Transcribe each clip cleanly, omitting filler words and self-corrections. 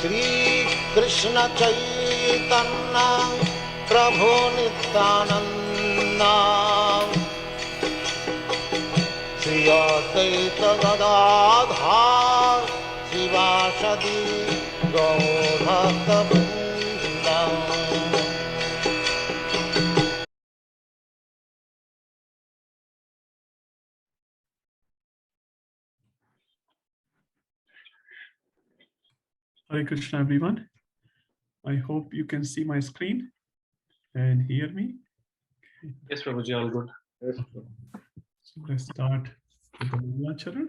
Shri Krishna Chaitanya Prabhu Nityananda Shri Advaita Gadadhar Shivasadi Gaur Bhakta Vrinda. Hare Krishna, everyone. I hope you can see my screen and hear me. Yes, Prabhuji, all good. Yes. So let's start with the Module1.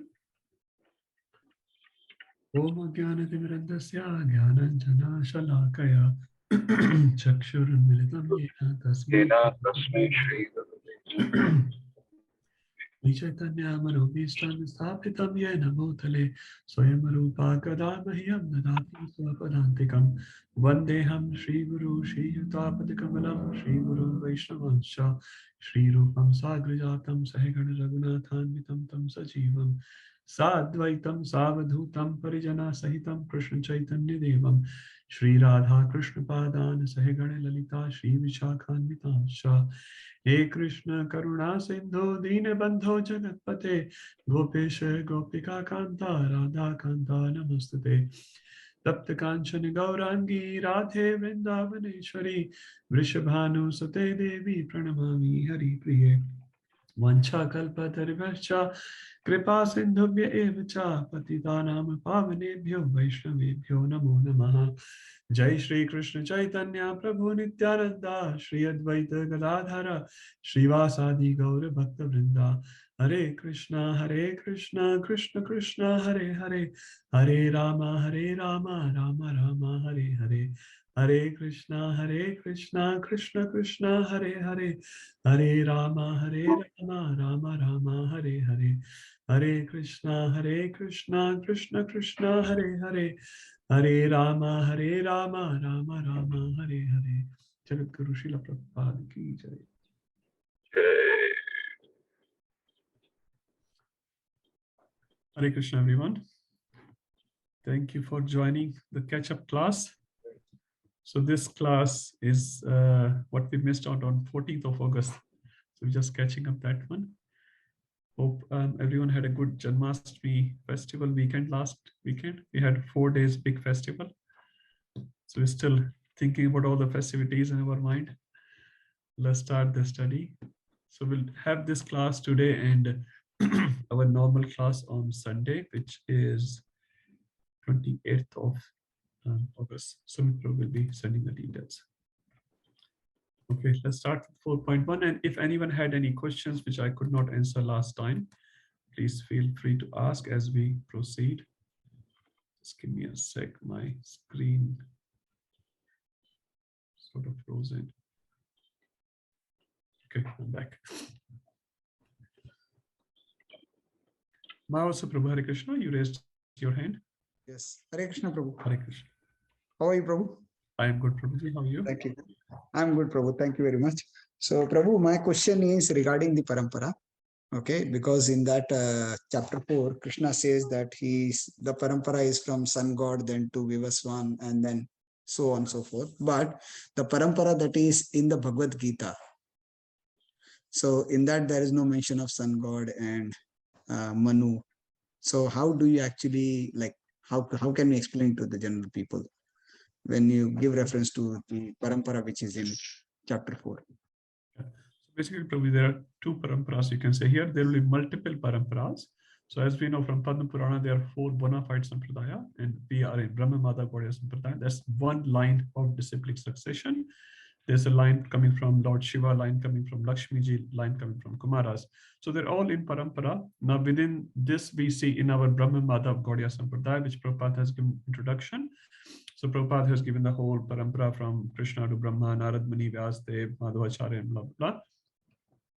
Om Jnana-timirandasya Jnananjana Shalakaya Chakshurunmilitam Yena Tasmai Chaitanya Manobhistam Sthapitam Yena Bhutale Swayam Rupa Kadamahyam Dadati Swapadantikam Vandeham Shri Guru Shri Yutapatikabalam Shri Guru Vaishnavansha Shri Rupam Sagrajatam Sahigana Raghunathanvitam Tam Sajivam Sadvaitam Savadhutam Parijana Sahitam Krishna Chaitanya Devam Shri Radha Krishna Padan Sahigana Lalita Shri Vishakhanvitamsha He Krishna Karuna Sindhu Dina Bandho Jagatpate Gopesha Gopika Kanta Radha Kanta Namastate Tapta Kanchana Gaurangi Radhe Vrindavaneshwari Vrishabhanu Sate Devi Pranamami Hari Priye Vancha Kalpatarivascha Kripa Sindhubhya Evacha Patitanam Pavanebhyo Vaishnavebhyo Namo Namaha Jai Shri Krishna Chaitanya Prabhu Nityananda Shri Advaita Gadadhara Srivasadi Gaura Bhakta Vrinda Hare Krishna Krishna Krishna Hare Hare Hare Rama Rama Rama Hare Hare Hare Krishna Krishna Krishna Hare Hare Hare Rama Rama Rama Hare Hare Hare Krishna Krishna Krishna Hare Hare Hare Rama Rama Rama Hare Hare. Jagat Guru Srila Prabhupada ki jai. Hare Krishna, everyone. Thank you for joining the catch-up class. So this class is what we missed out on 14th of August. So we're just catching up that one. Hope everyone had a good Janmashtami festival weekend last weekend. We had 4 days big festival. So we're still thinking about all the festivities in our mind. Let's start the study. So we'll have this class today and our normal class on Sunday, which is 28th of August. Sumitra will be sending the details. Okay, let's start with 4.1. And if anyone had any questions which I could not answer last time, please feel free to ask as we proceed. Just give me a sec. My screen sort of frozen. Okay, I'm back. Mahasa Prabhu, Hare Krishna, you raised your hand. Yes, Hare Krishna, Prabhu. Hare Krishna. How are you, Prabhu? I am good, Prabhuji. How are you? Thank you. I'm good, Prabhu. Thank you very much. So, Prabhu, my question is regarding the parampara. Okay, because in that chapter 4, Krishna says that the parampara is from sun god, then to Vivaswan, and then so on and so forth. But the parampara that is in the Bhagavad Gita, so in that there is no mention of sun god and Manu. So how do you actually, like, how can we explain to the general people when you give reference to the parampara which is in chapter 4? So basically, probably there are 2 paramparas you can say here. There will be multiple paramparas. So as we know from Padma Purana, there are 4 bona fide sampradaya, and we are in Brahma Mada Gaudiya Sampradaya. That's one line of disciplic succession. There's a line coming from Lord Shiva, line coming from Lakshmi Ji, line coming from Kumaras. So they're all in parampara. Now within this, we see in our Brahma Madhav Gaudiya Sampradaya, which Prabhupada has given introduction. So Prabhupada has given the whole parampara from Krishna to Brahma, Narad Muni, Vyasdev, Madhvacharya, and blah, blah, blah,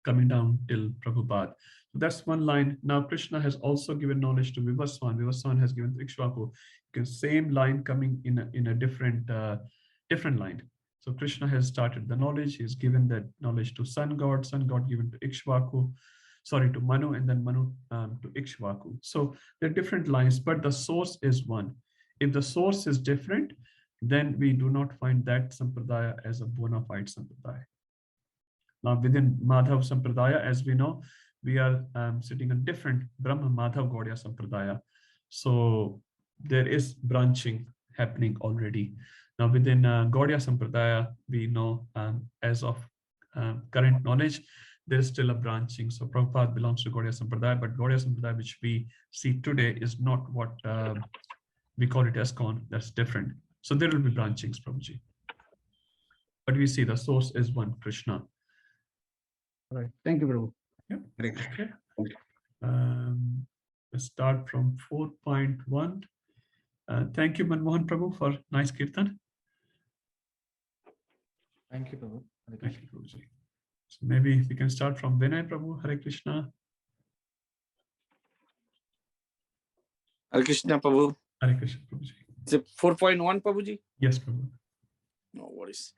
coming down till Prabhupada. So that's one line. Now Krishna has also given knowledge to Vivaswan. Vivaswan has given to Ikshvaku. Same line coming in a different line. So Krishna has started the knowledge. He's given that knowledge to sun god given to Ikshvaku, to Manu, and then Manu to Ikshvaku. So there are different lines, but the source is one. If the source is different, then we do not find that sampradaya as a bona fide sampradaya. Now, within Madhav Sampradaya, as we know, we are sitting on different Brahma Madhav Gaudiya Sampradaya. So there is branching happening already. Now, within Gaudiya Sampradaya, we know as of current knowledge, there is still a branching. So Prabhupada belongs to Gaudiya Sampradaya, but Gaudiya Sampradaya, which we see today, is not what we call it ISKCON. That's different. So there will be branchings, Prabhuji. But we see the source is one, Krishna. All right. Thank you, Prabhu. Yep. Hare Krishna. Okay. Let's start from 4.1. Thank you, Manmohan Prabhu, for nice kirtan. Thank you, Prabhu. Hare Thank Krishna. you, Prabhuji. So maybe we can start from Vinay Prabhu. Hare Krishna. Hare Krishna, Prabhu. Hare Krishna, Prabhuji. Is it 4.1, Prabhuji? Yes, Prabhu. No worries.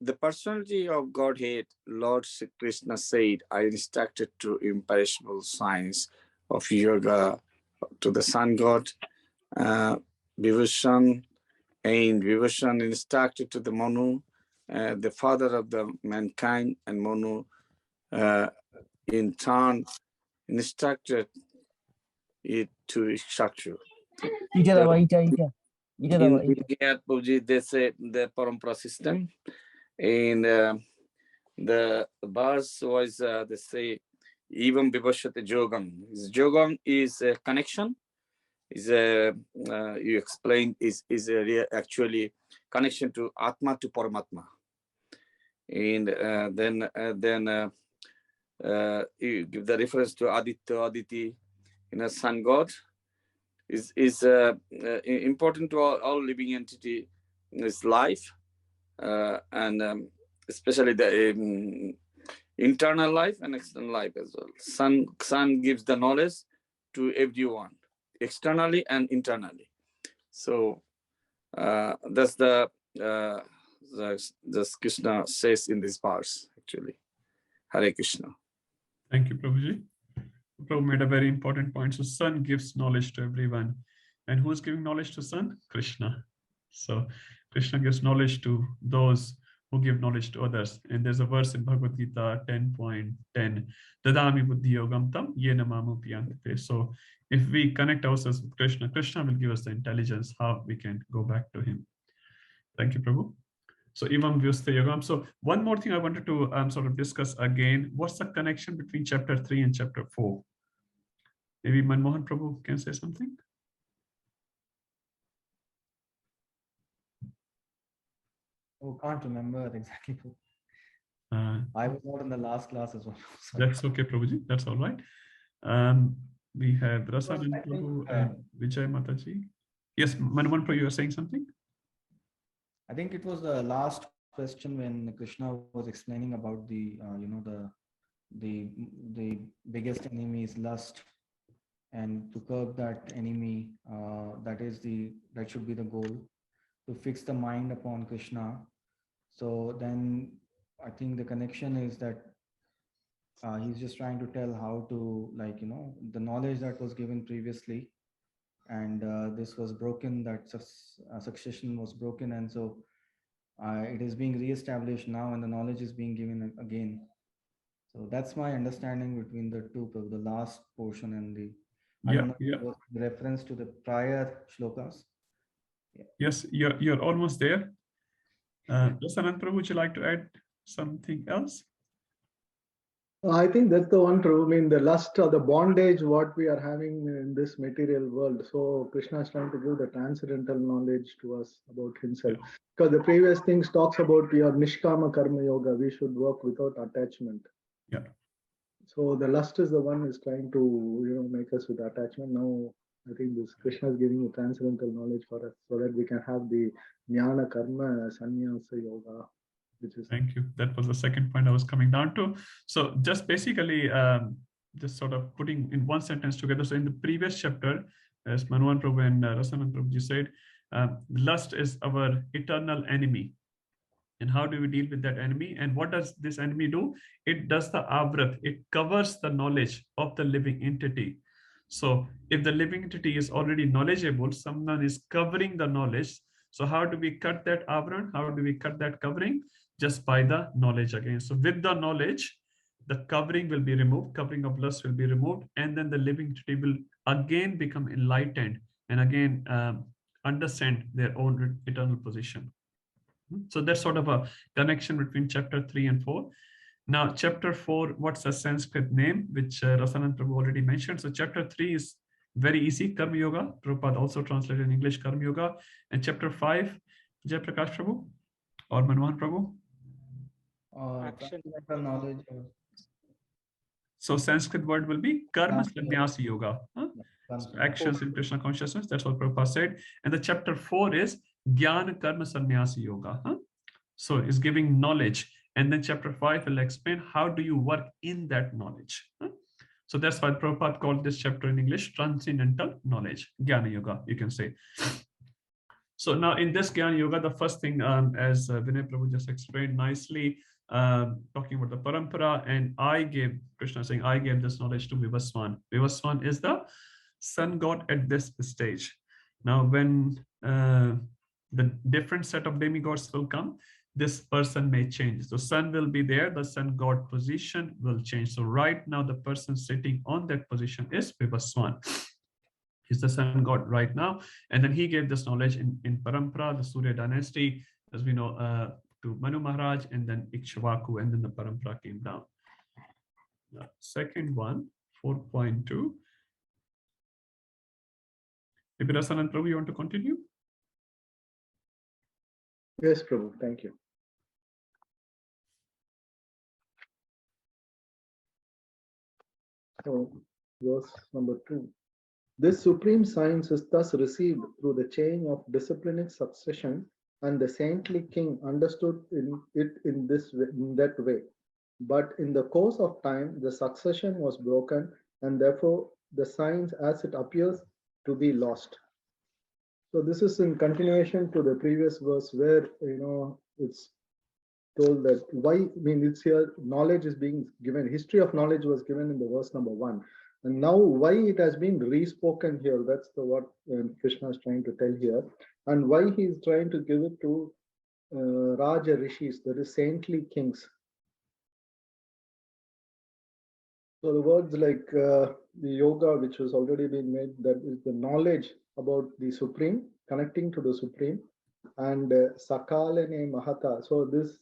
The personality of Godhead, Lord Sri Krishna said, I instructed to imperishable science of yoga to the sun god, Vibhushan, and Vibhushan instructed to the Manu, the father of the mankind, and Manu in turn instructed it to Ikshakshu. In India, Prabhuji, they say the Parampara system. And the verse was, they say, even Vibhashate Jogam. Jogam is a connection. Is a you explained is actually connection to Atma to Paramatma. And then you give the reference to Aditya, Aditi, sun god. Is important to all living entity in its life, and especially the internal life and external life as well. Sun gives the knowledge to everyone, externally and internally. So that's the Krishna says in this verse actually. Hare Krishna. Thank you, Prabhuji. Prabhu made a very important point. So sun gives knowledge to everyone. And who is giving knowledge to sun? Krishna. So Krishna gives knowledge to those who give knowledge to others. And there's a verse in Bhagavad Gita 10.10. Dadami buddhi yogam tam yena mamu piyantite. So if we connect ourselves with Krishna, Krishna will give us the intelligence how we can go back to him. Thank you, Prabhu. So Evam Vyuste Yogam. So one more thing I wanted to sort of discuss again. What's the connection between chapter 3 and chapter 4? Maybe Manmohan Prabhu can say something. Oh, can't remember exactly. I was not in the last class as well. Sorry. That's okay, Prabhuji. That's all right. We have Rasanand Prabhu and Vijay Mataji. Yes, Manmohan Prabhu, you are saying something? I think it was the last question when Krishna was explaining about the the biggest enemy is lust, and to curb that enemy, that should be the goal, to fix the mind upon Krishna. So then I think the connection is that he's just trying to tell how to, the knowledge that was given previously, and this was broken, that succession was broken, and so it is being re-established now, and the knowledge is being given again. So that's my understanding between the two, the last portion and the reference to the prior shlokas. Yeah. Yes, you're almost there. Rasanand Prabhu, would you like to add something else? I think that's the one, true. I mean, the lust or the bondage, what we are having in this material world. So Krishna is trying to give the transcendental knowledge to us about himself. Yeah. Because the previous things talks about your Nishkama Karma Yoga. We should work without attachment. Yeah. So the lust is the one is trying to, make us with attachment. Now, I think this Krishna is giving you transcendental knowledge for us so that we can have the Jnana Karma Sannyasa Yoga. Thank you. That was the second point I was coming down to. So just basically, just sort of putting in one sentence together. So in the previous chapter, as Manmohan Prabhu and Rasanand Prabhuji said, lust is our eternal enemy. And how do we deal with that enemy? And what does this enemy do? It does the avrat. It covers the knowledge of the living entity. So if the living entity is already knowledgeable, someone is covering the knowledge. So how do we cut that avran? How do we cut that covering? Just by the knowledge again. So with the knowledge, the covering will be removed, covering of lust will be removed, and then the living entity will again become enlightened and again understand their own eternal position. So that's sort of a connection between chapter 3 and 4. Now, chapter 4, what's a Sanskrit name, which Rasanand Prabhu already mentioned. So chapter 3 is very easy, Karma Yoga. Prabhupada also translated in English Karma Yoga. And chapter 5, Jai Prakash Prabhu or Manmohan Prabhu. Action knowledge. So Sanskrit word will be Karma Sannyasa Yoga. Huh? Yeah, So actions in Krishna consciousness. That's what Prabhupada said. And the chapter 4 is Jnana Karma Sannyasa Yoga. Huh? So it's giving knowledge. And then chapter 5 will explain how do you work in that knowledge. Huh? So that's why Prabhupada called this chapter in English Transcendental Knowledge, Jnana Yoga, you can say. So now in this Jnana Yoga, the first thing, as Vinay Prabhu just explained nicely, talking about the parampara, and Krishna saying, I gave this knowledge to Vivaswan. Vivaswan is the sun god at this stage. Now, when the different set of demigods will come, this person may change. So sun will be there, the sun god position will change. So right now, the person sitting on that position is Vivaswan. He's the sun god right now. And then he gave this knowledge in Parampara, the Surya dynasty, as we know, to Manu Maharaj, and then Ikshvaku, and then the Parampara came down. The second one, 4.2. Maybe Rasanand Prabhu, you want to continue? Yes, Prabhu, thank you. So, verse number 2. This supreme science is thus received through the chain of disciplinic succession, and the saintly king understood it in that way. But in the course of time, the succession was broken, and therefore the science as it appears to be lost. So this is in continuation to the previous verse where, it's told that it's here, knowledge is being given, history of knowledge was given in the verse number 1. And now why it has been re-spoken here, that's what Krishna is trying to tell here. And why he is trying to give it to Raja Rishis, that is saintly kings. So the words like the yoga, which has already been made, that is the knowledge about the Supreme, connecting to the Supreme, and Sakalane Mahata. So this,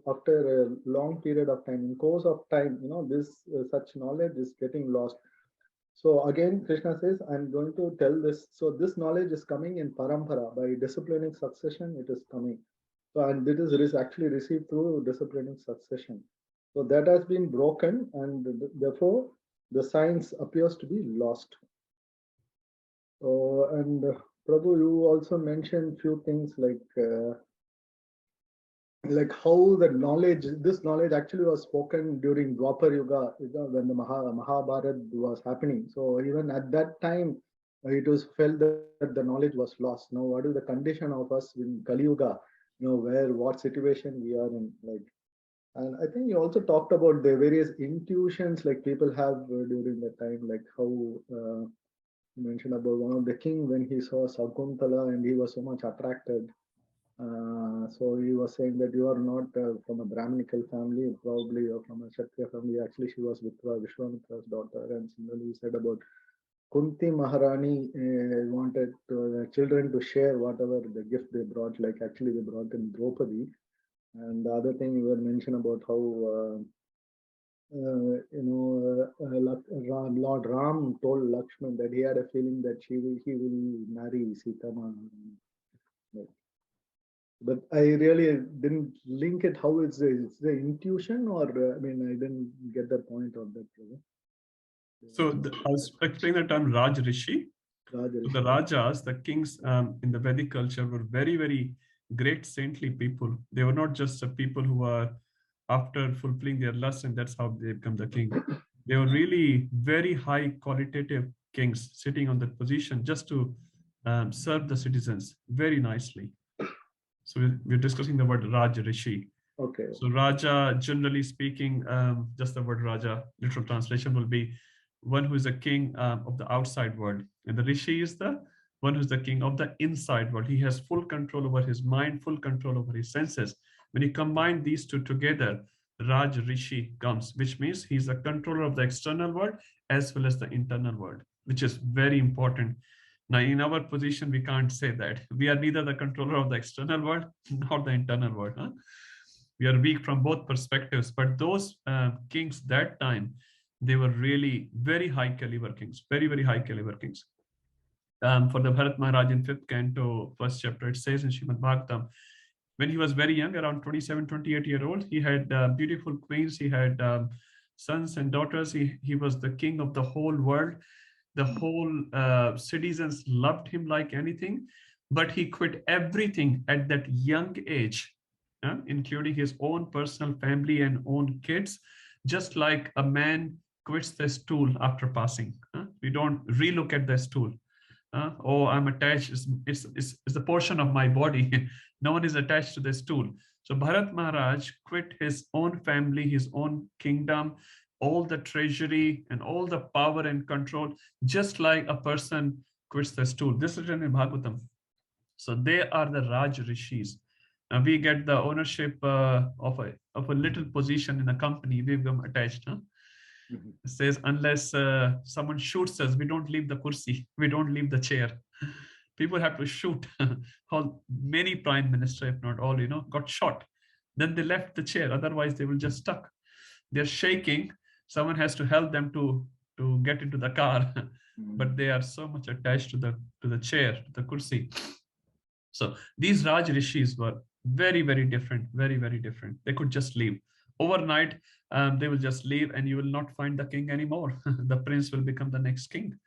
after a long period of time, in course of time, this such knowledge is getting lost. So again, Krishna says, I'm going to tell this. So this knowledge is coming in parampara, by disciplining succession, it is coming. So, and it is actually received through disciplining succession. So that has been broken, and therefore the science appears to be lost. So, and Prabhu, you also mentioned few things like how the knowledge, this knowledge actually was spoken during Dwapar Yuga, when the Mahabharata was happening. So even at that time, it was felt that the knowledge was lost. Now, what is the condition of us in Kali Yuga? What situation we are in, and I think you also talked about the various intuitions like people have during that time, like how you mentioned about one of the king when he saw Sakuntala and he was so much attracted. So he was saying that you are not from a Brahminical family, probably you're from a Kshatriya family. Actually, she was Vishwamitra's daughter. And similarly, he said about Kunti Maharani wanted the children to share whatever the gift they brought, like actually they brought in Draupadi. And the other thing you were mentioned about how Lord Ram told Lakshman that he had a feeling that he will marry Sita. But I really didn't link it. How it's the intuition, or I didn't get the point of that. So I'll explain the term Raj Rishi. So the Rajas, the kings in the Vedic culture, were very, very great saintly people. They were not just people who are after fulfilling their lust and that's how they become the king. They were really very high qualitative kings sitting on that position just to serve the citizens very nicely. So we're discussing the word Raj Rishi. Okay. So Raja, generally speaking, just the word Raja, literal translation will be one who is a king of the outside world, and the Rishi is the one who's the king of the inside world. He has full control over his mind, full control over his senses. When you combine these two together, Raj Rishi comes, which means he's the controller of the external world as well as the internal world, which is very important. Now, in our position, we can't say that. We are neither the controller of the external world nor the internal world. Huh? We are weak from both perspectives. But those kings that time, they were really very high caliber kings, very, very high caliber kings. For the Bharat Maharaj in 5th canto, 1st chapter, it says in Srimad Bhagavatam, when he was very young, around 27, 28-year-old, he had beautiful queens, he had sons and daughters. He was the king of the whole world. The whole citizens loved him like anything, but he quit everything at that young age, including his own personal family and own kids, just like a man quits the stool after passing. We don't relook at the stool. Oh, I'm attached, it's a portion of my body. No one is attached to the stool. So Bharat Maharaj quit his own family, his own kingdom, all the treasury and all the power and control, just like a person quits the stool. This is written in Bhagavatam. So they are the Raj Rishis. And we get the ownership of a little position in a company, we become attached. Huh? It says, unless someone shoots us, we don't leave the kursi, we don't leave the chair. People have to shoot. Many prime minister, if not all, got shot. Then they left the chair. Otherwise, they will just stuck. They're shaking. Someone has to help them to get into the car. But they are so much attached to the chair, the kursi. So these Raj Rishis were very, very different, very, very different. They could just leave. Overnight, they will just leave and you will not find the king anymore. The prince will become the next king.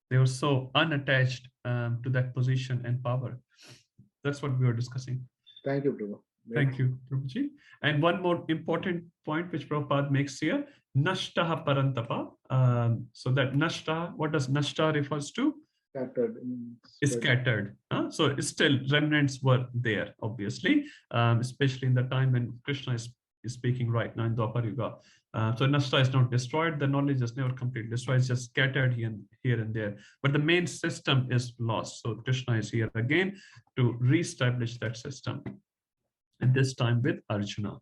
They were so unattached to that position and power. That's what we were discussing. Thank you, Prabhu. Thank you, Prabhuji. And one more important point which Prabhupada makes here, Nashtaha Parantapa. So that Nashta, what does Nashta refers to? Scattered. Is scattered. So it's still remnants were there, obviously, especially in the time when Krishna is speaking right now in Dwapar Yuga. So Nashta is not destroyed. The knowledge is never completely destroyed. It's just scattered here and there. But the main system is lost. So Krishna is here again to reestablish that system. And this time with Arjuna.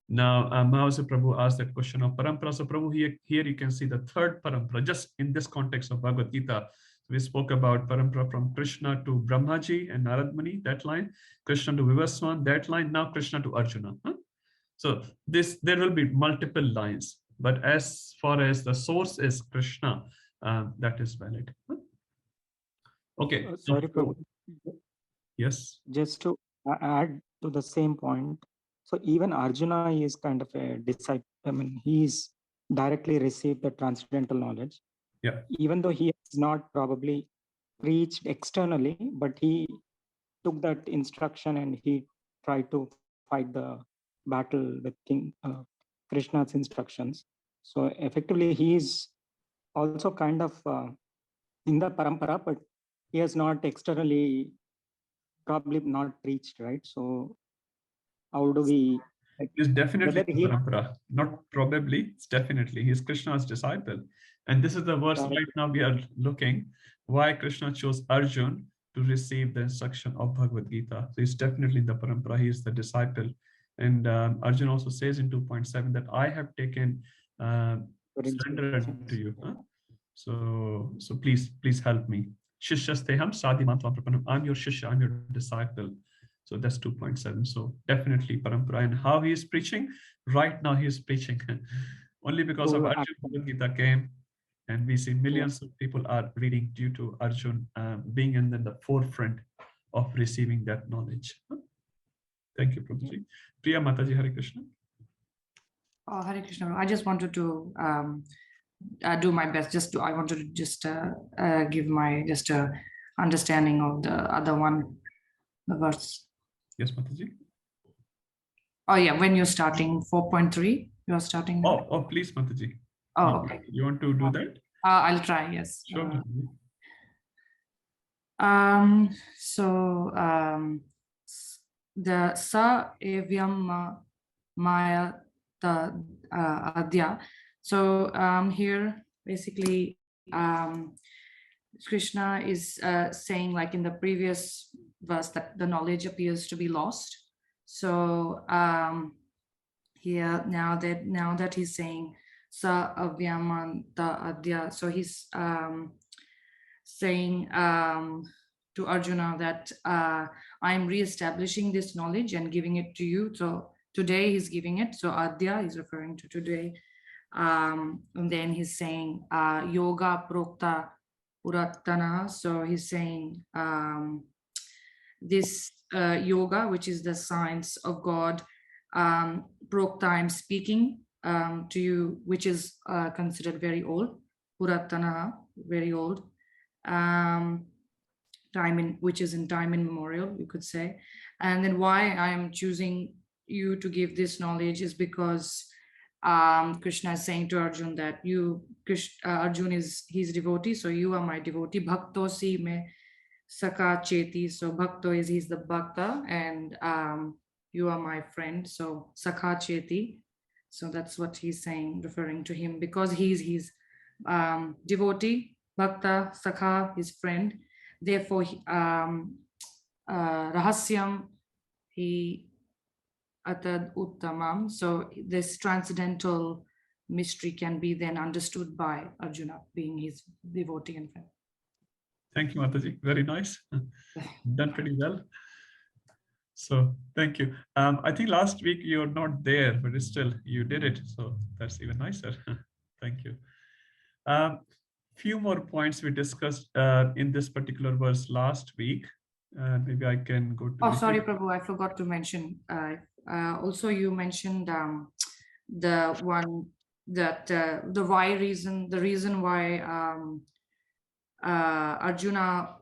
Now, Mahasa Prabhu asked that question of Parampara. So Prabhu, here you can see the third Parampara, just in this context of Bhagavad Gita. We spoke about Parampara from Krishna to Brahmaji and Narad Muni, that line, Krishna to Vivaswan, that line, now Krishna to Arjuna. So there will be multiple lines, but as far as the source is Krishna, that is valid. Okay. Sorry, Prabhu. Yes. Just to add to the same point. So even Arjuna is kind of a disciple. I mean, he's directly received the transcendental knowledge. Yeah. Even though he has not probably preached externally, but he took that instruction and he tried to fight the battle with King Krishna's instructions. So effectively, he is also kind of in the parampara, but he has not externally probably not preached, right? So how do we? He's definitely parampara, not probably. It's definitely he's Krishna's disciple, and this is the verse right now we are looking. Why Krishna chose Arjun to receive the instruction of Bhagavad Gita? So he's definitely the parampara. He is the disciple, and Arjun also says in 2.7 that I have taken surrender unto you. So please help me. Shishasteham sadhimam prapanam. I'm your shishya. I'm your disciple. So that's 2.7. So definitely parampara. And how he is preaching? Right now he is preaching. Only because of Arjun, Bhagavad Gita came, and we see millions of people are reading due to Arjun being in the forefront of receiving that knowledge. Thank you, Prabhuji. Priya Mataji, Hare Krishna. Oh, Hare Krishna. I just wanted to do my best. I wanted to just give my understanding of the other one, the verse. Yes, Mataji. Oh yeah, when you're starting 4.3, you're starting. Oh, please, Mataji. Oh, okay. You want to do that? I'll try. Yes. Sure. The sa evyam maya ta adya So here, basically, Krishna is saying, like in the previous verse, that the knowledge appears to be lost. So here now that he's saying sa avyamanta adya, so he's saying to Arjuna that I'm re-establishing this knowledge and giving it to you. So today he's giving it. So adya is referring to today. And then he's saying yoga prokta Puratana. So he's saying this yoga, which is the science of God, Prokta, I'm speaking to you, which is considered very old, Puratana, very old, time in which is in time immemorial, you could say. And then why I am choosing you to give this knowledge is because Krishna is saying to Arjun that Arjun is his devotee, so you are my devotee. Bhakto si me Saka Cheti. So Bhakto is he's the Bhakta, and you are my friend. So Saka Cheti. So that's what he's saying, referring to him, because he's his devotee, Bhakta, Sakha, his friend. Therefore, Rahasyam, he Atad Uttamam. So this transcendental mystery can be then understood by Arjuna, being his devotee and friend. Thank you, Mataji. Very nice. Done pretty well. So thank you. I think last week you're not there, but still you did it. So that's even nicer. Thank you. Few more points we discussed in this particular verse last week. Maybe I can go to. Oh, sorry, Prabhu, I forgot to mention. Also, you mentioned the one that the reason why Arjuna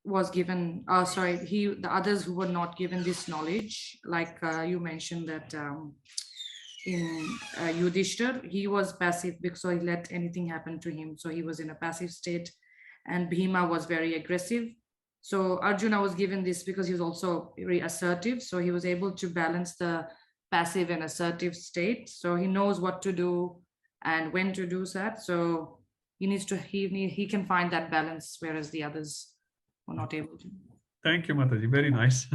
was given. Sorry, the others who were not given this knowledge, like you mentioned that in Yudhishthir, he was passive because he let anything happen to him. So he was in a passive state, and Bhima was very aggressive. So Arjuna was given this because he was also very assertive. So he was able to balance the passive and assertive state. So he knows what to do and when to do that. So he can find that balance, whereas the others were not able to. Thank you, Mataji. Very nice.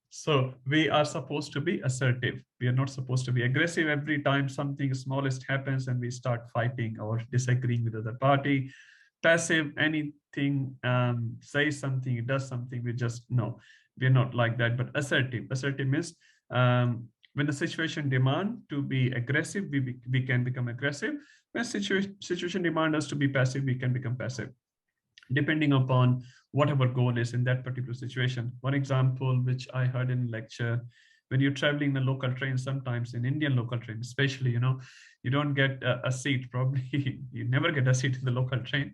So we are supposed to be assertive. We are not supposed to be aggressive every time something smallest happens and we start fighting or disagreeing with the other party. Passive, anything, say something, does something, we just no. We're not like that, but assertive. Assertive means when the situation demand to be aggressive, we can become aggressive. When situation demand us to be passive, we can become passive, depending upon whatever goal is in that particular situation. One example, which I heard in lecture, when you're traveling in a local train, sometimes in Indian local train, especially, you don't get a seat, probably you never get a seat in the local train.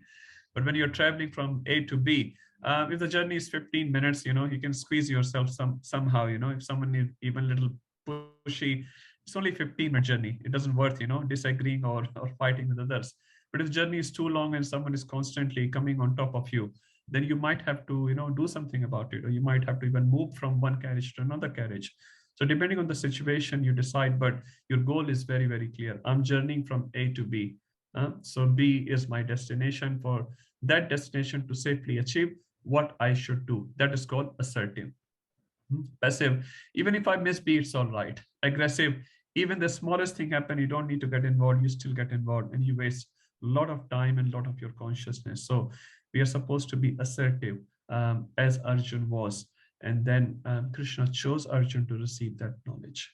But when you're traveling from A to B, if the journey is 15 minutes, you can squeeze yourself somehow, if someone is even a little pushy, it's only 15-minute journey. It doesn't worth, disagreeing or fighting with others. But if the journey is too long and someone is constantly coming on top of you, then you might have to, do something about it, or you might have to even move from one carriage to another carriage. So depending on the situation, you decide, but your goal is very, very clear. I'm journeying from A to B. So B is my destination. For that destination to safely achieve what I should do, that is called assertive. Passive, even if I miss B, it's all right. Aggressive, even the smallest thing happen, you don't need to get involved, you still get involved, and you waste a lot of time and a lot of your consciousness. So we are supposed to be assertive, as Arjun was. And then Krishna chose Arjun to receive that knowledge.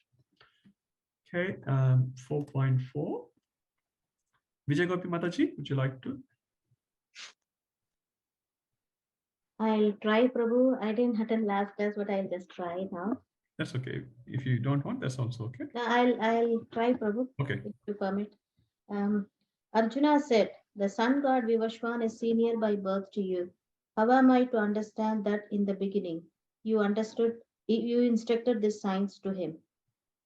Okay, 4.4. Vijay Gopi Mataji, would you like to? I'll try, Prabhu. I didn't attend last class, but I'll just try now. That's okay. If you don't want, that's also okay. I'll try, Prabhu. Okay. If you permit. Arjuna said, "The sun god Vivashwan is senior by birth to you. How am I to understand that in the beginning? You instructed this science to him."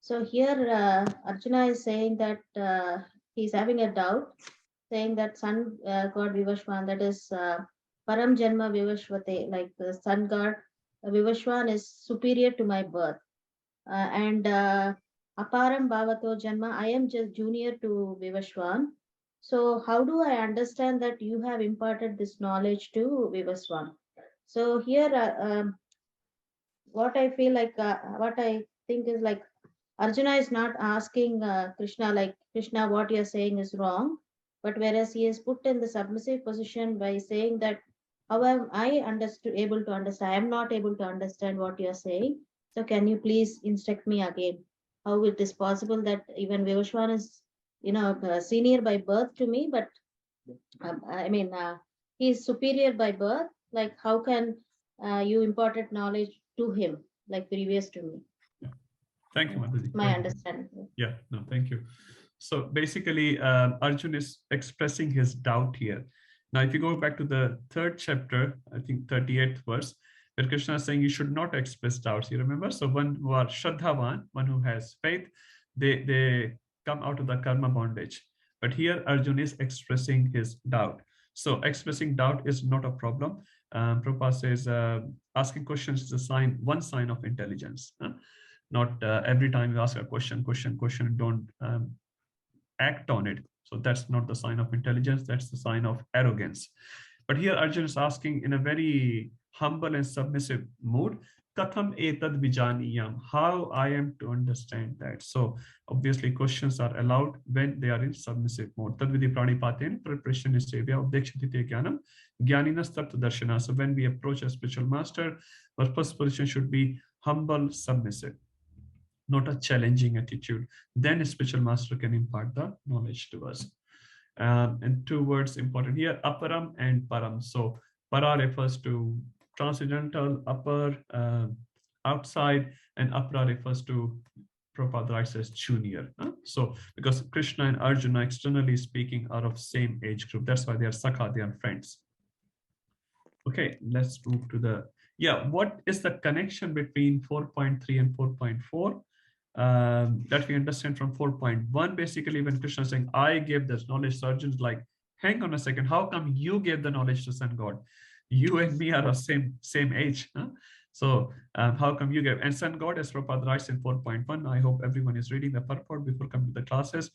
So here Arjuna is saying that he's having a doubt, saying that sun god Vivashwan, that is Param Janma Vivashvate, like the sun god Vivashwan is superior to my birth. And Aparam Bhavato Janma, I am just junior to Vivaswan. So how do I understand that you have imparted this knowledge to Vivaswan? So here, what I feel like, what I think is like, Arjuna is not asking Krishna, like, Krishna, what you're saying is wrong. But whereas he is put in the submissive position by saying that, how am I able to understand? I am not able to understand what you're saying. So can you please instruct me again? How it is possible that even Vivaswan is, senior by birth to me, but he is superior by birth. Like, how can you imparted knowledge to him, like previous to me? Thank you, Mataji. My Thank you. understanding. Yeah, no, thank you. So basically, Arjun is expressing his doubt here. Now, if you go back to the third chapter, I think 38th verse, where Krishna is saying you should not express doubts. You remember? So one who are Shraddhavan, one who has faith, they come out of the karma bondage. But here Arjun is expressing his doubt. So expressing doubt is not a problem. Prabhupada says asking questions is a sign, one sign of intelligence. Not every time you ask a question, don't act on it. So that's not the sign of intelligence, that's the sign of arrogance. But here Arjuna is asking in a very humble and submissive mood, Katham etad vijaniyam, how I am to understand that. So obviously questions are allowed when they are in submissive mode. Tadvidi pranipaten preparation is sevya obdekshitite jnanam jnaninas tattva darshana. So when we approach a spiritual master, our first position should be humble, submissive, not a challenging attitude. Then a spiritual master can impart the knowledge to us. And two words important here, aparam and param. So para refers to transcendental, upper, outside, and apara refers to Prabhupada writes as junior. So because Krishna and Arjuna, externally speaking, are of same age group. That's why they are sakha, they are friends. Okay, let's move to the, what is the connection between 4.3 and 4.4? That we understand from 4.1. Basically, when Krishna is saying, I gave this knowledge, so Arjun's like, hang on a second, how come you gave the knowledge to Sun God? You and me are of same age. So how come you gave? And Sun God, as Prabhupada writes in 4.1, I hope everyone is reading the purport before coming to the classes.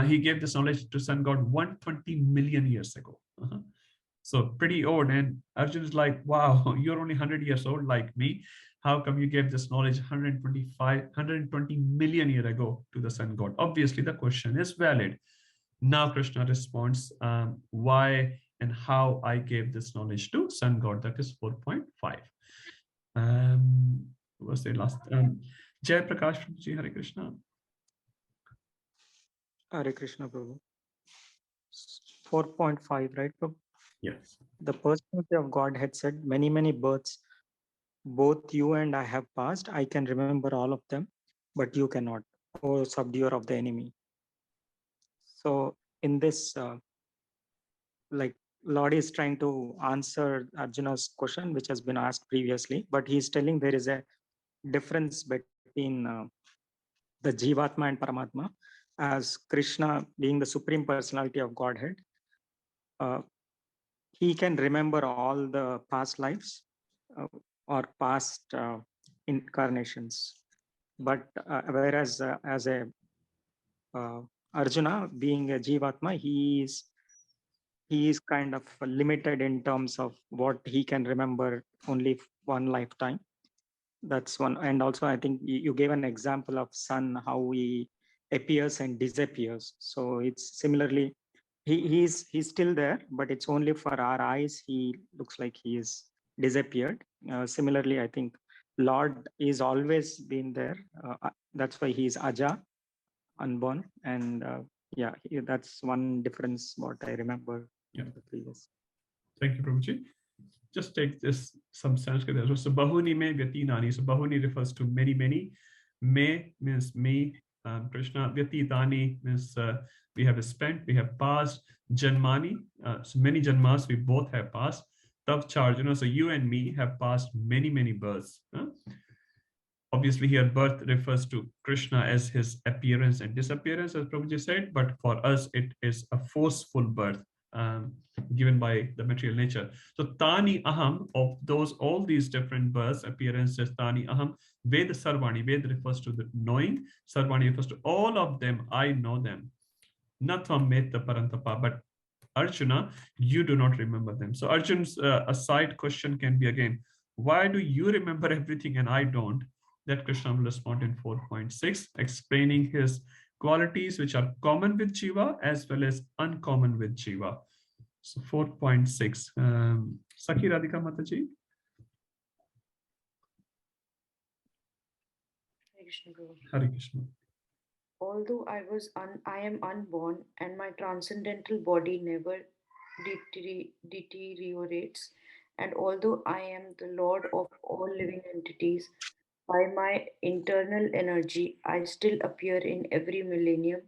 He gave this knowledge to Sun God 120 million years ago. So pretty old. And Arjun is like, wow, you're only 100 years old like me. How come you gave this knowledge 120 million years ago to the sun god? Obviously, the question is valid. Now Krishna responds, why and how I gave this knowledge to sun god. That is 4.5. What's the last? Jai Prakash Ji, Hare Krishna. Hare Krishna, Prabhu. 4.5, right, Prabhu? Yes. The personality of God had said, many, many births, both you and I have passed. I can remember all of them, but you cannot, O subduer of the enemy. So in this, like Lord is trying to answer Arjuna's question, which has been asked previously, but he's telling there is a difference between the Jivatma and Paramatma, as Krishna being the supreme personality of Godhead. He can remember all the past lives or past incarnations. But whereas as a Arjuna, being a Jivatma, he is kind of limited in terms of what he can remember only one lifetime. That's one. And also, I think you gave an example of sun, how he appears and disappears. So it's similarly, he's still there, but it's only for our eyes. He looks like he is disappeared. Similarly, I think Lord is always been there. That's why he is Aja, unborn. And that's one difference what I remember in the previous. Thank you, Prabhuji. Just take this some Sanskrit as well. So Bahuni me Vyatinani. So Bahuni refers to many, many. Me means me. Krishna. Vyatitani means we have spent, we have passed. Janmani, so many janmas we both have passed. Tav charge, so you and me have passed many, many births. Obviously here birth refers to Krishna as his appearance and disappearance, as Prabhuji said, but for us it is a forceful birth, given by the material nature. So Tani Aham, of those, all these different births, appearances, Tani Aham, Ved Sarvani, Ved refers to the knowing, Sarvani refers to all of them, I know them. Natvam Metta Parantapa, but Arjuna, you do not remember them. So Arjun's a side question can be again, why do you remember everything and I don't? That Krishna will respond in 4.6, explaining his qualities which are common with Jiva as well as uncommon with Jiva. So 4.6. Sakhi Radhika Mataji. Hare Krishna, Guru. Hare Krishna. Although I am unborn and my transcendental body never deteriorates, and although I am the Lord of all living entities, by my internal energy, I still appear in every millennium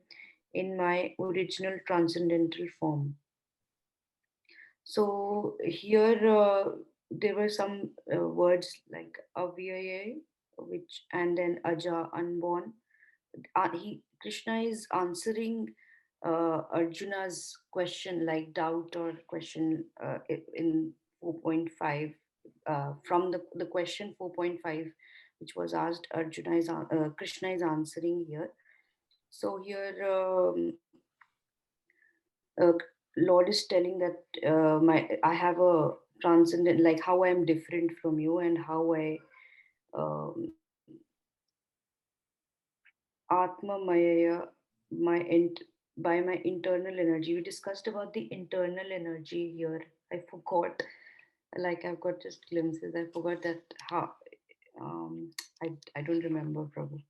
in my original transcendental form. So here there were some words like avyaya, which, and then aja, unborn. Krishna is answering Arjuna's question, like doubt or question in 4.5 from the question 4.5, which was asked. Krishna is answering here. So here Lord is telling that I have a transcendent, like how I am different from you and how I Atma Maya, by my internal energy. We discussed about the internal energy here. I forgot, like I've got just glimpses. I forgot that how. I don't remember, Prabhu.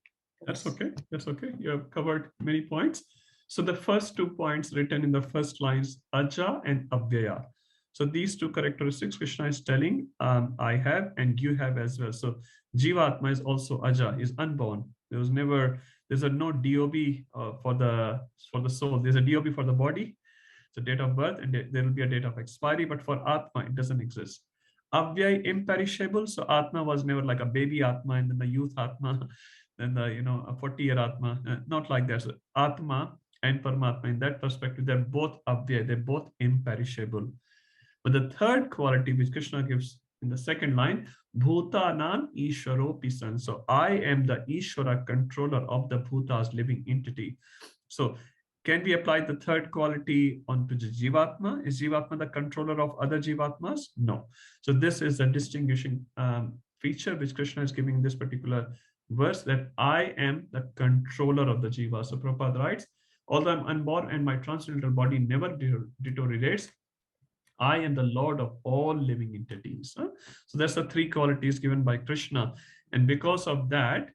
That's okay. That's okay. You have covered many points. So the first 2 points written in the first lines, Aja and Avyaya. So these two characteristics Krishna is telling, I have and you have as well. So Jivatma is also Aja, is unborn. There's no DOB for the soul. There's a DOB for the body, so date of birth, and there will be a date of expiry, but for Atma, it doesn't exist. Avyay, imperishable. So Atma was never like a baby Atma and then the youth Atma, then the, a 40-year Atma, not like that. So Atma and Paramatma, in that perspective, they're both Avyay, they're both imperishable. But the third quality which Krishna gives in the second line, Bhutanam Ishwaro Pisan. So I am the Ishwara, controller of the Bhutas, living entity. So can we apply the third quality onto the Jivatma? Is Jivatma the controller of other Jivatmas? No. So this is a distinguishing feature which Krishna is giving in this particular verse, that I am the controller of the Jiva. So Prabhupada writes, although I'm unborn and my transcendental body never deteriorates, I am the Lord of all living entities. So that's the three qualities given by Krishna. And because of that,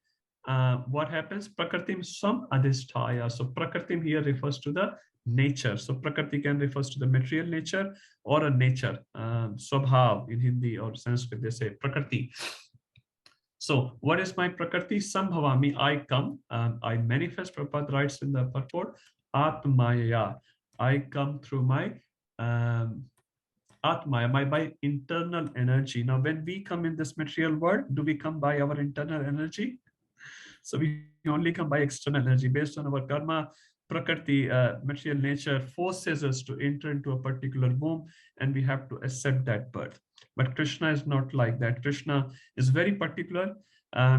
what happens? Prakritim sam adhisthaya. So Prakritim here refers to the nature. So Prakriti can refers to the material nature or a nature. Swabhav in Hindi or Sanskrit, they say Prakriti. So what is my Prakriti? Sambhavami, I come, I manifest. Prabhupada writes in the purport, Atmaya, I come through my Atmaya, by internal energy. Now, when we come in this material world, do we come by our internal energy? So we only come by external energy based on our karma. Prakriti, material nature, forces us to enter into a particular womb, and we have to accept that birth. But Krishna is not like that. Krishna is very particular.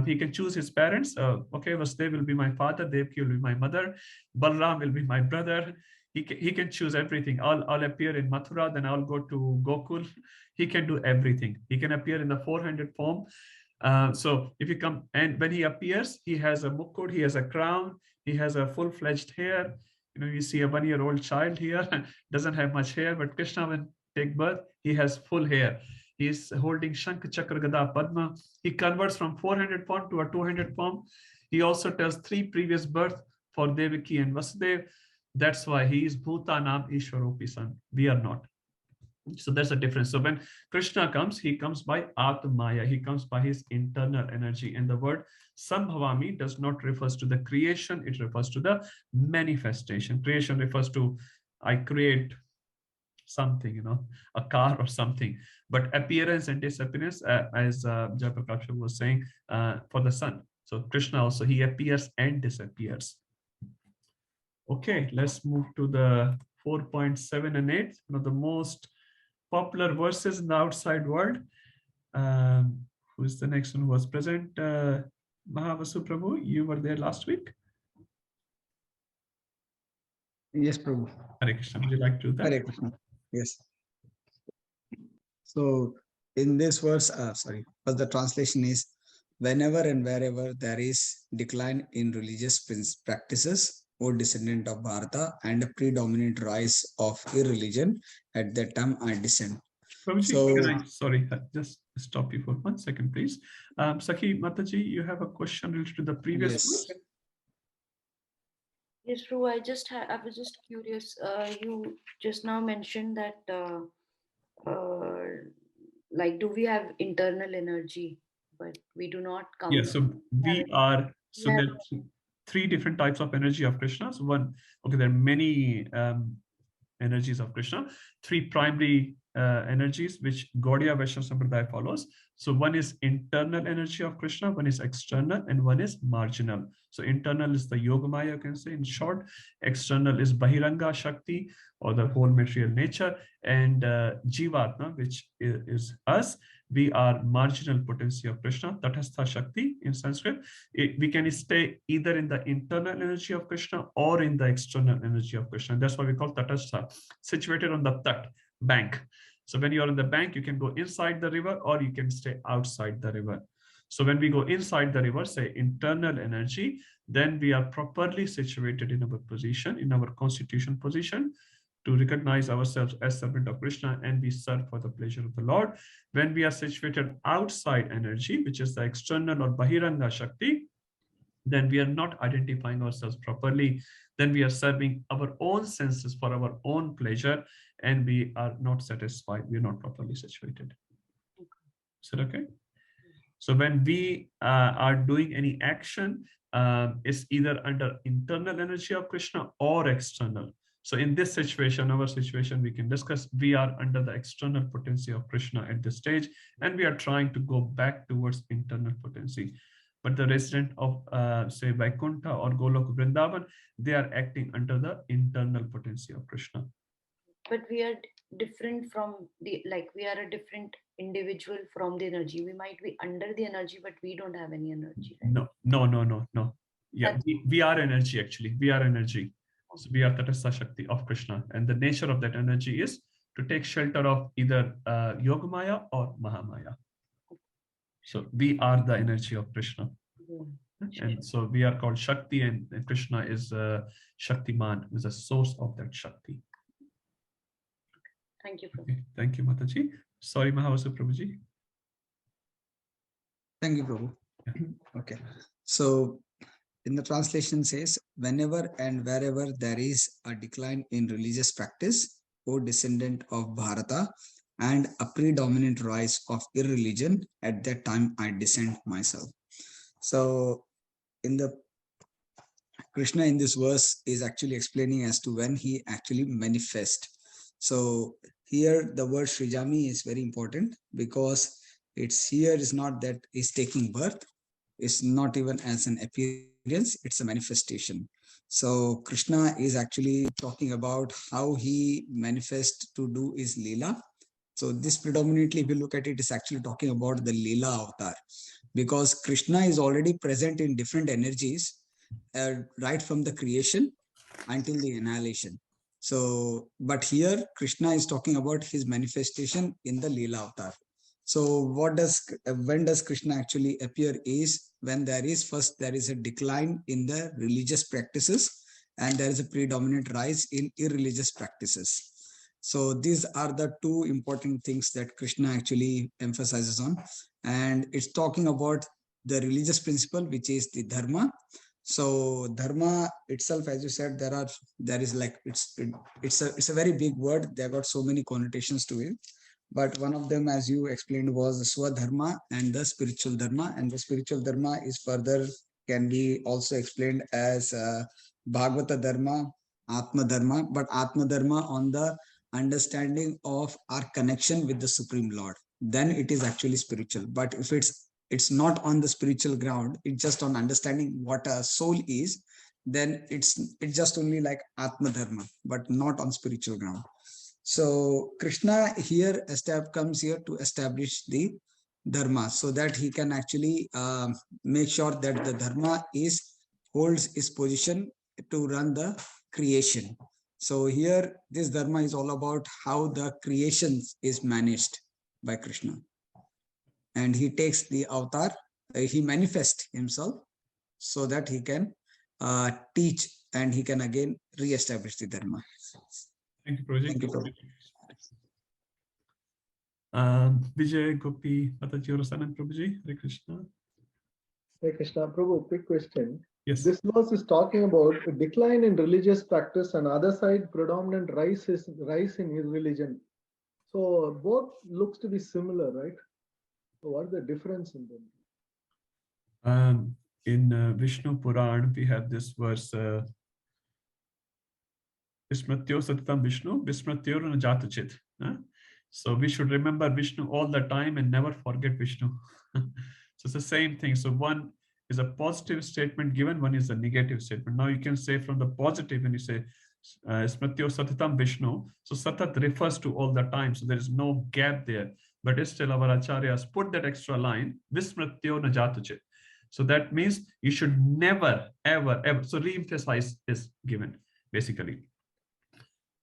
He can choose his parents. Okay, Vasudev will be my father, Devaki will be my mother, Balram will be my brother. He can choose everything. I'll appear in Mathura, then I'll go to Gokul. He can do everything. He can appear in the 400 form. So if you come, and when he appears, he has a mukkud, he has a crown, he has a full-fledged hair. You see a 1-year-old child here, doesn't have much hair, but Krishna, when take birth, he has full hair. He's holding Shankh, Chakra, Gada, Padma. He converts from 400 form to a 200 form. He also tells 3 previous births for Devaki and Vasudev. That's why he is Bhutanam Ishwaropi San. We are not. So there's a difference. So when Krishna comes, he comes by Atmaya. He comes by his internal energy. And the word Sambhavami does not refers to the creation. It refers to the manifestation. Creation refers to, I create something, a car or something. But appearance and disappearance, as Jayaprakash was saying, for the sun. So Krishna also, he appears and disappears. Okay, let's move to the BG4.7 and 8, one of the most popular verses in the outside world. Who is the next one who was present? Mahavasu Prabhu, you were there last week. Yes, Prabhu. Hare Krishna, would you like to do that? Hare Krishna. Yes. So in this verse, but the translation is, whenever and wherever there is decline in religious practices, O descendant of Bharata, and a predominant rise of irreligion, at that time I descend. Prabhuji, So, can I, sorry, just stop you for 1 second, please. Sakhi Mataji, you have a question related to the previous yes. verse? Yes, Prabhu, I was just curious. You just now mentioned that, like, do we have internal energy, but we do not come. Yeah, so we are, so Yeah. there are 3 different types of energy of Krishna. So one, okay, there are many energies of Krishna, 3 primary energies which Gaudiya Vaishnava Sampradaya follows. So one is internal energy of Krishna, one is external, and one is marginal. So internal is the Yogamaya, you can say in short. External is Bahiranga Shakti, or the whole material nature, and Jivatma, which is us. We are marginal potency of Krishna, Tatastha Shakti in Sanskrit. We can stay either in the internal energy of Krishna or in the external energy of Krishna. That's why we call Tatastha, situated on the tat, bank. So when you're on the bank, you can go inside the river or you can stay outside the river. So when we go inside the river, say internal energy, then we are properly situated in our position, in our constitution position, to recognize ourselves as servant of Krishna, and we serve for the pleasure of the Lord. When we are situated outside energy, which is the external or Bahiranga Shakti, then we are not identifying ourselves properly. Then we are serving our own senses for our own pleasure, and we are not satisfied. We are not properly situated. Is that okay? So when we are doing any action, it's either under internal energy of Krishna or external. So in this situation, our situation, we can discuss, we are under the external potency of Krishna at this stage, and we are trying to go back towards internal potency. But the resident of, say, Vaikuntha or Golok Vrindavan, they are acting under the internal potency of Krishna. But we are different from the, like, we are a different individual from the energy. We might be under the energy, but we don't have any energy. Right? No. Yeah, we are energy, actually. We are energy. So we are Tatastha Shakti of Krishna. And the nature of that energy is to take shelter of either Yogamaya or Mahamaya. So we are the energy of Krishna. And so we are called Shakti, and Krishna is Shaktiman, is a source of that Shakti. Thank you, Prabhu. Okay, thank you, Mataji. Sorry, Mahavasu Prabhuji. Thank you, Prabhu. Yeah. Okay. So in the translation says, whenever and wherever there is a decline in religious practice, O descendant of Bharata, and a predominant rise of irreligion, at that time I descend myself. So in the Krishna in this verse is actually explaining as to when he actually manifests. So here the word Srijami is very important, because it's here is not that is taking birth. It's not even as an appearance, it's a manifestation. So Krishna is actually talking about how he manifests to do his Leela. So this predominantly, if you look at it, is actually talking about the Leela avatar, because Krishna is already present in different energies, right from the creation until the annihilation. So, but here Krishna is talking about his manifestation in the Leela avatar. So when does Krishna actually appear is when there is a decline in the religious practices, and there is a predominant rise in irreligious practices. So these are the 2 important things that Krishna actually emphasizes on. And it's talking about the religious principle, which is the dharma. So dharma itself, as you said, it's a very big word. There got so many connotations to it. But one of them, as you explained, was the Swadharma and the spiritual dharma. And the spiritual dharma is further can be also explained as Bhagavata dharma, Atma dharma, but Atma dharma on the understanding of our connection with the Supreme Lord. Then it is actually spiritual. But if it's not on the spiritual ground, it's just on understanding what a soul is, then it's just only like Atma Dharma, but not on spiritual ground. So Krishna here comes here to establish the dharma, so that he can actually make sure that the dharma holds its position to run the creation. So here this dharma is all about how the creation is managed by Krishna, and he takes the avatar, he manifests himself so that he can teach, and he can again re-establish the dharma. Thank you, Prabhuji. Thank you, Prabhu. Vijay, Gopi, Mataji, Sanan, Prabhuji, Hare Krishna. Hare Krishna. Prabhu, quick question. Yes. This verse is talking about a decline in religious practice, and other side predominant rise in his religion. So both looks to be similar, right? So what is the difference in them? In Vishnu Puran, we have this verse, Vismratyo Satitam Vishnu, Vismratyo Jatachit. So we should remember Vishnu all the time and never forget Vishnu. So it's the same thing. So one is a positive statement given, one is a negative statement. Now you can say from the positive when you say Smrityo Satitam Vishnu. So Satat refers to all the time. So there is no gap there. But still our acharyas put that extra line, Vismrityo Najatuchit. So that means you should never, ever, ever. So re-emphasize is given, basically.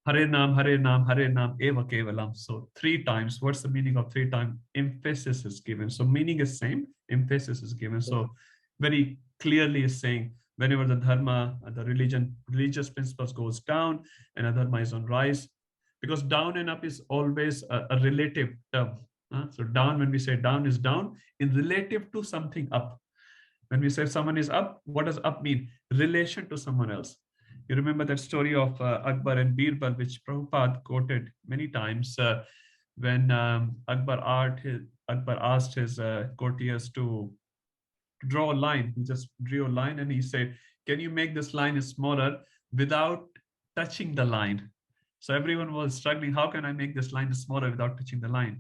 Hare Nam, Hare Nam, Hare Nam, Eva Kevalam. So 3 times. What's the meaning of 3 times? Emphasis is given. So meaning is same, emphasis is given. So very clearly is saying whenever the dharma, the religious principles goes down and a dharma is on rise, because down and up is always a relative term. So down, when we say down is down in relative to something up. When we say someone is up, what does up mean? Relation to someone else. You remember that story of Akbar and Birbal, which Prabhupada quoted many times when Akbar asked his courtiers to draw a line. He just drew a line and he said, can you make this line smaller without touching the line? So everyone was struggling. How can I make this line smaller without touching the line?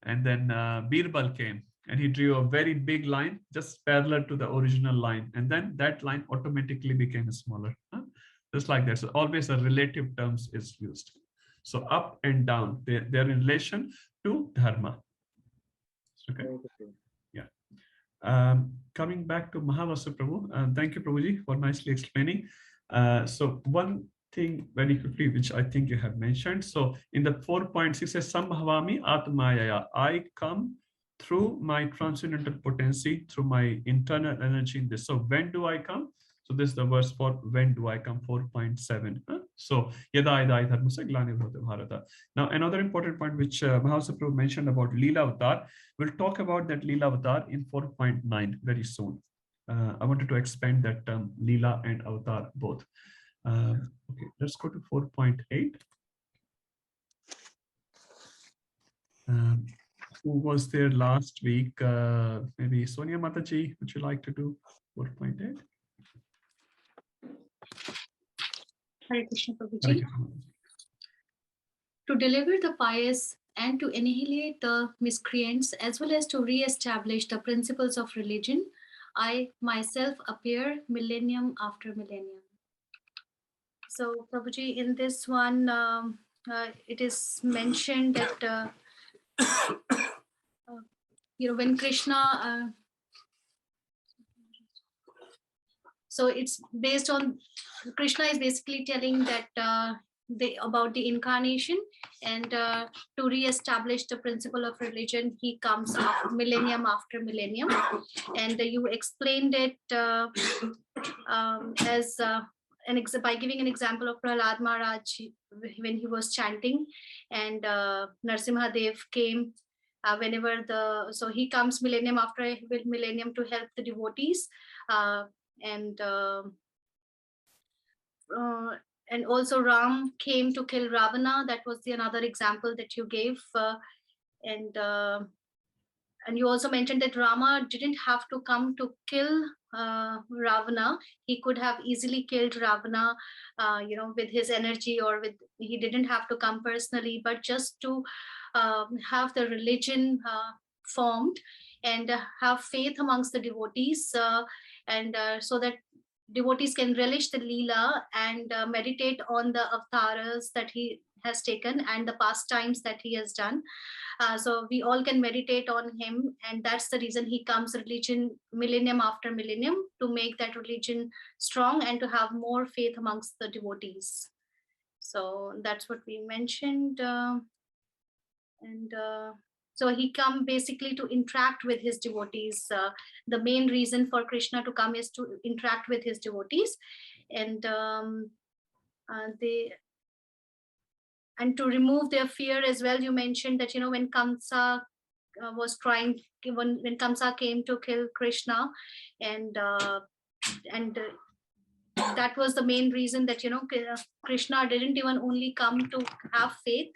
And then Birbal came and he drew a very big line just parallel to the original line. And then that line automatically became smaller. Just like that. So always a relative terms is used. So up and down, they're in relation to dharma. Okay. Yeah. Coming back to Mahavasa Prabhu, thank you, Prabhuji, for nicely explaining. So one thing very quickly, which I think you have mentioned. So in the 4.6 says, Sambhavami Atmayaya, I come through my transcendental potency, through my internal energy in this. So when do I come? So this is the verse for when do I come, 4.7. So yada idai dharmasa glani bhavati bharata. Now another important point which Mahavasa Prabhu mentioned about Leela Avatar, we'll talk about that Leela Avatar in 4.9 very soon. I wanted to expand that term Leela and Avatar both. Okay, let's go to 4.8. Who was there last week? Maybe Sonia Mataji, would you like to do 4.8? Hare Krishna, Prabhuji. To deliver the pious and to annihilate the miscreants, as well as to re-establish the principles of religion, I myself appear millennium after millennium. So, Prabhuji, in this one, it is mentioned that when Krishna. So it's based on Krishna is basically telling that about the incarnation, and to re-establish the principle of religion, he comes millennium after millennium, and you explained it as by giving an example of Prahlad Maharaj when he was chanting, and Narsimha Dev came whenever so he comes millennium after millennium to help the devotees. And also Ram came to kill Ravana. That was another example that you gave, and you also mentioned that Rama didn't have to come to kill Ravana. He could have easily killed Ravana, with his energy, or he didn't have to come personally, but just to have the religion formed and have faith amongst the devotees, and so that devotees can relish the Leela and meditate on the avatars that he has taken and the pastimes that he has done. So we all can meditate on him, and that's the reason he comes religion millennium after millennium, to make that religion strong and to have more faith amongst the devotees. So that's what we mentioned. So he come basically to interact with his devotees. The main reason for Krishna to come is to interact with his devotees, and to remove their fear as well. You mentioned that, when Kamsa was trying, when Kamsa came to kill Krishna, and that was the main reason that Krishna didn't even only come to have faith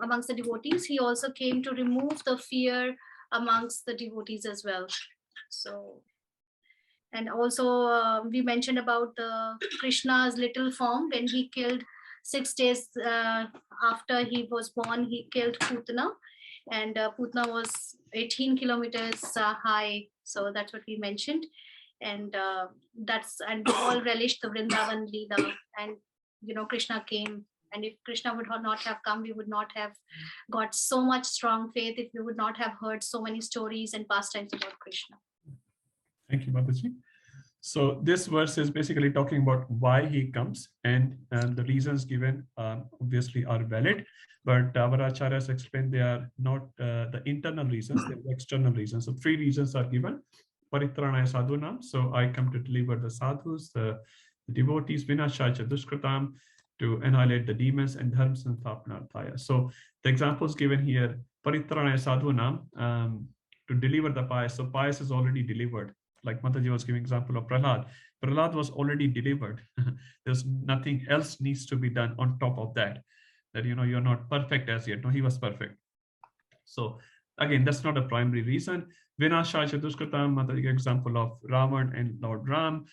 amongst the devotees, he also came to remove the fear amongst the devotees as well. So, and also we mentioned about the Krishna's little form when he killed 6 days after he was born, he killed Putana, and Putana was 18 kilometers high. So that's what we mentioned. And and we all relished the Vrindavan Leela, and Krishna came. And if Krishna would not have come, we would not have got so much strong faith, if we would not have heard so many stories and pastimes about Krishna. Thank you, Mataji. So this verse is basically talking about why he comes, and the reasons given obviously are valid, but our acharyas explain they are not the internal reasons, they're the external reasons. So 3 reasons are given. Paritranaya sadhunam, so I come to deliver the sadhus, the devotees, vinashaya dushkratam, to annihilate the demons, and dharma sansthapanarthaya. So the examples given here, paritranaya sadhunam, to deliver the pious. So pious is already delivered. Like Mataji was giving example of Prahlad. Prahlad was already delivered. There's nothing else needs to be done on top of that. That you're not perfect as yet. No, he was perfect. So again, that's not a primary reason. Vinashaya Dushkratam, Mataji example of Ravan and Lord Ram.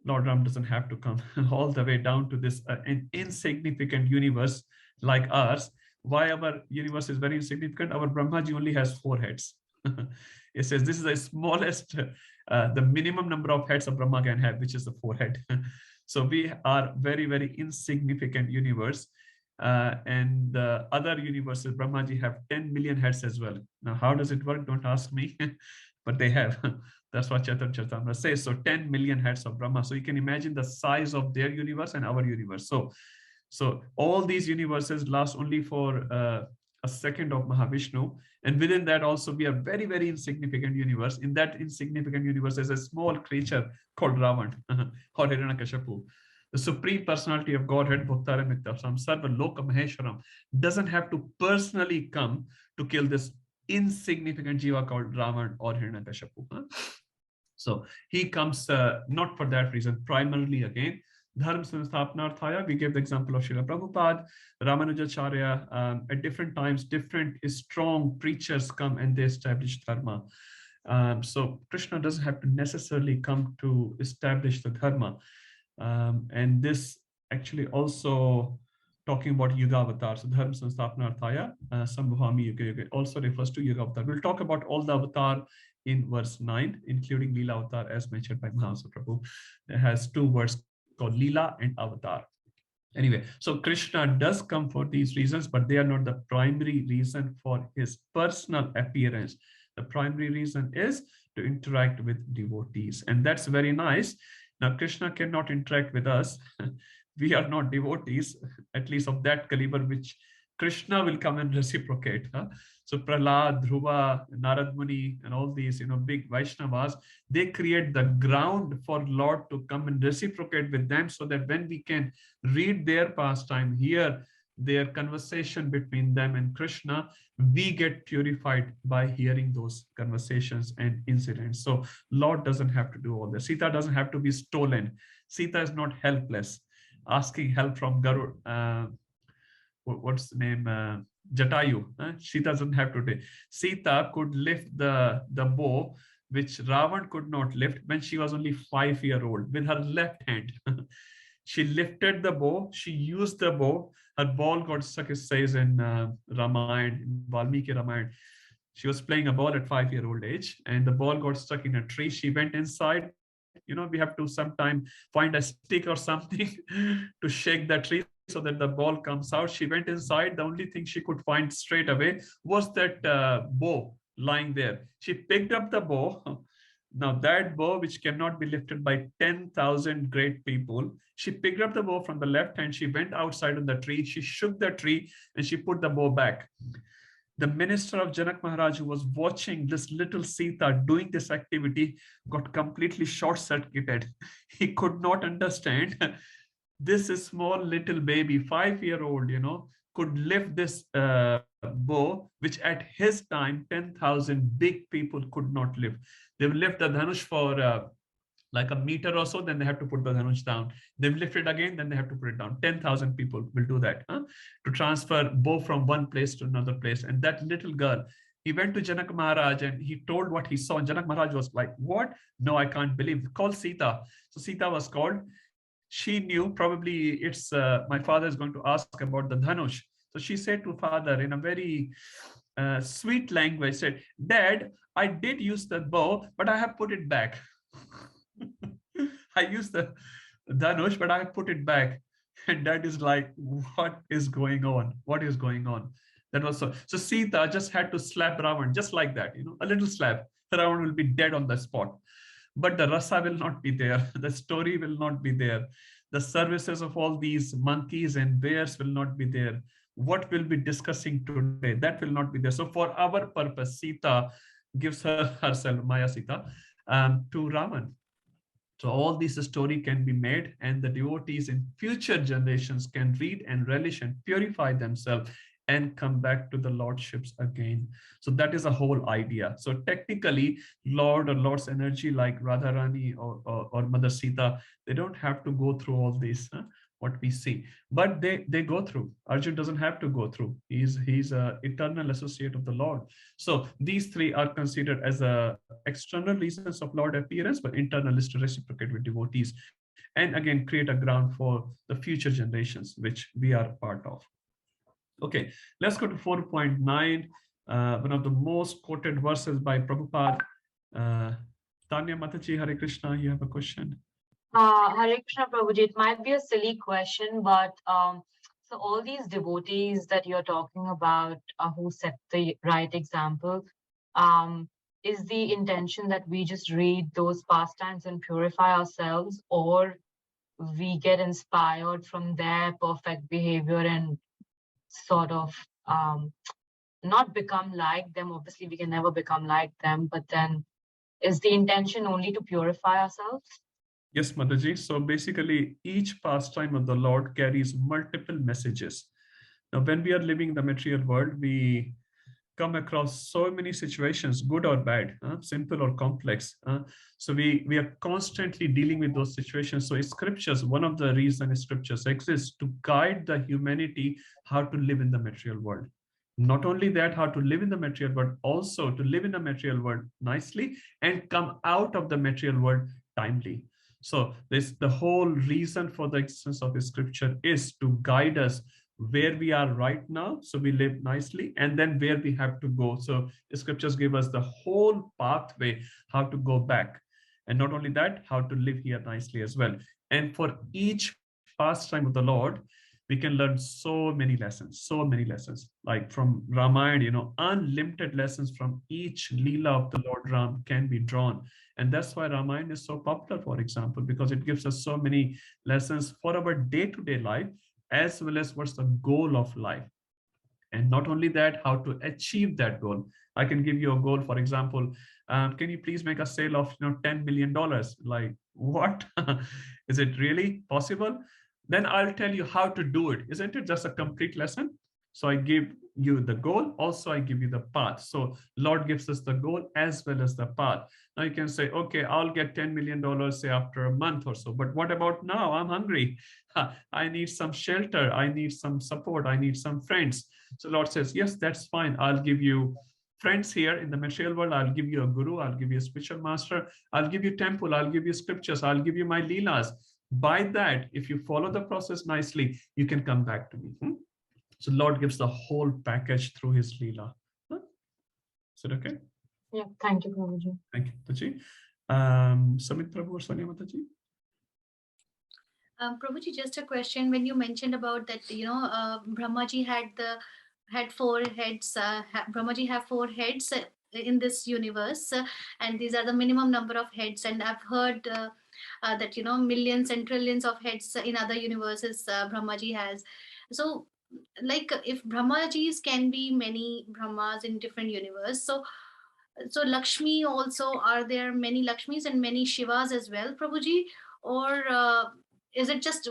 Lord Ram doesn't have to come all the way down to this an insignificant universe like ours. Why our universe is very insignificant? Our Brahmaji only has 4 heads. It says this is the smallest, the minimum number of heads a Brahma can have, which is the 4 head. So we are very, very insignificant universe. And the other universes, Brahmaji have 10 million heads as well. Now, how does it work? Don't ask me, but they have. That's what Chaitanya Charitamrita says. So 10 million heads of Brahma. So you can imagine the size of their universe and our universe. So all these universes last only for a second of Mahavishnu. And within that also, we are very, very insignificant universe. In that insignificant universe, there's a small creature called Ravan or Hiranyakashipu. The Supreme Personality of Godhead, Bhaktaram Mityapsam, Sarva Loka Maheshwaram, doesn't have to personally come to kill this insignificant jiva called Ravan or Hiranyakashipu. So he comes not for that reason, primarily again, Dharma Sansthapanarthaya. We gave the example of Srila Prabhupada, Ramanujacharya. At different times, different strong preachers come and they establish Dharma. So Krishna doesn't have to necessarily come to establish the Dharma. And this actually also talking about Yuga Avatar. So Dharma Sansthapanarthaya, Sambhavami Yuga Yuga also refers to Yuga Avatar. We'll talk about all the avatar in verse 9, including Leela Avatar as mentioned by Mahamsa Prabhu. It has 2 words called Leela and Avatar. Anyway, so Krishna does come for these reasons, but they are not the primary reason for his personal appearance. The primary reason is to interact with devotees. And that's very nice. Now, Krishna cannot interact with us. We are not devotees, at least of that caliber, which Krishna will come and reciprocate. So Prahlad, Dhruva, Narad Muni, and all these, big Vaishnavas, they create the ground for Lord to come and reciprocate with them, so that when we can read their pastime, hear their conversation between them and Krishna, we get purified by hearing those conversations and incidents. So Lord doesn't have to do all this. Sita doesn't have to be stolen. Sita is not helpless, asking help from Garud. What's the name? Jatayu. She doesn't have to do. Sita could lift the bow, which Ravan could not lift when she was only 5-year-old, with her left hand. She lifted the bow. She used the bow. Her ball got stuck, it says in Ramayana, in Valmiki Ramayana. She was playing a ball at 5-year-old age, and the ball got stuck in a tree. She went inside, we have to sometime find a stick or something to shake the tree so that the ball comes out. She went inside. The only thing she could find straight away was that bow lying there. She picked up the bow. Now that bow, which cannot be lifted by 10,000 great people, she picked up the bow from the left hand. She went outside on the tree. She shook the tree and she put the bow back. The minister of Janak Maharaj, who was watching this little Sita doing this activity, got completely short-circuited. He could not understand. This small little baby, 5-year-old, could lift this bow, which at his time, 10,000 big people could not lift. They will lift the dhanush for like a meter or so, then they have to put the dhanush down. They will lift it again, then they have to put it down. 10,000 people will do that to transfer bow from one place to another place. And that little girl, he went to Janak Maharaj and he told what he saw. And Janak Maharaj was like, what? No, I can't believe. Call Sita. So Sita was called. She knew probably it's my father is going to ask about the dhanush. So she said to father in a very sweet language, said, Dad, I did use the bow, but I have put it back. I used the dhanush, but I have put it back. And that is like, what is going on? What is going on? That was so Sita just had to slap Ravan just like that, a little slap. Ravan will be dead on the spot. But the rasa will not be there. The story will not be there. The services of all these monkeys and bears will not be there. What we'll be discussing today, that will not be there. So for our purpose, Sita gives herself, Maya Sita, to Ravan. So all this story can be made, and the devotees in future generations can read and relish and purify themselves and come back to the lordships again. So that is a whole idea. So technically, Lord or Lord's energy like Radharani or Mother Sita, they don't have to go through all this, what we see, but they go through. Arjun doesn't have to go through. He's an eternal associate of the Lord. So these three are considered as external reasons of Lord appearance, but internal is to reciprocate with devotees and again create a ground for the future generations, which we are part of. Okay, let's go to 4.9, one of the most quoted verses by Prabhupada. Tanya Mataji, Hare Krishna, you have a question? Hare Krishna, Prabhuji, it might be a silly question, but so all these devotees that you're talking about who set the right example, is the intention that we just read those pastimes and purify ourselves, or we get inspired from their perfect behavior and sort of not become like them? Obviously, we can never become like them, but then is the intention only to purify ourselves? Yes, Mataji. So basically, each pastime of the Lord carries multiple messages. Now, when we are living in the material world, we come across so many situations, good or bad, simple or complex. So we are constantly dealing with those situations. So scriptures, one of the reasons scriptures exist to guide the humanity how to live in the material world. Not only that, how to live in the material world, also to live in the material world nicely and come out of the material world timely. So the whole reason for the existence of the scripture is to guide us where we are right now, so we live nicely, and then where we have to go. So the scriptures give us the whole pathway how to go back. And not only that, how to live here nicely as well. And for each pastime of the Lord, we can learn so many lessons, like from Ramayana, unlimited lessons from each Leela of the Lord Ram can be drawn. And that's why Ramayana is so popular, for example, because it gives us so many lessons for our day-to-day life, as well as what's the goal of life. And not only that, how to achieve that goal. I can give you a goal, for example, can you please make a sale of $10 million? Like, what? Is it really possible? Then I'll tell you how to do it. Isn't it just a complete lesson? So I give you the goal, also I give you the path. So Lord gives us the goal as well as the path. Now you can say, okay, I'll get $10 million, say after a month or so, but what about now? I'm hungry. I need some shelter. I need some support. I need some friends. So Lord says, yes, that's fine. I'll give you friends here in the material world. I'll give you a guru. I'll give you a spiritual master. I'll give you temple. I'll give you scriptures. I'll give you my leelas. By that, if you follow the process nicely, you can come back to me. So Lord gives the whole package through his Leela. Is it okay? Yeah, thank you, Prabhuji. Thank you, Tachi. Samit Prabhu or Sonia Mataji? Prabhuji, just a question. When you mentioned about that, Brahmaji had four heads. Brahmaji have four heads in this universe, and these are the minimum number of heads. And I've heard that millions and trillions of heads in other universes Brahmaji has. So, like, if Brahmajis can be many Brahmas in different universe, so Lakshmi also, are there many Lakshmis and many Shivas as well, Prabhuji? Or is it just,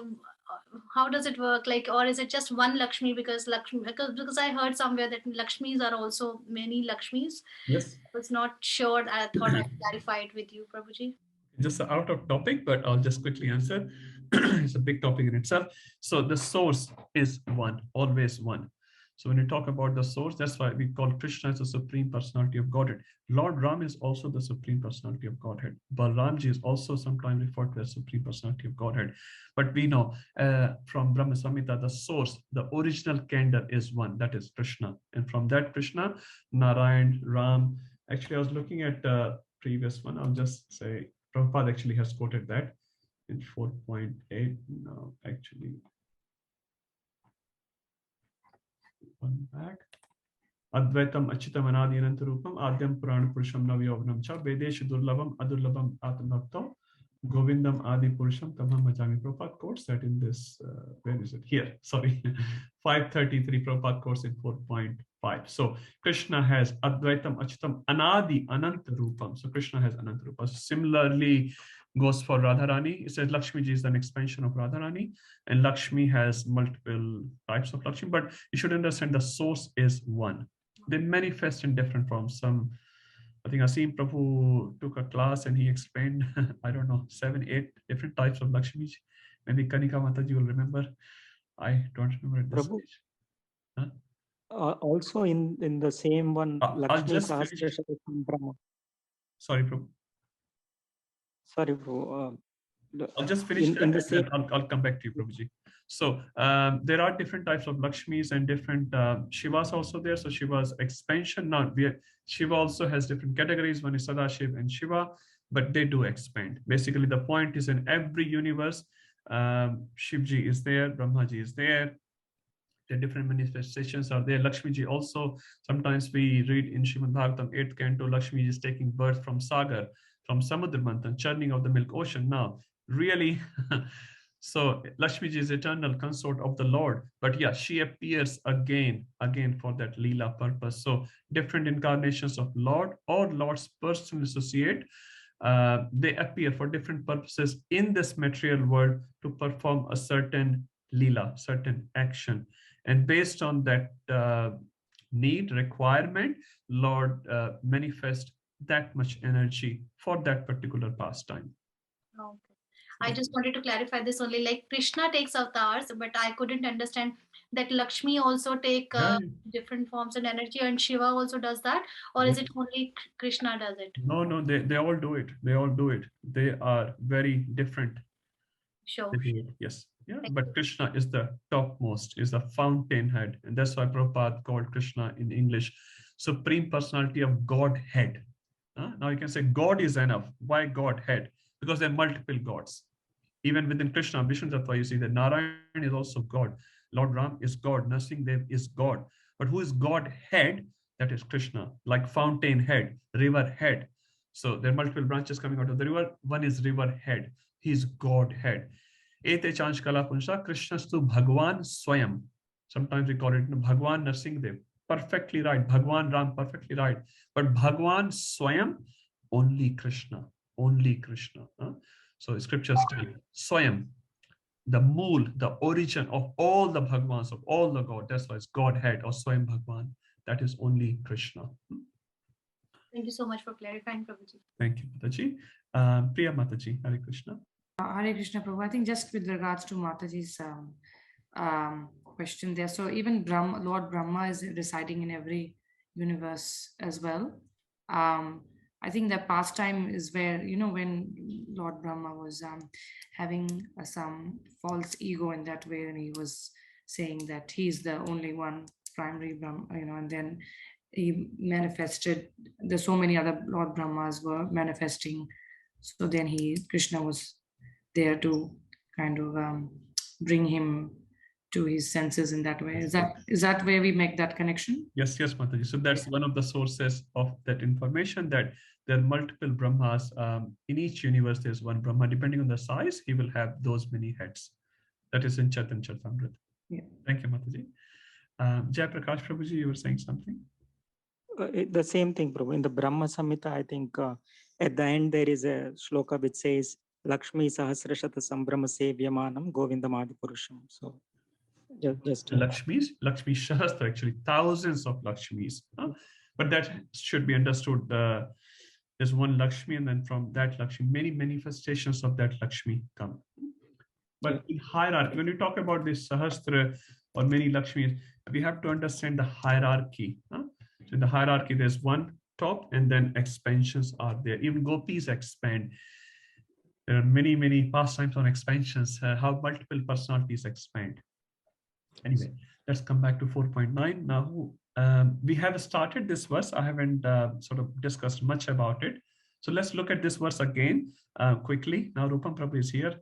how does it work? Like, or is it just one Lakshmi? Because I heard somewhere that Lakshmis are also many Lakshmis. Yes. I was not sure. I thought I'd clarify it with you, Prabhuji. Just out of topic, but I'll just quickly answer. It's a big topic in itself. So the source is one, always one. So when you talk about the source, that's why we call Krishna as the Supreme Personality of Godhead. Lord Ram is also the Supreme Personality of Godhead. Balramji is also sometimes referred to as Supreme Personality of Godhead. But we know from Brahma Samhita, the source, the original candle is one, that is Krishna. And from that Krishna, Narayan, Ram. Actually, I was looking at the previous one. I'll just say, Prabhupada actually has quoted that in 4.8. No, actually, one back. Advaitam Achitam Anadi Anantarupam Adyam Purana Purusham Navyognam Cha Vedeshu Durlabam Adurlabam Atmabhaktam Govindam Adi Purusham Tamam Bhajami. Prabhupada quotes that in this, where is it? Here, sorry, 533 Prabhupada quotes in 4.5. So Krishna has Advaitam Achitam Anadi Anantarupam. So Krishna has Anantarupa. Similarly, goes for Radharani. It says Lakshmi Ji is an expansion of Radharani, and Lakshmi has multiple types of Lakshmi, but you should understand the source is one. They manifest in different forms. I think Asim Prabhu took a class and he explained, I don't know, 7, 8 different types of Lakshmi. Maybe Kanika Mataji will remember. I don't remember at this Prabhu, stage. Huh? Also in the same one, I'll Lakshmi just finish. Sahasra Brahma. Sorry, Prabhu. Sorry, Prabhu. I'll just finish that in the and same. then I'll come back to you, Prabhuji. So there are different types of Lakshmis and different Shivas also there. So Shiva's expansion. Now Shiva also has different categories. One is Sadashiv and Shiva, but they do expand. Basically, the point is in every universe, Shivji is there, Brahmaji is there. The different manifestations are there. Lakshmi Ji also, sometimes we read in Srimad Bhagavatam 8th canto, Lakshmi is taking birth from Sagar, from Samudra Manthan, churning of the milk ocean. Now, really, so Lakshmi Ji is eternal consort of the Lord, but yeah, she appears again for that Leela purpose. So different incarnations of Lord or Lord's personal associate, they appear for different purposes in this material world to perform a certain Leela, certain action. And based on that need, requirement, Lord manifest that much energy for that particular pastime. Okay. I just wanted to clarify this only, like Krishna takes avatars, but I couldn't understand that Lakshmi also take different forms and energy, and Shiva also does that, or is it only Krishna does it? No, they all do it. They all do it. They are very different. Sure. Yes. Yeah, but Krishna is the topmost, is the fountainhead. And that's why Prabhupada called Krishna in English Supreme Personality of Godhead. Now you can say God is enough. Why Godhead? Because there are multiple gods. Even within Krishna, Vishnu Tattva, you see that Narayan is also God. Lord Ram is God. Narasimha is God. But who is Godhead? That is Krishna, like fountainhead, river head. So there are multiple branches coming out of the river. One is river head. He is Godhead. Ete chanch kala punsa Krishnastu Bhagwan Swayam. Sometimes we call it Bhagwan Narasimha. Perfectly right. Bhagwan Ram, perfectly right. But Bhagwan Swayam, only Krishna. Only Krishna. So scriptures tell Swayam, the mool, the origin of all the Bhagwans, of all the God. That's why it's Godhead or Swayam Bhagwan. That is only Krishna. Thank you so much for clarifying, Prabhuji. Thank you, Mataji. Priya Mataji, Hare Krishna. Hare Krishna, Prabhu. I think just with regards to Mataji's question there. So even Lord Brahma is residing in every universe as well. I think that pastime is where, when Lord Brahma was having some false ego in that way, and he was saying that he's the only one primary Brahma, and then he manifested, there's so many other Lord Brahmas were manifesting So then Krishna was there to kind of bring him to his senses in that way. Is that where we make that connection? Yes, Mataji. So that's one of the sources of that information, that there are multiple Brahmas. In each universe, there's one Brahma. Depending on the size, he will have those many heads. That is in Chaitanya Charitamrita. Yeah. Thank you, Mataji. Jai Prakash Prabhuji, you were saying something? The same thing, Prabhu. In the Brahma Samhita, I think at the end there is a shloka which says, Lakshmi Sahasrashata Sambrahma Sevyamanam Govindam Adipurusham. So just Lakshmi Shahastra, actually, thousands of Lakshmis. But that should be understood. There's one Lakshmi, and then from that Lakshmi, many manifestations of that Lakshmi come. But in hierarchy, when we talk about this Sahasra or many Lakshmis, we have to understand the hierarchy. So in the hierarchy, there's one top, and then expansions are there. Even gopis expand. There are many pastimes on expansions, how multiple personalities expand. Anyway, let's come back to 4.9. Now, we have started this verse. I haven't sort of discussed much about it. So let's look at this verse again quickly. Now, Rupam Prabhu is here.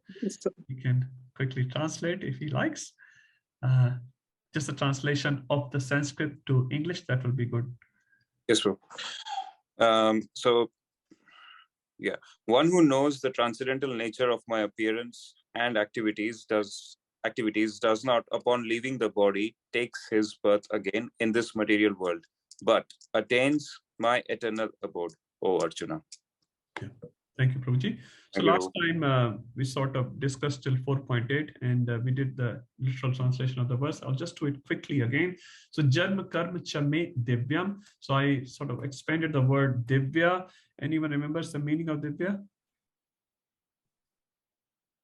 He can quickly translate if he likes. Just a translation of the Sanskrit to English, that will be good. Yes, bro. Yeah, one who knows the transcendental nature of my appearance and activities does not, upon leaving the body, takes his birth again in this material world, but attains my eternal abode, O Arjuna. Yeah. Thank you, Prabhuji. So last time we sort of discussed till 4.8, and we did the literal translation of the verse. I'll just do it quickly again. So Janma Karma Chame Divyam. So I sort of expanded the word Divya. Anyone remembers the meaning of Divya?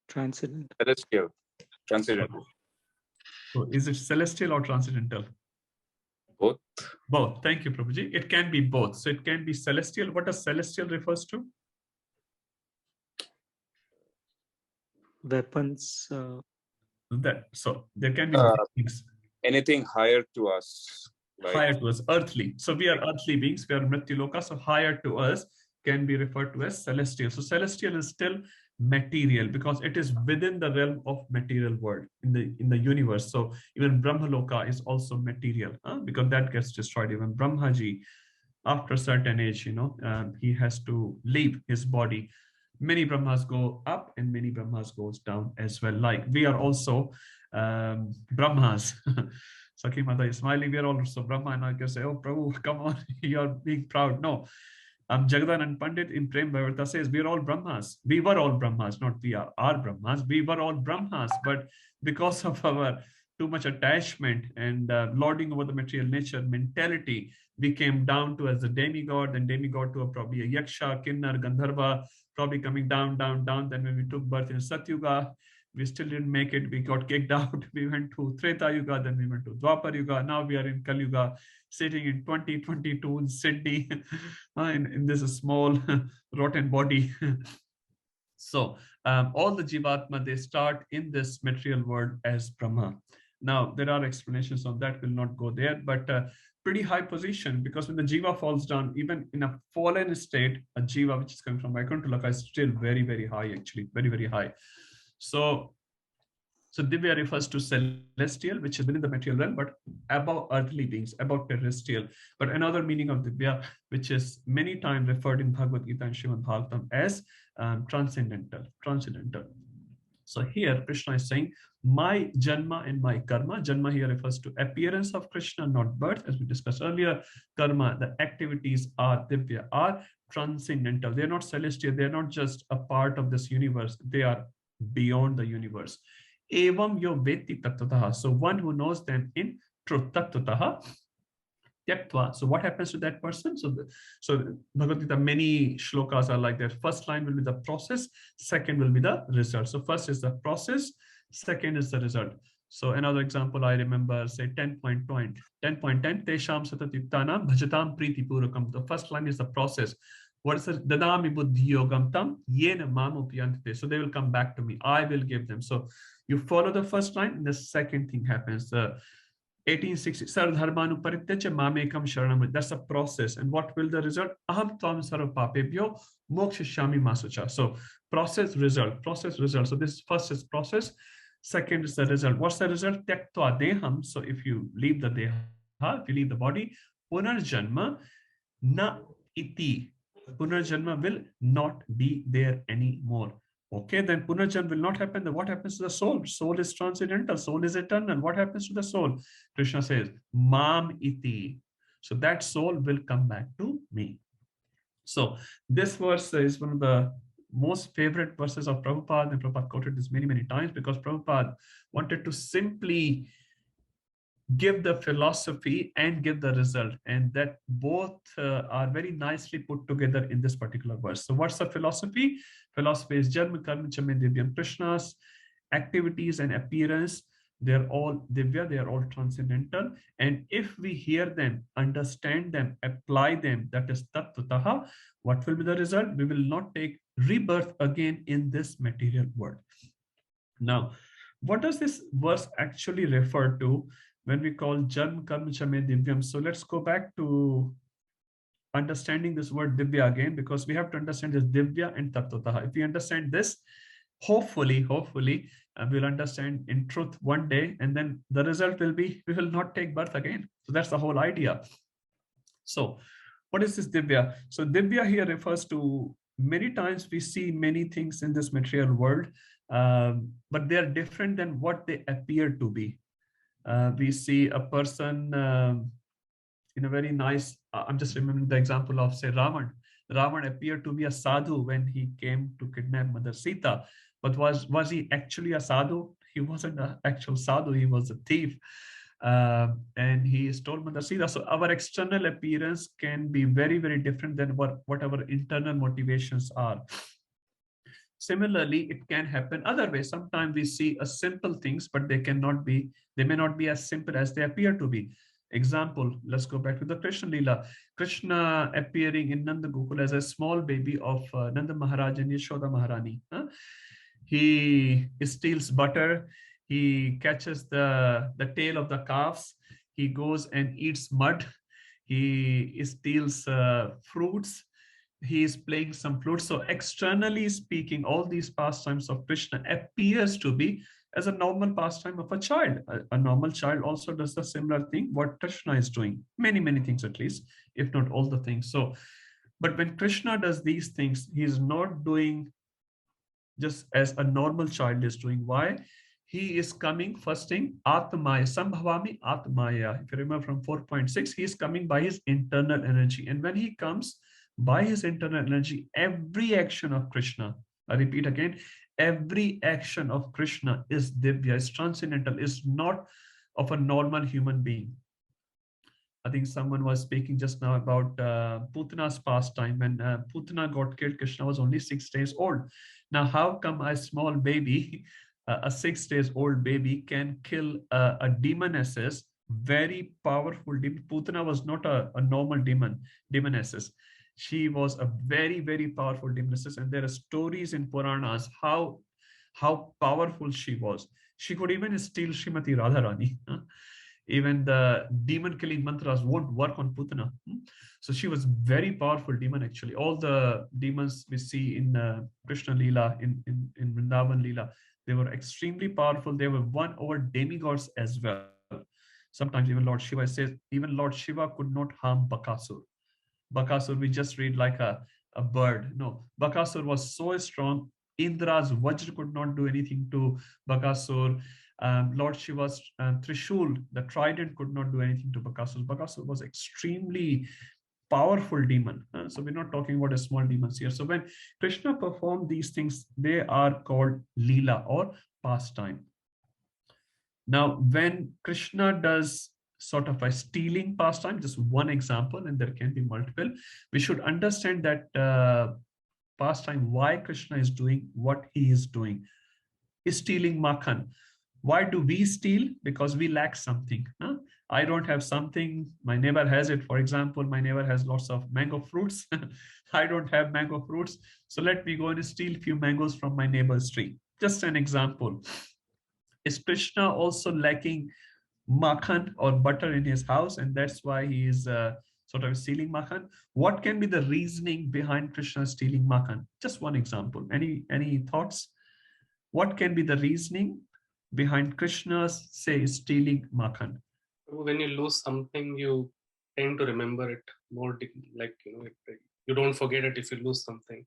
Transcendental. Celestial. Transcendental. So is it celestial or transcendental? Both. Both. Thank you, Prabhuji. It can be both. So it can be celestial. What does celestial refers to? Weapons. So there can be things. Anything higher to us. Like higher to us, earthly. So we are earthly beings. We are Mrityu-loka. So higher to us can be referred to as celestial. So celestial is still material because it is within the realm of material world in the universe. So even Brahma-loka is also material because that gets destroyed. Even Brahmaji, after a certain age, he has to leave his body. Many Brahmas go up and many Brahmas goes down as well. Like we are also Brahmas. Sakhi Mata is smiling. We are also Brahma, and I can say, "Oh, Prabhu, come on, you are being proud." No, Jagadanand Pandit in Prem Bhavarta says we are all Brahmas. We were all Brahmas, not we are Brahmas. We were all Brahmas, but because of our too much attachment and lording over the material nature mentality, we came down to as a demigod, then demigod to probably a Yaksha, Kinnar, Gandharva, probably coming down. Then when we took birth in Satyuga, we still didn't make it. We got kicked out. We went to Treta Yuga, then we went to Dwapar Yuga. Now we are in Kali Yuga, sitting in 2022 in Sydney, in this small rotten body. So all the Jivatma, they start in this material world as Brahma. Now, there are explanations on that. We'll not go there, but pretty high position, because when the Jiva falls down, even in a fallen state, a Jiva, which is coming from Vaikuntha Loka, is still very, very high, actually, very, very high. So Divya refers to celestial, which is within the material realm, but above earthly beings, above terrestrial. But another meaning of Divya, which is many times referred in Bhagavad Gita and Srimad Bhagavatam as transcendental. So here Krishna is saying, my Janma and my Karma. Janma here refers to appearance of Krishna, not birth, as we discussed earlier. Karma, the activities are Divya, are transcendental. They're not celestial. They're not just a part of this universe. They are beyond the universe. Evam yo veti tattvataha. So one who knows them in truth, tattvataha. Tyaktva. So what happens to that person? So Bhagavad Gita, many shlokas are like that. First line will be the process, second will be the result. So first is the process, second is the result. So another example I remember, say 10.10, Tesham satatittanam bhajatam priti purakam. The first line is the process. What is the dadami buddhi yogam tam yena mamupyantite. So they will come back to me. I will give them. So you follow the first line, and the second thing happens. 1860, Sardharmanu Parityaja Mamekam Sharanam. That's a process. And what will the result? Aham Tvam Sarva Papebhyo Mokshishami Masucha. So process, result, process, result. So this first is process. Second is the result. What's the result? Tyaktva Deham. So if you leave the Deha, if you leave the body, Punarjanma Na Iti. Punarjanma will not be there anymore. Okay, then Punarjanma will not happen. Then what happens to the soul? Soul is transcendental, soul is eternal. What happens to the soul? Krishna says, Mam Iti. So that soul will come back to me. So this verse is one of the most favorite verses of Prabhupada, and Prabhupada quoted this many, many times because Prabhupada wanted to simply give the philosophy and give the result, and that both are very nicely put together in this particular verse. So what's the philosophy? Philosophy is Janma Karma Chame Divyam. Krishna's activities and appearance, they're all Divya, they are all transcendental. And if we hear them, understand them, apply them, that is Tattvataha, what will be the result? We will not take rebirth again in this material world. Now, what does this verse actually refer to when we call Janma Karma Chame Divyam? So let's go back to understanding this word Divya again, because we have to understand this Divya and Tattvataha. If we understand this, hopefully, we'll understand in truth one day, and then the result will be we will not take birth again. So that's the whole idea. So what is this Divya? So Divya here refers to, many times we see many things in this material world, but they are different than what they appear to be. We see a person in a very nice, I'm just remembering the example of, say, Ravan. Ravan appeared to be a sadhu when he came to kidnap Mother Sita, but was he actually a sadhu? He wasn't an actual sadhu, he was a thief. And he stole Mother Sita. So our external appearance can be very, very different than what our internal motivations are. Similarly, it can happen other ways. Sometimes we see a simple things, but they may not be as simple as they appear to be. Example, let's go back to the Krishna Leela. Krishna appearing in Nanda Gokul as a small baby of Nanda Maharaj and Yashoda Maharani. He steals butter. He catches the tail of the calves. He goes and eats mud. He steals fruits. He is playing some flute. So externally speaking, all these pastimes of Krishna appears to be as a normal pastime of a child. A normal child also does the similar thing what Krishna is doing. Many, many things at least, if not all the things. So, but when Krishna does these things, he is not doing just as a normal child is doing. Why? He is coming, first thing, Atmaya, Sambhavami Atmaya. If you remember from 4.6, he is coming by his internal energy. And when he comes by his internal energy, every action of Krishna, I repeat again, every action of Krishna is Divya, is transcendental, is not of a normal human being. I think someone was speaking just now about Putana's pastime. When Putana got killed, Krishna was only 6 days old. Now, how come a small baby, a 6 days old baby, can kill a demoness, very powerful demon? Putana was not a normal demoness. She was a very, very powerful demoness, and there are stories in Puranas how powerful she was. She could even steal Srimati Radharani. Even the demon killing mantras won't work on Putana. So she was very powerful demon actually. All the demons we see in Krishna Leela, in Vrindavan Leela, they were extremely powerful. They were won over demigods as well. Sometimes even Lord Shiva says, even Lord Shiva could not harm Bakasur. Bakasur, we just read like a bird. No, Bakasur was so strong. Indra's Vajra could not do anything to Bakasur. Lord Shiva's Trishul, the trident, could not do anything to Bakasur. Bakasur was extremely powerful demon. So we're not talking about a small demons here. So when Krishna performed these things, they are called Leela or pastime. Now, when Krishna does sort of a stealing pastime, just one example, and there can be multiple, we should understand that pastime, why Krishna is doing what he is doing. Is stealing makhan. Why do we steal? Because we lack something. I don't have something, my neighbor has it. For example, my neighbor has lots of mango fruits. I don't have mango fruits. So let me go and steal a few mangoes from my neighbor's tree. Just an example. Is Krishna also lacking makhan or butter in his house, and that's why he is sort of stealing makhan. What can be the reasoning behind Krishna stealing makhan? Just one example. Any thoughts? What can be the reasoning behind Krishna's say stealing makhan? When you lose something, you tend to remember it more, like, you don't forget it if you lose something.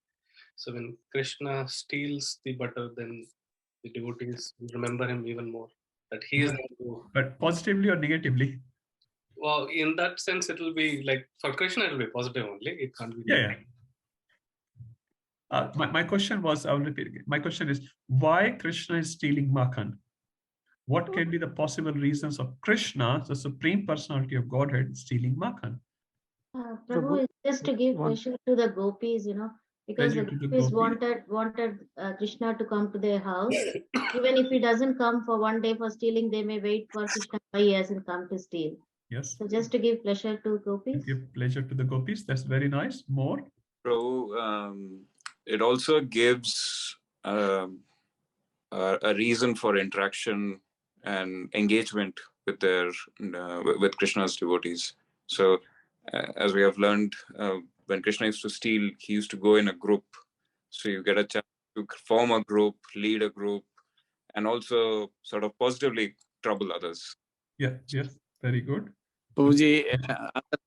So when Krishna steals the butter, then the devotees remember him even more. That he is the one who, But positively or negatively? well, in that sense, it will be like, for Krishna, it will be positive only. It can't be Yeah, negative. yeah. My question was, I will repeat again. My question is, why Krishna is stealing makhan? What can be the possible reasons of Krishna, the Supreme Personality of Godhead, stealing makhan? Prabhu, it's just to give pleasure to the gopis, because Pleasure the to the gopis gopis. wanted Krishna to come to their house. Even if he doesn't come for one day for stealing, they may wait for Krishna why he hasn't come to steal. Yes. So just to give pleasure to gopis. Give pleasure to the gopis. That's very nice. More. It also gives a reason for interaction and engagement with their with Krishna's devotees. So, as we have learned, when Krishna used to steal, he used to go in a group. So you get a chance to form a group, lead a group, and also sort of positively trouble others. Yeah. Yes. Very good. Prabhuji,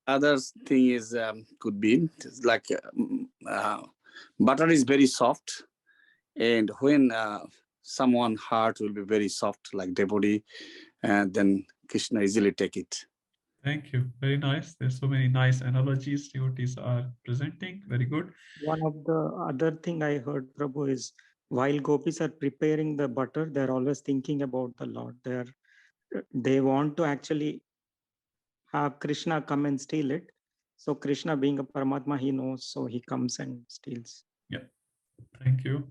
other thing is could be like butter is very soft, and when someone heart will be very soft like devotee, and then Krishna easily take it. Thank you. Very nice. There's so many nice analogies devotees are presenting. Very good. One of the other thing I heard, Prabhu, is while gopis are preparing the butter, they're always thinking about the Lord. They want to actually have Krishna come and steal it. So Krishna being a Paramatma, he knows, so he comes and steals. Yeah. Thank you.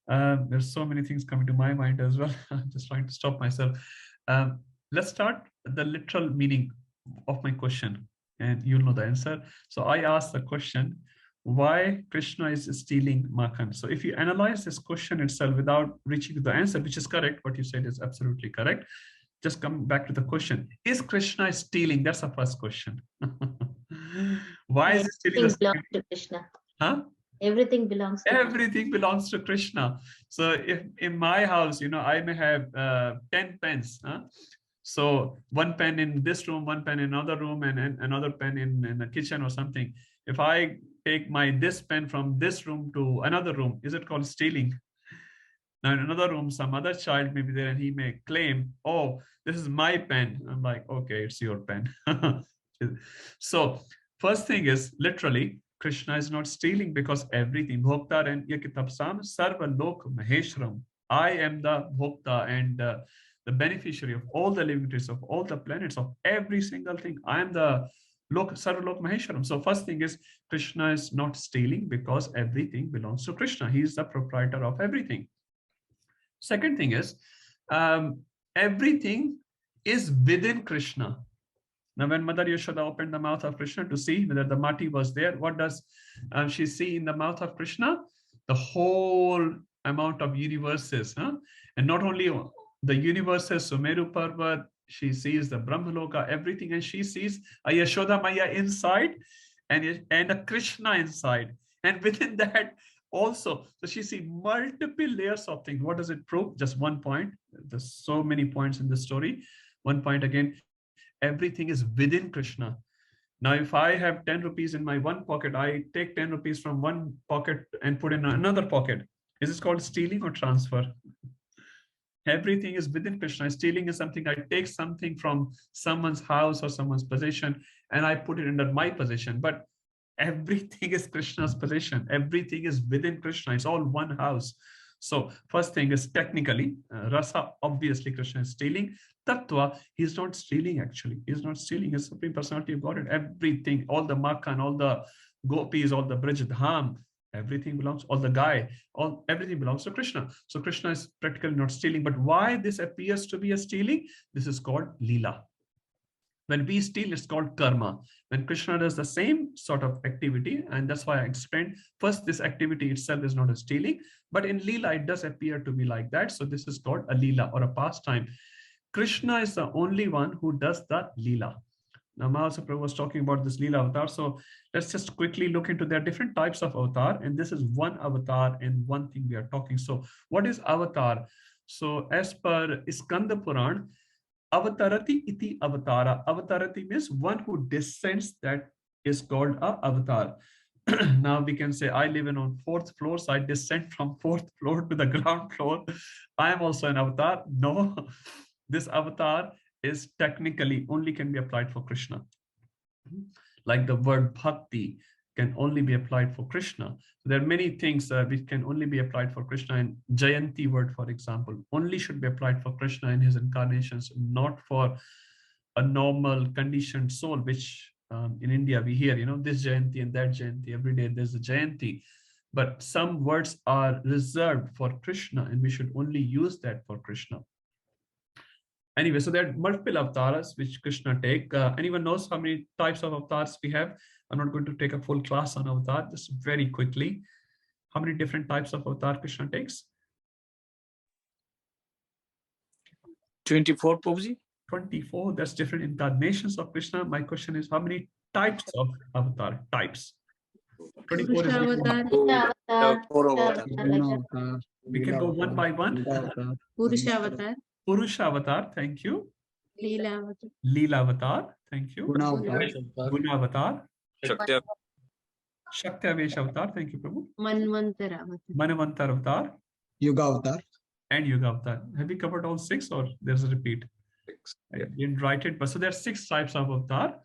There's so many things coming to my mind as well. I'm just trying to stop myself. Let's start the literal meaning of my question, and you'll know the answer. So I asked the question, why Krishna is stealing makhan? So if you analyze this question itself without reaching to the answer, which is correct, what you said is absolutely correct. Just come back to the question. Is Krishna stealing? That's the first question. Why is he stealing? Everything belongs to Krishna. Huh? Everything belongs to Everything belongs to Krishna. So if in my house, I may have 10 pens. So one pen in this room, one pen in another room, and another pen in the kitchen or something. If I take this pen from this room to another room, is it called stealing? Now in another room, some other child may be there and he may claim, oh, this is my pen. I'm like, okay, it's your pen. So first thing is literally, Krishna is not stealing because everything. Bhokta and Yakitabsam Sarva Lok Maheshram. I am the Bhokta and the beneficiary of all the living creatures, of all the planets, of every single thing. I am the Sarva Lok Maheshwaram. So first thing is Krishna is not stealing because everything belongs to Krishna. He is the proprietor of everything. Second thing is everything is within Krishna. Now, when Mother Yashoda opened the mouth of Krishna to see whether the mati was there, what does she see in the mouth of Krishna? The whole amount of universes. And not only the universes, Sumeru Parvat, she sees the Brahmaloka, everything, and she sees a Yashoda Maya inside and a Krishna inside. And within that, also, so she sees multiple layers of things. What does it prove? Just one point. There's so many points in the story. One point again, everything is within Krishna. Now, if I have 10 rupees in my one pocket, I take 10 rupees from one pocket and put in another pocket. Is this called stealing or transfer? Everything is within Krishna. Stealing is something I take something from someone's house or someone's possession and I put it under my possession. But everything is Krishna's possession. Everything is within Krishna. It's all one house. So first thing is technically, rasa, obviously Krishna is stealing. Tattva, he's not stealing actually. He's not stealing his Supreme Personality of Godhead. Everything, all the Makhan, all the gopis, all the Brij Dham, everything belongs, all the guy, everything belongs to Krishna. So Krishna is practically not stealing. But why this appears to be a stealing? This is called Leela. When we steal, it's called karma. When Krishna does the same sort of activity, and that's why I explained, first, this activity itself is not a stealing, but in Leela, it does appear to be like that. So this is called a Leela or a pastime. Krishna is the only one who does the Leela. Now, Mahasa Prabhu was talking about this Leela avatar. So let's just quickly look into their different types of avatar. And this is one avatar and one thing we are talking. So what is avatar? So as per Skanda Puran, avatarati iti avatara. Avatarati means one who descends, that is called a avatar. Now we can say I live in on 4th floor, so I descend from 4th floor to the ground floor. I am also an avatar. No, this avatar is technically only can be applied for Krishna. Like the word bhakti can only be applied for Krishna. So there are many things which can only be applied for Krishna. And Jayanti word, for example, only should be applied for Krishna in his incarnations, not for a normal conditioned soul, which in India we hear, this Jayanti and that Jayanti, every day there's a Jayanti. But some words are reserved for Krishna and we should only use that for Krishna. Anyway, so there are multiple avatars which Krishna take. Anyone knows how many types of avatars we have? I'm not going to take a full class on avatar, just very quickly. How many different types of avatar Krishna takes? 24, Prabhuji. 24, that's different incarnations of Krishna. My question is, how many types of avatar? Types. 24 is we can go one by one. Purusha avatar. Purusha avatar, thank you. Leela avatar. Leela avatar, thank you. Guna avatar. Guna avatar. Shakti Avesh avatar, thank you, Prabhu. Manvantar avatar. Manavantar avatar. Yuga avatar. And Yuga avatar. Have we covered all 6 or there's a repeat? 6. I didn't write it, but so there are 6 types of avatar.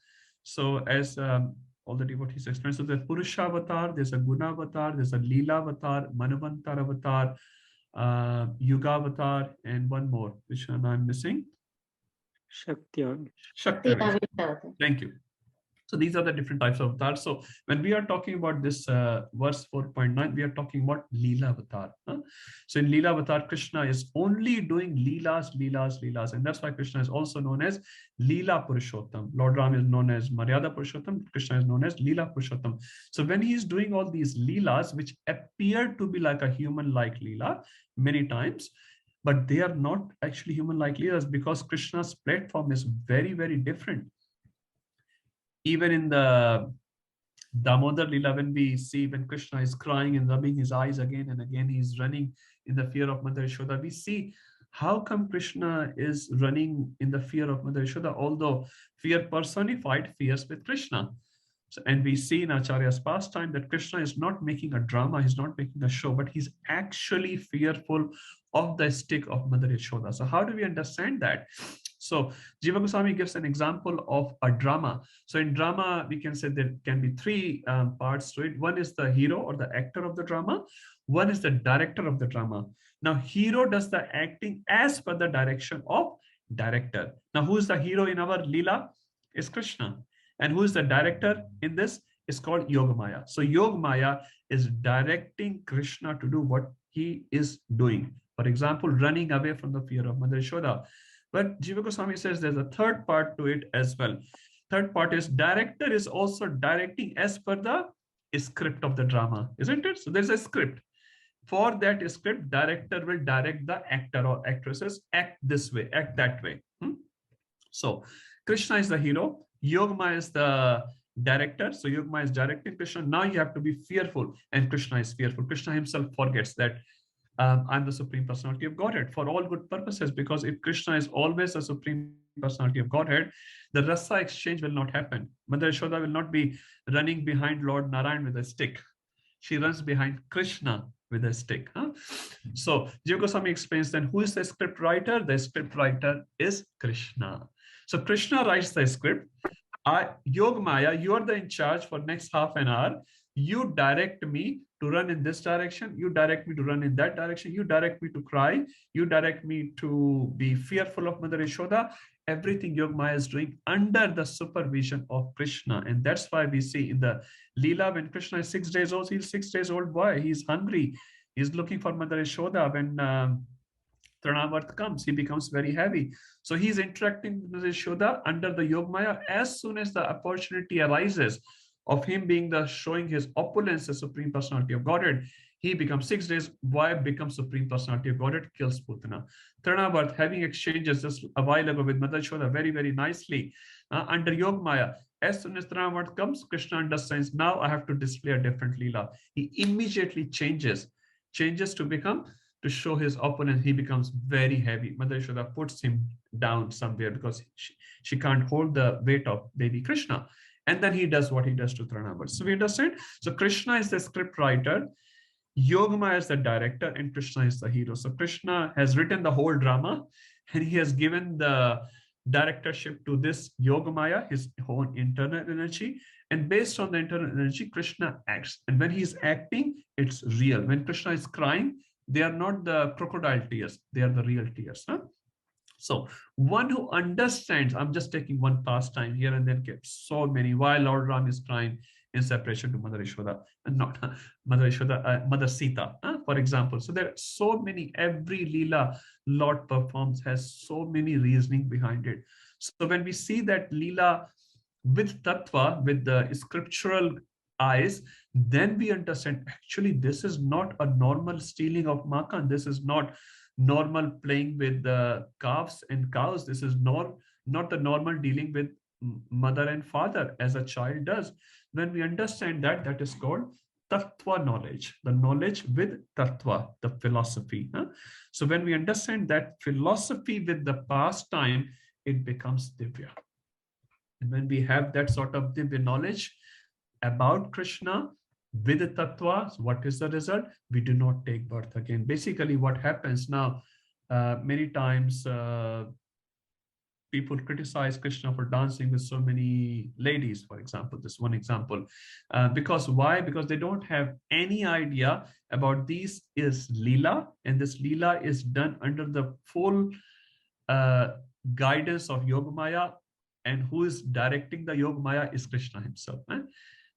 So as all the devotees explained, so there's Purusha avatar, there's a Guna avatar, there's a Leela avatar, Manavantar avatar, Yuga avatar, and one more, which one I'm missing? Shakti. Shakti. Thank you. So these are the different types of avatars. So when we are talking about this verse 4.9, we are talking about Leela avatar. So in Leela avatar, Krishna is only doing Leelas. And that's why Krishna is also known as Leela Purushottam. Lord Ram is known as Maryada Purushottam. Krishna is known as Leela Purushottam. So when he is doing all these Leelas, which appear to be like a human-like Leela many times, but they are not actually human-like Leelas because Krishna's platform is very, very different. Even in the Damodar Lila, when Krishna is crying and rubbing his eyes again and again, he's running in the fear of Mother Yashoda. We see how come Krishna is running in the fear of Mother Yashoda, although fear personified fears with Krishna. So, and we see in Acharya's pastime that Krishna is not making a drama, he's not making a show, but he's actually fearful of the stick of Mother Yashoda. So how do we understand that? So Jiva Goswami gives an example of a drama. So in drama, we can say there can be 3 parts to it. One is the hero or the actor of the drama. One is the director of the drama. Now, hero does the acting as per the direction of director. Now, who is the hero in our Leela? Is Krishna. And who is the director in this? Is called Yogamaya. So Yogamaya is directing Krishna to do what he is doing. For example, running away from the fear of Mother Yashoda. But Jiva Goswami says there's a third part to it as well. Third part is director is also directing as per the script of the drama, isn't it? So there's a script. For that script, director will direct the actor or actresses, act this way, act that way. So Krishna is the hero. Yogamaya is the director. So Yogamaya is directing Krishna. Now you have to be fearful. And Krishna is fearful. Krishna himself forgets that I'm the Supreme Personality of Godhead for all good purposes, because if Krishna is always the Supreme Personality of Godhead, the rasa exchange will not happen. Mother Yashoda will not be running behind Lord Narayan with a stick. She runs behind Krishna with a stick. So Jiva Goswami explains then who is the script writer? The script writer is Krishna. So Krishna writes the script. Yogamaya, you are the in charge for next half an hour. You direct me to run in this direction. You direct me to run in that direction. You direct me to cry. You direct me to be fearful of Mother Yashoda. Everything Yogamaya is doing under the supervision of Krishna. And that's why we see in the Leela, when Krishna is 6 days old, he's 6 days old boy. He's hungry. He's looking for Mother Yashoda. When Trinavarth comes, he becomes very heavy. So he's interacting with Mother Yashoda under the Yogamaya. As soon as the opportunity arises of him being showing his opulence, the Supreme Personality of Godhead, He becomes 6 days. Boy becomes Supreme Personality of Godhead, kills Putana. Trinavarth, having exchanges just a while ago with Mother Shoda very, very nicely under Yog Maya. As soon as Trinavarth comes, Krishna understands, now I have to display a different Leela. He immediately changes to show his opponent. He becomes very heavy. Mother Yashoda puts him down somewhere because she can't hold the weight of baby Krishna. And then he does what he does to Trinavarth. So we understand. So Krishna is the script writer, Yogamaya is the director, and Krishna is the hero. So Krishna has written the whole drama, and he has given the directorship to this Yogamaya, his own internal energy. And based on the internal energy, Krishna acts. And when he's acting, it's real. When Krishna is crying, they are not the crocodile tears, they are the real tears. So one who understands, I'm just taking one pastime here and then get so many, why Lord Ram is crying in separation to Mother Yashoda and not Mother Yashoda, Mother Sita, for example. So there are so many, every Leela Lord performs has so many reasoning behind it. So when we see that Leela with Tattva, with the scriptural eyes, then we understand actually this is not a normal stealing of Makan. This is not normal playing with the calves and cows. This is not the normal dealing with mother and father as a child does. When we understand that, that is called Tattva knowledge, the knowledge with Tattva, the philosophy. So when we understand that philosophy with the pastime, it becomes Divya. And when we have that sort of Divya knowledge about Krishna with the Tattva, so what is the result? We do not take birth again. Basically, what happens now, many times people criticize Krishna for dancing with so many ladies, for example, this one example. Because why? Because they don't have any idea about this is Leela, and this Leela is done under the full guidance of Yogamaya, and who is directing the Yogamaya is Krishna himself.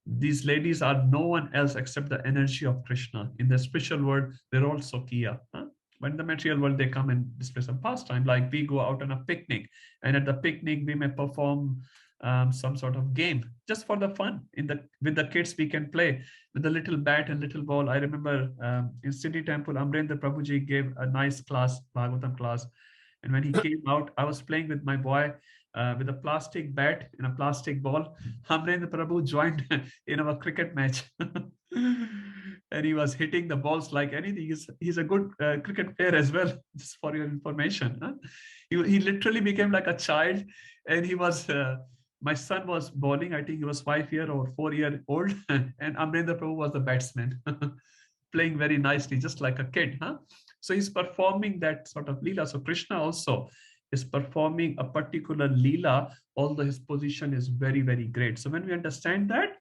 These ladies are no one else except the energy of Krishna. In the spiritual world, they're all Sokiya. But in the material world, they come and display some pastime, like we go out on a picnic, and at the picnic, we may perform some sort of game just for the fun. With the kids, we can play with a little bat and little ball. I remember in City Temple, Amrendra Prabhuji gave a nice class, Bhagavatam class. And when he came out, I was playing with my boy with a plastic bat and a plastic ball. Amrendra Prabhu joined in our cricket match. And he was hitting the balls like anything. He's a good cricket player as well, just for your information. He literally became like a child, and he was, my son was bowling, I think he was 5 year or 4 year old, and Amrendra Prabhu was the batsman, playing very nicely, just like a kid. So he's performing that sort of Leela. So Krishna also is performing a particular Leela, although his position is very, very great. So when we understand that,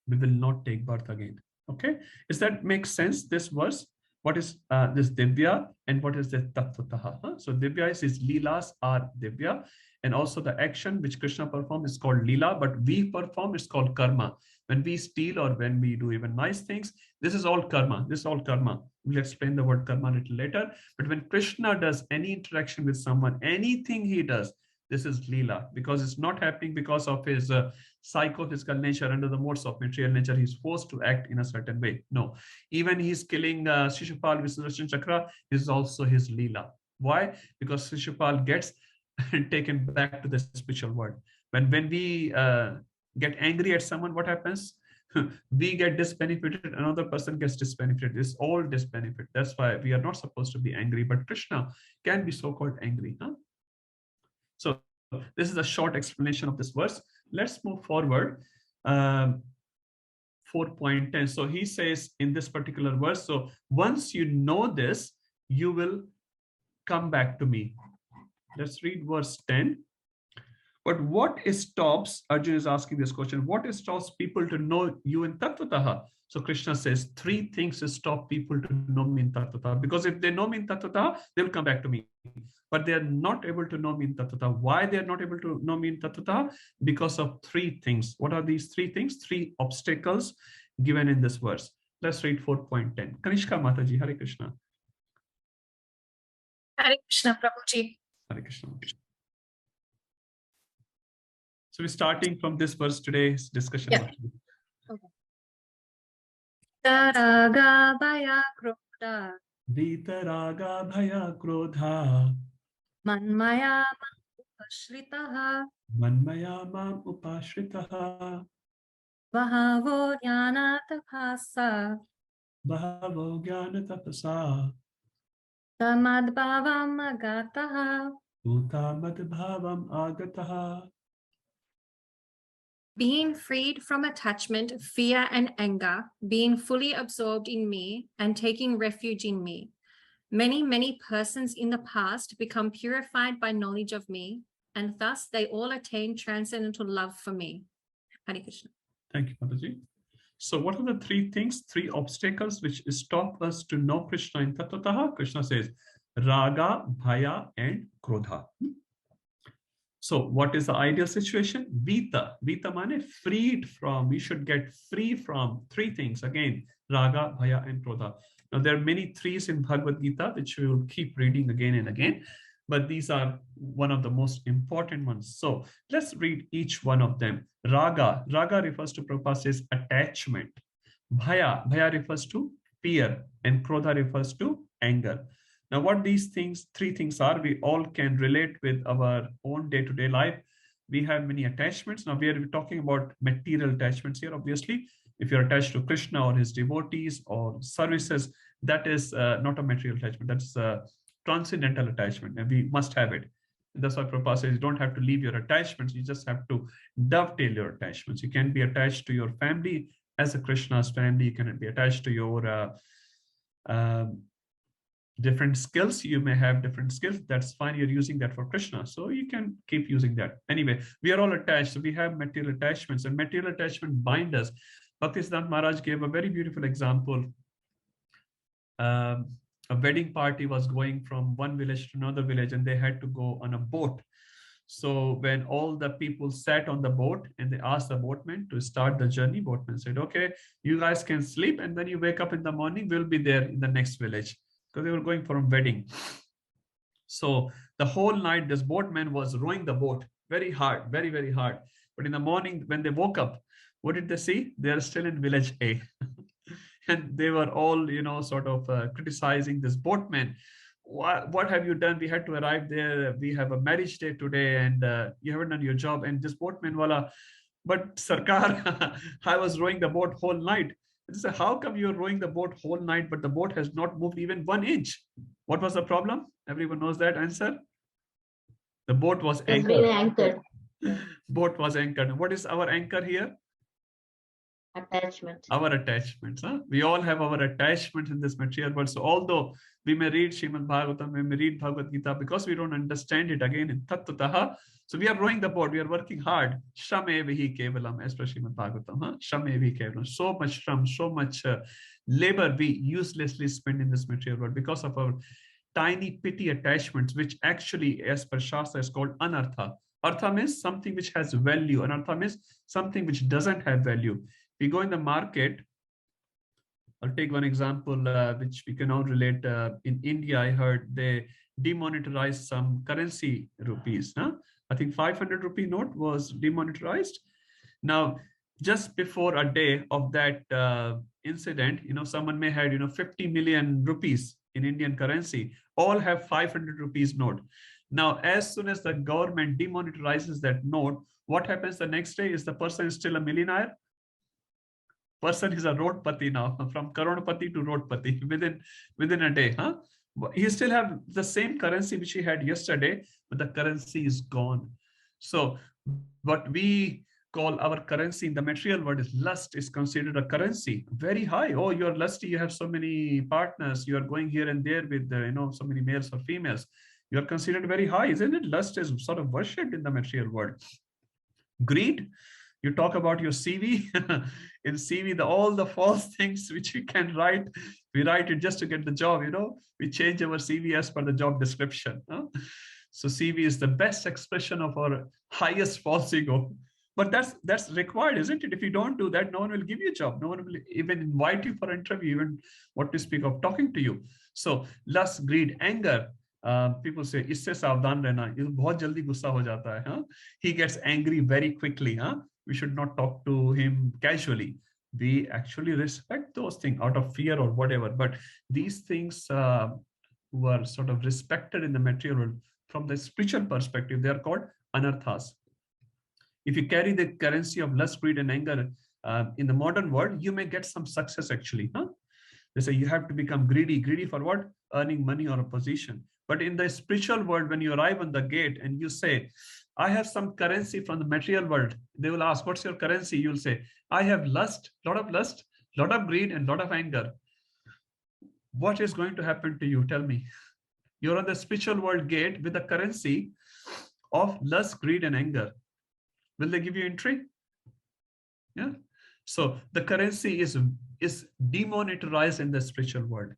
we will not take birth again. Okay, does that make sense, this verse? What is this Divya and what is the Tattvataha? So Divya is his Leelas are Divya, and also the action which Krishna performs is called Leela, but we perform is called Karma. When we steal or when we do even nice things, this is all karma. This is all karma. We'll explain the word karma a little later. But when Krishna does any interaction with someone, anything he does, this is Leela, because it's not happening because of his psychophysical nature. Under the modes of material nature, he's forced to act in a certain way. No, even he's killing Shishupal with Sudarshan Chakra is also his Leela. Why? Because Shishupal gets taken back to the spiritual world. When we get angry at someone, what happens? We get disbenefited, another person gets disbenefited. It's all disbenefit. That's why we are not supposed to be angry, but Krishna can be so-called angry. So this is a short explanation of this verse. Let's move forward. 4.10. So he says in this particular verse, so once you know this, you will come back to me. Let's read verse 10. But what stops, Arjuna is asking this question, what stops people to know you in Tattvataha? So Krishna says, 3 things stop people to know me in Tattvataha. Because if they know me in Tattvataha, they will come back to me. But they are not able to know me in Tattvataha. Why they are not able to know me in Tattvataha? Because of 3 things. What are these 3 things? 3 obstacles given in this verse. Let's read 4.10. Kanishka Mataji, Hare Krishna. Hare Krishna, Prabhuji. Hare Krishna. So we're starting from this verse today's discussion. Yeah. Okay. Vitaraga Bhaya Krodha Vitaraga Bhaya Krodha Manmaya Upashritaha Manmaya Mam Upashritaha Bahavo Jnana Tapasa Bhavo Jnana Tapasa Tamadbhavam Agataha. Utamad Bhavam Agataha. Being freed from attachment, fear, and anger, being fully absorbed in me and taking refuge in me. Many persons in the past become purified by knowledge of me, and thus they all attain transcendental love for me. Hare Krishna. Thank you, Mataji. So what are the three things, three obstacles which stop us to know Krishna in Tattvatah? Krishna says, Raga, Bhaya, and Krodha. So what is the ideal situation? Vita. Vita means freed from. We should get free from three things. Again, Raga, Bhaya, and Krodha. Now there are many threes in Bhagavad Gita, which we will keep reading again and again. But these are one of the most important ones. So let's read each one of them. Raga. Raga refers to, Prabhupada says, attachment. Bhaya. Bhaya refers to fear. And Krodha refers to anger. Now, what these things, three things are, we all can relate with our own day-to-day life. We have many attachments. Now, we are talking about material attachments here, obviously. If you're attached to Krishna or his devotees or services, that is not a material attachment. That's a transcendental attachment, and we must have it. And that's why Prabhupada says you don't have to leave your attachments. You just have to dovetail your attachments. You can be attached to your family as a Krishna's family. You can be attached to your different skills. You may have different skills. That's fine. You're using that for Krishna. So you can keep using that. Anyway, we are all attached. So we have material attachments, and material attachment bind us. Bhaktisiddhanta Maharaj gave a very beautiful example. A wedding party was going from one village to another village, and they had to go on a boat. So when all the people sat on the boat and they asked the boatman to start the journey, boatman said, okay, you guys can sleep, and then you wake up in the morning, we'll be there in the next village. Because they were going for a wedding. So the whole night, this boatman was rowing the boat very hard, very, very hard. But in the morning, when they woke up, what did they see? They are still in village A. And they were all, sort of criticizing this boatman. What have you done? We had to arrive there. We have a marriage day today, and you haven't done your job. And this boatman, but Sarkar, I was rowing the boat whole night. So how come you're rowing the boat whole night, but the boat has not moved even 1 inch? What was the problem? Everyone knows that answer. The boat was anchored. Boat was anchored. What is our anchor here? Attachment. Our attachments. Huh? We all have our attachments in this material world. So although we may read Srimad Bhagavatam, we may read Bhagavad Gita, because we don't understand it again in Tattvatah. So we are rowing the boat, we are working hard. Shramevihi kevalam, as per Srimad Bhagavatam. Huh? Shramevihi kevalam. So much shram, so much labor we uselessly spend in this material world because of our tiny petty attachments, which actually, as per Shastra, is called anartha. Artha means something which has value. Anartha means something which doesn't have value. We go in the market. I'll take one example which we can all relate. In India, I heard they demonetized some currency, rupees. Huh? I think 500 rupee note was demonetized. Now, just before a day of that incident, someone may have 50 million rupees in Indian currency. All have 500 rupees note. Now, as soon as the government demonetizes that note, what happens the next day? Is the person still a millionaire? Person is a roadpati now, from Karonpati to roadpati within a day. Huh? He still have the same currency which he had yesterday, but the currency is gone. So what we call our currency in the material world is lust, is considered a currency, very high. Oh, you're lusty, you have so many partners, you are going here and there with so many males or females. You are considered very high, isn't it? Lust is sort of worshipped in the material world. Greed. You talk about your CV. In CV, all the false things which we can write, we write it just to get the job. We change our CV as per the job description. Huh? So CV is the best expression of our highest false ego. But that's required, isn't it? If you don't do that, no one will give you a job. No one will even invite you for an interview, even what to speak of talking to you. So lust, greed, anger. People say, "Isse savdhan rehna." Ye bahut jaldi gussa ho jata hai. Huh? He gets angry very quickly. Huh? We should not talk to him casually. We actually respect those things out of fear or whatever. But these things were sort of respected in the material world. From the spiritual perspective, they are called anarthas. If you carry the currency of lust, greed, and anger in the modern world, you may get some success actually. They say you have to become greedy. Greedy for what? Earning money or a position. But in the spiritual world, when you arrive on the gate and you say, I have some currency from the material world, they will ask, what's your currency? You'll say, I have lust, lot of greed, and lot of anger. What is going to happen to you? Tell me. You're on the spiritual world gate with the currency of lust, greed, and anger. Will they give you entry? Yeah. So the currency is demonetized in the spiritual world.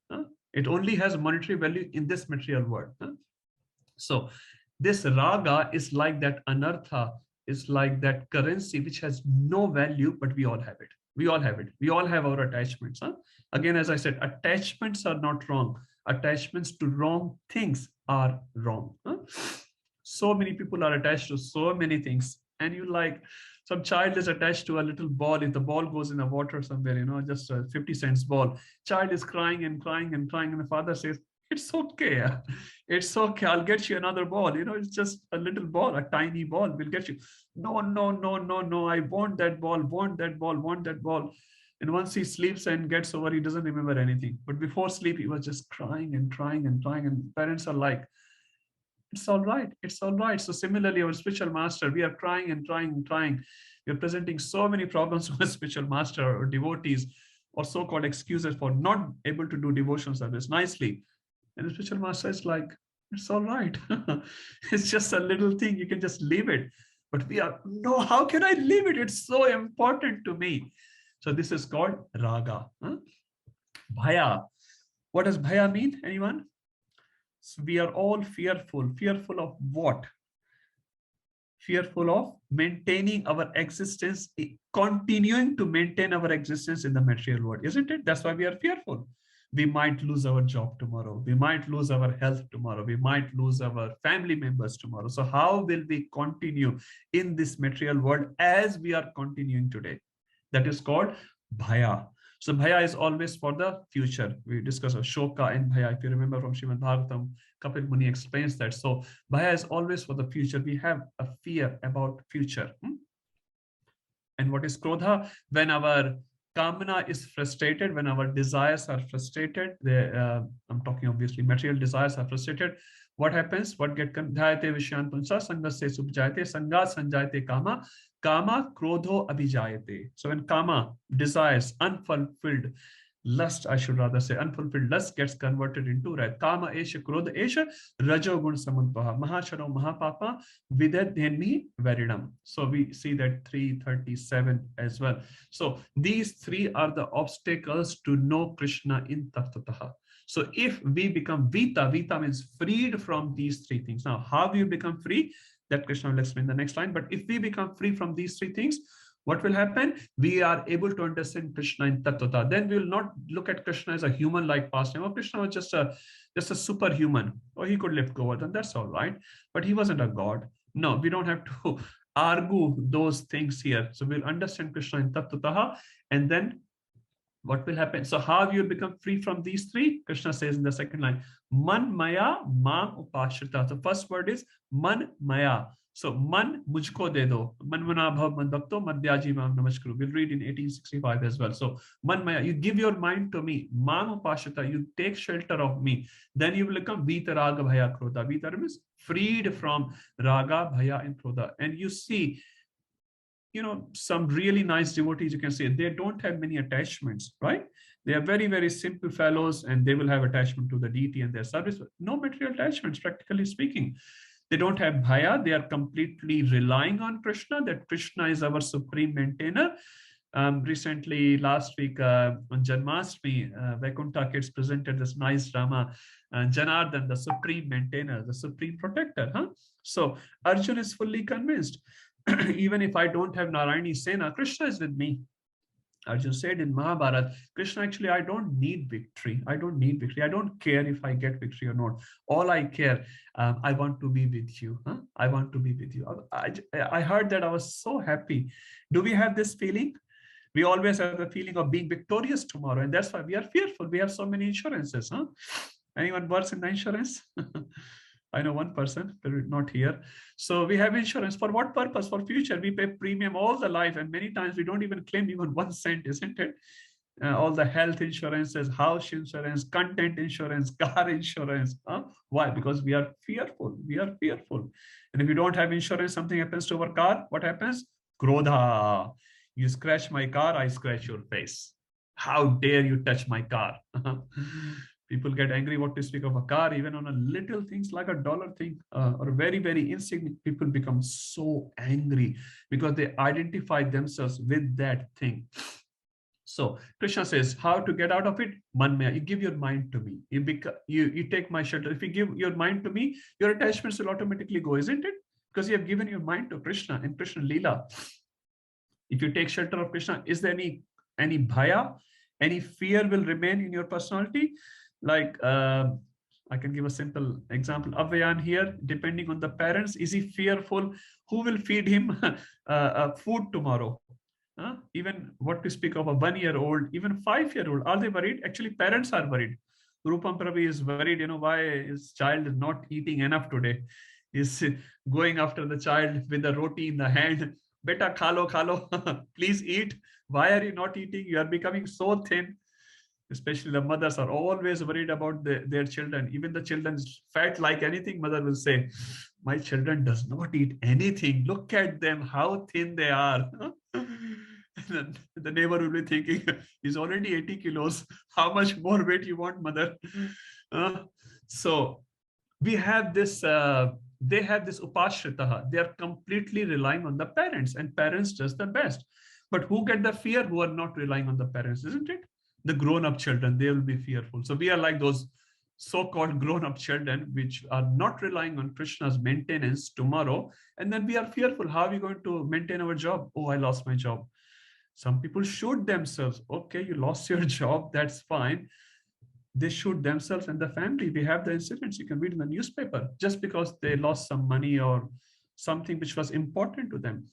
It only has monetary value in this material world. So this raga is like that anartha, is like that currency which has no value, but we all have it. We all have it. We all have our attachments. Again, as I said, attachments are not wrong. Attachments to wrong things are wrong. So many people are attached to so many things. And you like, some child is attached to a little ball. If the ball goes in the water somewhere, just a 50 cents ball, child is crying and crying and crying. And the father says, it's okay. It's okay. I'll get you another ball. It's just a little ball, a tiny ball. We'll get you. No. I want that ball, want that ball, want that ball. And once he sleeps and gets over, he doesn't remember anything. But before sleep, he was just crying and crying and crying. And parents are like, it's all right. It's all right. So similarly, our spiritual master, we are trying and trying and trying. We are presenting so many problems to a spiritual master or devotees, or so-called excuses for not able to do devotion service nicely. And the spiritual master is like, it's all right. It's just a little thing. You can just leave it. But we are, no, how can I leave it? It's so important to me. So this is called raga. Bhaya. What does bhaya mean? Anyone? So we are all fearful. Fearful of what? Fearful of maintaining our existence, continuing to maintain our existence in the material world, isn't it? That's why we are fearful. We might lose our job tomorrow. We might lose our health tomorrow. We might lose our family members tomorrow. So how will we continue in this material world as we are continuing today? That is called bhaya. So bhaya is always for the future. We discuss of shoka and bhaya. If you remember from Srimad Bhagavatam, Kapil Muni explains that. So bhaya is always for the future. We have a fear about future. And what is krodha? When our kamana is frustrated, when our desires are frustrated, I'm talking obviously material desires are frustrated. What happens? What get dhyate vishyantunsa sangasya subjayate sanga sanjayate kama kama krodho abhijayate. So when kama, desires, unfulfilled lust, I should rather say unfulfilled lust, gets converted into right. Kama esha krodha esha rajo gun samudpaha mahashano mahapapa vidadhenmi veridam. So we see that 337 as well. So these three are the obstacles to know Krishna in Tattataha. So if we become Vita, Vita means freed from these three things. Now, how do you become free? That Krishna will explain in the next line. But if we become free from these three things, what will happen? We are able to understand Krishna in Tattva. Then we will not look at Krishna as a human-like pastime. Oh, Krishna was just a superhuman. Or he could lift Govardhan. That's all right. But he wasn't a god. No, we don't have to argue those things here. So we'll understand Krishna in Tattva, and then what will happen? So how you become free from these three? Krishna says in the second line, Man maya mam upashrita. The first word is man maya. So man mujhko de do. Man mana bhav man bhakto madhyaji mam namaskuru. We'll read in 1865 as well. So man maya, you give your mind to me. Mam upashrita, you take shelter of me. Then you will become vita raga bhaya krodha. Vita means freed from raga, bhaya and krodha. And you see, some really nice devotees, you can say, they don't have many attachments, right? They are very, very simple fellows, and they will have attachment to the deity and their service. No material attachments, practically speaking. They don't have bhaya. They are completely relying on Krishna, that Krishna is our supreme maintainer. Recently, last week on Janmashtami, Vaikuntha kids presented this nice drama, Janardhan, the supreme maintainer, the supreme protector. So Arjun is fully convinced. Even if I don't have Narayani Sena, Krishna is with me. Arjun said in Mahabharata, Krishna, actually, I don't need victory. I don't need victory. I don't care if I get victory or not. All I care, I want to be with you. I want to be with you. I heard that. I was so happy. Do we have this feeling? We always have the feeling of being victorious tomorrow, and that's why we are fearful. We have so many insurances. Huh? Anyone works in the insurance? I know one person, but not here. So we have insurance for what purpose? For future. We pay premium all the life, and many times we don't even claim even 1 cent, isn't it? All the health insurances, house insurance, content insurance, car insurance. Huh? Why? Because we are fearful. We are fearful. And if you don't have insurance, something happens to our car. What happens? Krodha. You scratch my car, I scratch your face. How dare you touch my car? People get angry what to speak of a car, even on a little things like a dollar thing or very, very insignificant. People become so angry because they identify themselves with that thing. So Krishna says, how to get out of it? Manmaya, you give your mind to me. You take my shelter. If you give your mind to me, your attachments will automatically go, isn't it? Because you have given your mind to Krishna in Krishna Leela. If you take shelter of Krishna, is there any bhaya, any fear will remain in your personality? Like I can give a simple example. Avayan here, depending on the parents, is he fearful? Who will feed him food tomorrow? Even what to speak of a 1-year-old, even 5-year-old, are they worried? Actually, parents are worried. Rupam Prabhu is worried, why his child is not eating enough today. He's going after the child with the roti in the hand. Beta, khalo, please eat. Why are you not eating? You are becoming so thin. Especially the mothers are always worried about their children. Even the children fat like anything, mother will say, my children does not eat anything. Look at them, how thin they are. The neighbor will be thinking, he's already 80 kilos. How much more weight you want, mother? So we have this, they have this upashritaha. They are completely relying on the parents, and parents does the best. But who get the fear? Who are not relying on the parents, isn't it? The grown-up children, they will be fearful. So we are like those so-called grown-up children, which are not relying on Krishna's maintenance tomorrow. And then we are fearful. How are we going to maintain our job? Oh, I lost my job. Some people shoot themselves. Okay, you lost your job. That's fine. They shoot themselves and the family. We have the incidents you can read in the newspaper just because they lost some money or something which was important to them.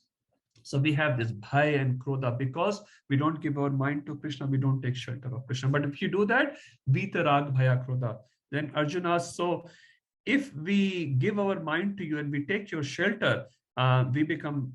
So we have this bhaya and krodha because we don't give our mind to Krishna, we don't take shelter of Krishna. But if you do that, vitarag bhaya krodha, then Arjuna asks, so if we give our mind to you and we take your shelter, we become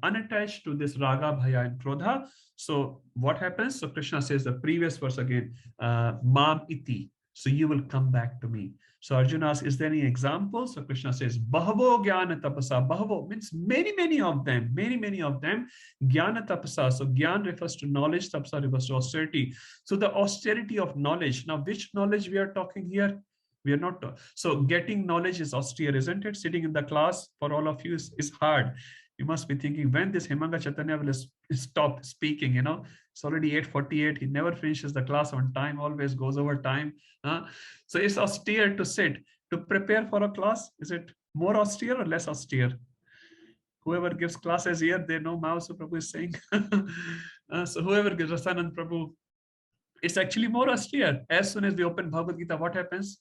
unattached to this raga, bhaya, and krodha. So what happens? So Krishna says the previous verse again, mam iti. So you will come back to me. So Arjuna asks, is there any examples? So Krishna says, Bahavo Jnana Tapasa. Bahavo means many of them, many of them. Jnana Tapasa. So Jnana refers to knowledge, Tapasa refers to austerity. So the austerity of knowledge. Now, which knowledge we are talking here? We are not. So getting knowledge is austere, isn't it? Sitting in the class for all of you is hard. You must be thinking when this Hemanga Chaitanya will stop speaking, It's already 8:48. He never finishes the class on time, always goes over time. So it's austere to sit. To prepare for a class, is it more austere or less austere? Whoever gives classes here, they know Mahasa Prabhu is saying. So whoever gives Rasanand Prabhu, it's actually more austere. As soon as we open Bhagavad Gita, what happens?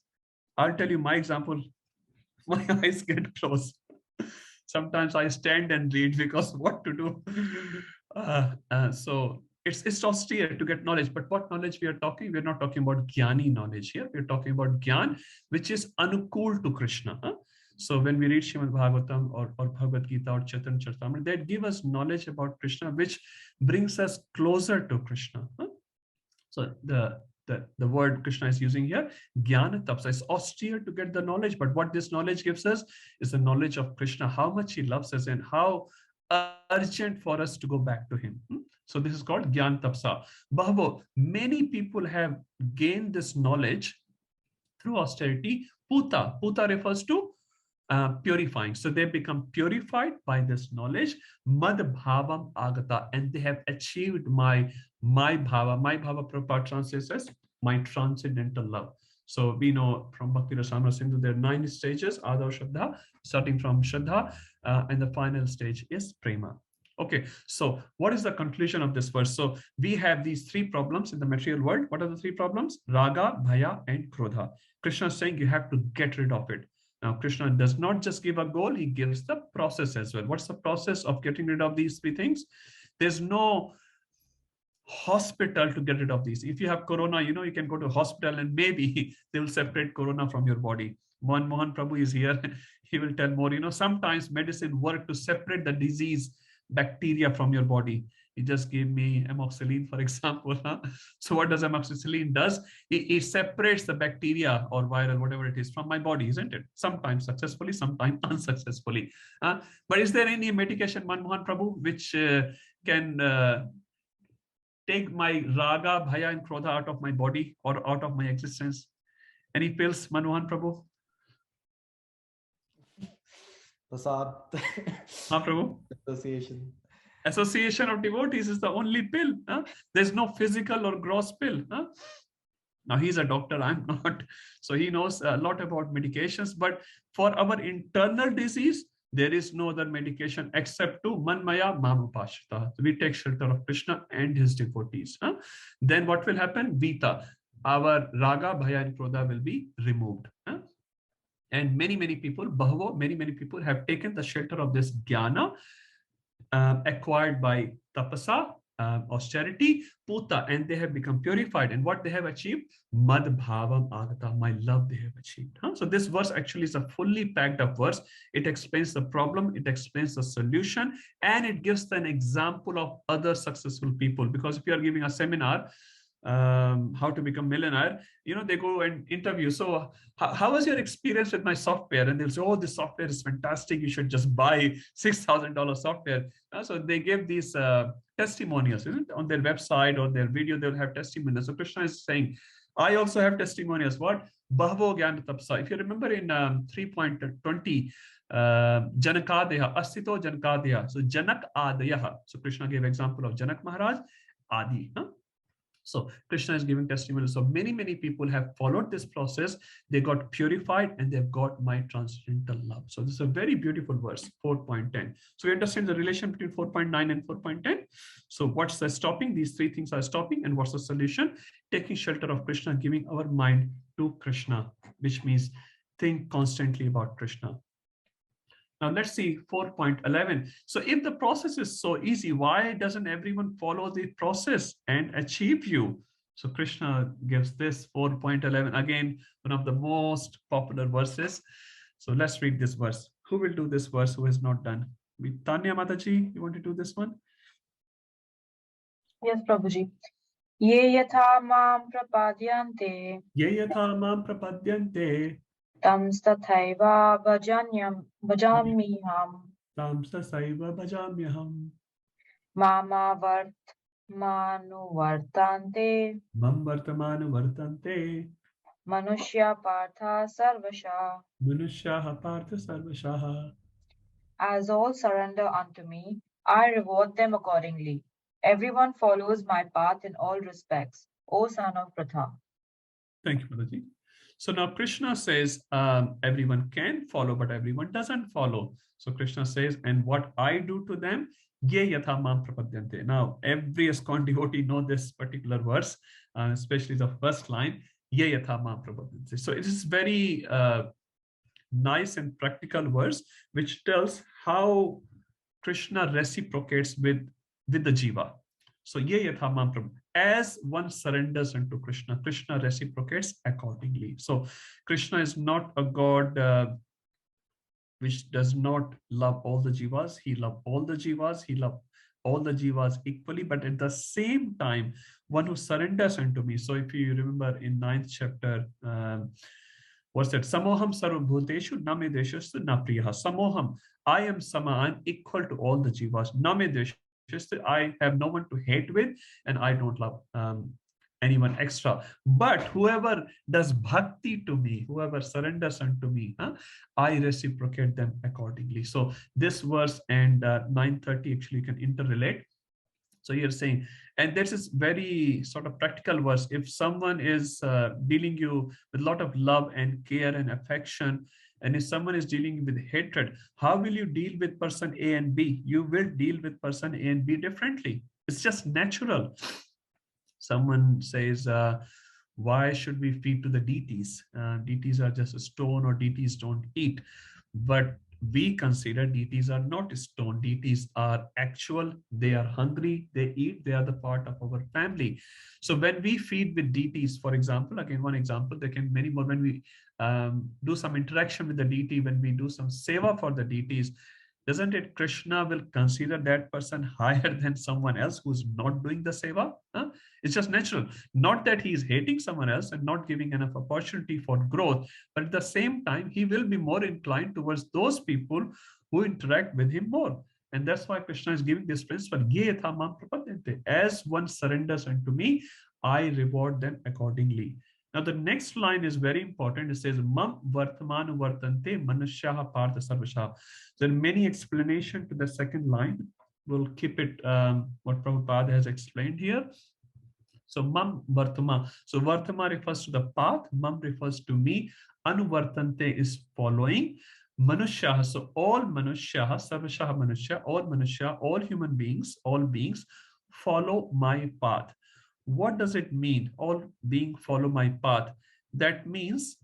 I'll tell you my example. My eyes get closed. Sometimes I stand and read because what to do. So it's austere to get knowledge. But what knowledge we are talking? We're not talking about jnani knowledge here. We're talking about jnana, which is anukul to Krishna. So when we read Srimad Bhagavatam or Bhagavad Gita or Chaitanya Charitamrita, they give us knowledge about Krishna, which brings us closer to Krishna. So the word Krishna is using here, Jnana Tapsa, is austere to get the knowledge. But what this knowledge gives us is the knowledge of Krishna, how much he loves us and how urgent for us to go back to him. So this is called Jnana Tapsa. Bahavo, many people have gained this knowledge through austerity. Puta refers to purifying. So they become purified by this knowledge. Mad bhavam agata, and they have achieved my bhava. My bhava, Prabhupada translates as my transcendental love. So we know from Bhakti Rasamrita Sindhu there are 9 stages, Adar Shraddha, starting from Shraddha, and the final stage is Prema. Okay, so what is the conclusion of this verse? So we have these 3 problems in the material world. What are the 3 problems? Raga, Bhaya, and Krodha. Krishna is saying you have to get rid of it. Now, Krishna does not just give a goal, he gives the process as well. What's the process of getting rid of these 3 things? There's no hospital to get rid of these. If you have corona, you know, you can go to hospital and maybe they will separate corona from your body. Mohan Prabhu is here. He will tell more. You know, sometimes medicine work to separate the disease bacteria from your body. He just gave me amoxicillin, for example. Huh? So what does amoxicillin does? It separates the bacteria or viral, whatever it is, from my body, isn't it? Sometimes successfully, sometimes unsuccessfully. But is there any medication, Manmohan Prabhu, which can take my raga, bhaya, and krodha out of my body or out of my existence? Any pills, Manmohan Prabhu? Prasad. Prabhu? Association. Association of devotees is the only pill. There's no physical or gross pill. Now he's a doctor, I'm not. So he knows a lot about medications, but for our internal disease, there is no other medication except to Manmaya Mamapashita. We take shelter of Krishna and his devotees. Then what will happen? Vita, our raga, bhaya, and krodha will be removed. And many people, Bahavo, many people have taken the shelter of this jnana acquired by tapasa, austerity, puta, and they have become purified. And what they have achieved? Mad bhavam agata, my love they have achieved. So this verse actually is a fully packed up verse. It explains the problem, it explains the solution, and it gives an example of other successful people. Because if you are giving a seminar, how to become millionaire, you know, they go and interview. So how was your experience with my software? And they'll say, oh, this software is fantastic. You should just buy $6,000 software. So they give these testimonials, isn't it? On their website or their video, they'll have testimonials. So Krishna is saying, I also have testimonials. What? Bahavo Gyan Tapsa. If you remember in 3.20, Janakadeha, Asito Janakadeha. So Janak Adayaha. So Krishna gave example of Janak Maharaj, Adi. So Krishna is giving testimonials. So many people have followed this process. They got purified and they've got my transcendental love. So this is a very beautiful verse, 4.10. So we understand the relation between 4.9 and 4.10. So what's the stopping? These three things are stopping. And what's the solution? Taking shelter of Krishna, giving our mind to Krishna, which means think constantly about Krishna. Now let's see 4.11. So if the process is so easy, why doesn't everyone follow the process and achieve you? So Krishna gives this 4.11, again, one of the most popular verses. So let's read this verse. Who will do this verse who has not done? Tanya Mataji, you want to do this one? Yes, Prabhuji. Ye yatha mam prapadyante. Ye yatha mam prapadyante. Tam tathaiva bhajamiham. Tam tasaiva bhajamiham. Mama vartmanu vartante. Mam vartamanu vartante. Manushya partha sarvasha. Manushya partha sarvasha. As all surrender unto me, I reward them accordingly. Everyone follows my path in all respects, O son of Pratha. Thank you, Mataji. So now Krishna says everyone can follow, but everyone doesn't follow. So Krishna says, and what I do to them, ye yatha mam prapadyante. Now every ISKCON devotee know this particular verse, especially the first line, ye yatha mam prapadyante. So it is very nice and practical verse, which tells how Krishna reciprocates with the jiva. So ye yatha mam prapadyante. As one surrenders unto Krishna, Krishna reciprocates accordingly. So Krishna is not a God which does not love all the jivas. He loves all the jivas. He loves all the jivas equally, but at the same time, one who surrenders unto me. So if you remember in 9th chapter, what's that? Samoham sarvabhuteshu name deshastu na priyaha. Samoham, I am sama, I'm equal to all the jivas. Name deshastu, I have no one to hate with, and I don't love anyone extra. But whoever does bhakti to me, whoever surrenders unto me, I reciprocate them accordingly. So this verse and 9:30 actually can interrelate. So you're saying, and this is very sort of practical verse. If someone is dealing you with a lot of love and care and affection, and if someone is dealing with hatred, how will you deal with person A and B? You will deal with person A and B differently. It's just natural. Someone says, why should we feed to the deities? Deities are just a stone, or deities don't eat. But we consider deities are not stone. Deities are actual. They are hungry. They eat. They are the part of our family. So when we feed with deities, for example, again, one example, there can be many more. When we do some interaction with the deity, when we do some seva for the deities, doesn't it Krishna will consider that person higher than someone else who's not doing the seva? Huh? It's just natural. Not that he is hating someone else and not giving enough opportunity for growth, but at the same time, he will be more inclined towards those people who interact with him more. And that's why Krishna is giving this principle. As one surrenders unto me, I reward them accordingly. Now, the next line is very important. It says, Mam vartamanu vartante manusyaha partha sarvasha. There are many explanations to the second line. We'll keep it what Prabhupada has explained here. So mam vartama. So vartama refers to the path. Mam refers to me. Anuvartante is following. Manusyaha. So all manusyaha, sarvashaha manusya, all manusya, all human beings, all beings follow my path. What does it mean? All beings follow my path. That means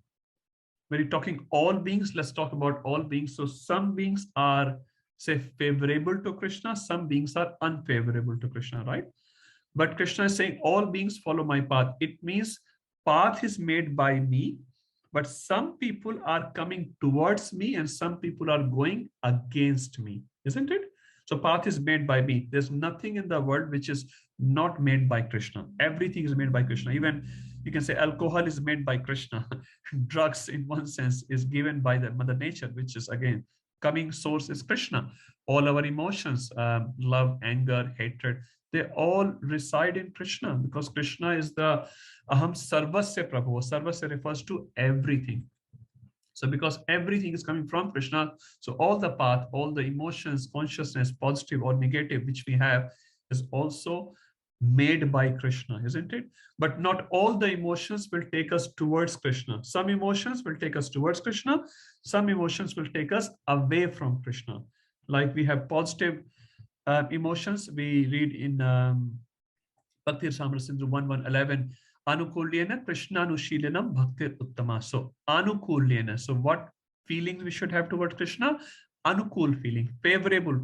when you're talking all beings, let's talk about all beings. So some beings are, say, favorable to Krishna. Some beings are unfavorable to Krishna, right? But Krishna is saying all beings follow my path. It means path is made by me, but some people are coming towards me and some people are going against me, isn't it? So path is made by me. There's nothing in the world which is not made by Krishna. Everything is made by Krishna. Even you can say alcohol is made by Krishna. Drugs in one sense is given by the Mother Nature, which is again, coming source is Krishna. All our emotions, love, anger, hatred, they all reside in Krishna because Krishna is the Aham Sarvasya Prabhu. Sarvasya refers to everything. So because everything is coming from Krishna, so all the path, all the emotions, consciousness, positive or negative, which we have is also made by Krishna, isn't it? But not all the emotions will take us towards Krishna. Some emotions will take us towards Krishna. Some emotions will take us away from Krishna. Like we have positive emotions. We read in Bhakti Shastri 1.1.11, Anukulyena Krishna Anushilanam Bhakti Uttama. So Anukulyena. So what feelings we should have towards Krishna? Anukul feeling, favorable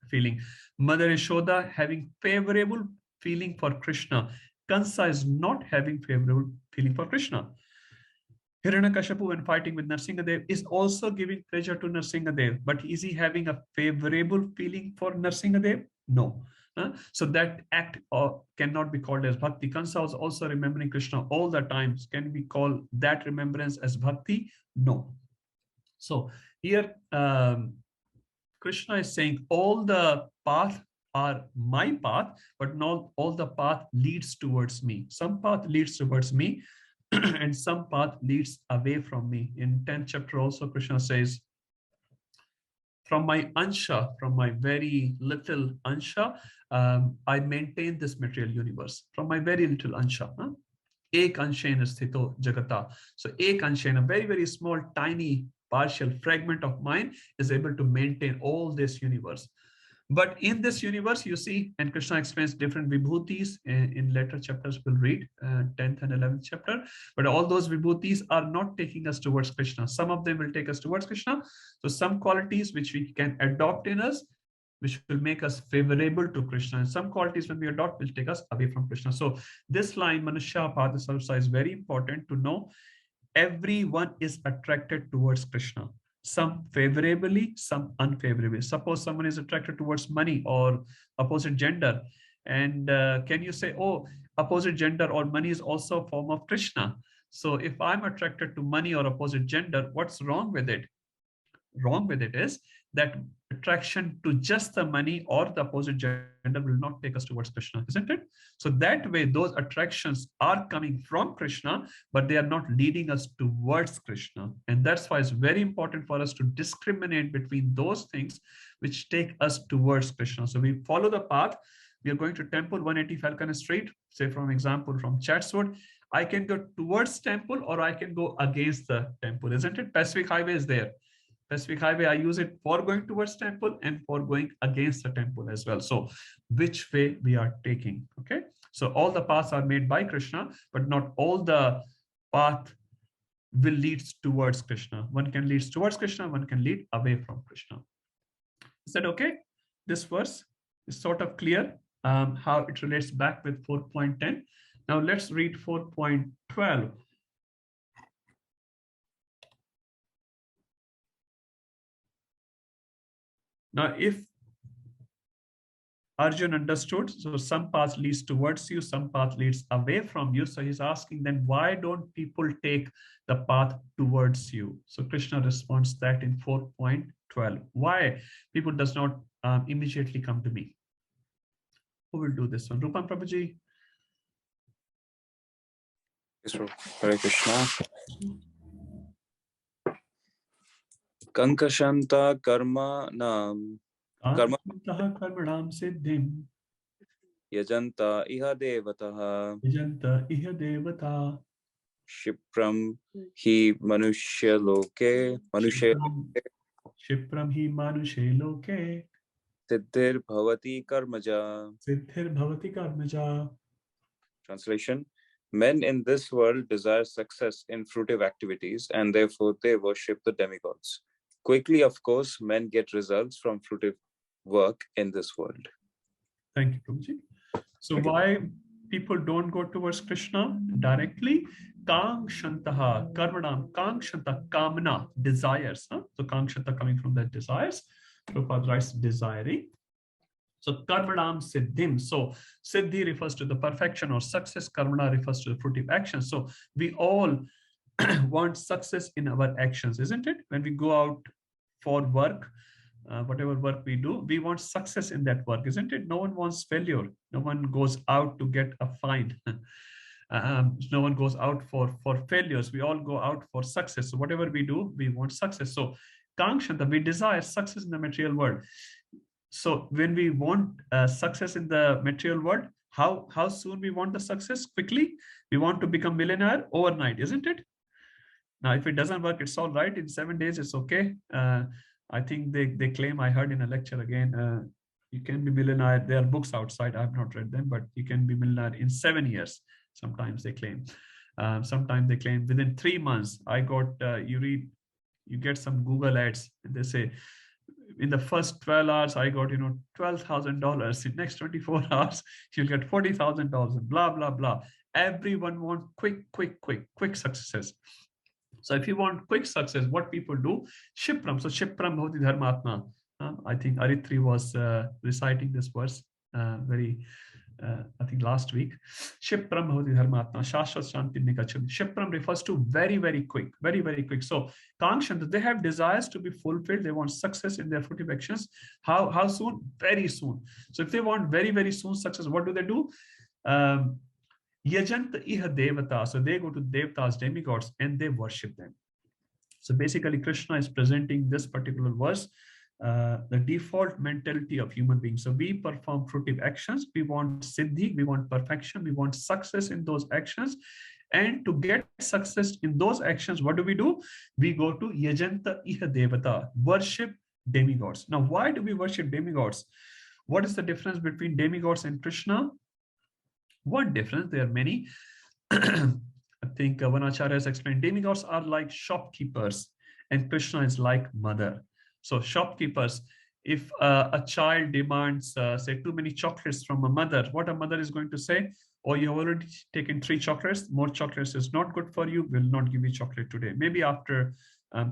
feeling. Mother Yashoda having favorable feeling for Krishna. Kansa is not having favorable feeling for Krishna. Hiranyakashipu, when fighting with Narsingadev, is also giving pleasure to Narsingadev. But is he having a favorable feeling for Narsingadev? No. So that act cannot be called as bhakti. Kansa was also remembering Krishna all the times. Can we call that remembrance as bhakti? No. So here Krishna is saying all the path are my path, but not all the path leads towards me. Some path leads towards me and some path leads away from me. In 10th chapter also Krishna says, from my ansha, from my very little ansha, I maintain this material universe. From my very little ansha. Ek anshena sthito jagata. So ek anshena, very, very small, tiny, partial fragment of mine is able to maintain all this universe. But in this universe, you see, and Krishna explains different vibhutis in later chapters, we'll read 10th and 11th chapter. But all those vibhutis are not taking us towards Krishna. Some of them will take us towards Krishna. So some qualities which we can adopt in us, which will make us favorable to Krishna. And some qualities when we adopt will take us away from Krishna. So this line, Manusya Pada Sarvasa, is very important to know. Everyone is attracted towards Krishna. Some favorably, some unfavorably. Suppose someone is attracted towards money or opposite gender. And can you say, oh, opposite gender or money is also a form of Krishna. So if I'm attracted to money or opposite gender, what's wrong with it? Wrong with it is that attraction to just the money or the opposite gender will not take us towards Krishna, isn't it? So that way, those attractions are coming from Krishna, but they are not leading us towards Krishna. And that's why it's very important for us to discriminate between those things which take us towards Krishna. So we follow the path. We are going to temple 180 Falcon Street, say from example from Chatswood. I can go towards temple or I can go against the temple, isn't it? Pacific Highway is there. Pacific Highway, I use it for going towards temple and for going against the temple as well. So which way we are taking, okay? So all the paths are made by Krishna, but not all the path will lead towards Krishna. One can lead towards Krishna, one can lead away from Krishna. Is that okay? This verse is sort of clear how it relates back with 4.10. Now let's read 4.12. Now, if Arjun understood, so some path leads towards you, some path leads away from you. So he's asking then, why don't people take the path towards you? So Krishna responds that in 4.12. Why people does not immediately come to me? Who will do this one? Rupam Prabhuji? Yes, Hare Krishna. Kankashanta karma nam karmanam siddhim yajanta iha devataha Shipram hi manushya loke Shipram hi manushe loke Siddhir bhavati karmaja. Translation: Men in this world desire success in fruitive activities and therefore they worship the demigods. Quickly, of course, men get results from fruitive work in this world. Thank you, Prabhuji. So why people don't go towards Krishna directly? Kangshantaha, karmanam, kangshanta, kamana, desires. So kangshanta coming from that desires. Prabhupada writes desiring. So karmanam siddhim. So siddhi refers to the perfection or success. Karmana refers to the fruitive action. So we all want success in our actions, isn't it? When we go out for work, whatever work we do, we want success in that work, isn't it? No one wants failure. No one goes out to get a fine. No one goes out for failures. We all go out for success. So whatever we do, we want success. So kangshanta, we desire success in the material world. So when we want success in the material world, how soon we want the success? Quickly. We want to become millionaire overnight, isn't it? Now, if it doesn't work, it's all right. In 7 days, it's okay. I think they claim, I heard in a lecture again, you can be millionaire. There are books outside. I've not read them, but you can be millionaire in 7 years. Sometimes they claim. Sometimes they claim within 3 months. I got, you get some Google ads, and they say, in the first 12 hours, I got, $12,000. In next 24 hours, you'll get $40,000, blah, blah, blah. Everyone wants quick successes. So if you want quick success, what people do, Shipram. So Shipram bhavati dharmatma. I think Aritri was reciting this verse I think last week. Shipram bhavati dharmatma, shashvat shanti nikacham. Shipram refers to very, very quick, very, very quick. So Kangshanta, they have desires to be fulfilled. They want success in their fruitive actions. How soon? Very soon. So if they want very, very soon success, what do? Yajanta iha devata. So they go to devatas, demigods, and they worship them. So basically, Krishna is presenting this particular verse, the default mentality of human beings. So we perform fruitive actions. We want siddhi, we want perfection, we want success in those actions. And to get success in those actions, what do? We go to yajanta iha devata, worship demigods. Now, why do we worship demigods? What is the difference between demigods and Krishna? One difference, there are many. I think one acharya has explained, demigods are like shopkeepers and Krishna is like mother. So shopkeepers, if a child demands, say, too many chocolates from a mother, what a mother is going to say, oh, you have already taken 3 chocolates, more chocolates is not good for you, will not give you chocolate today. Maybe after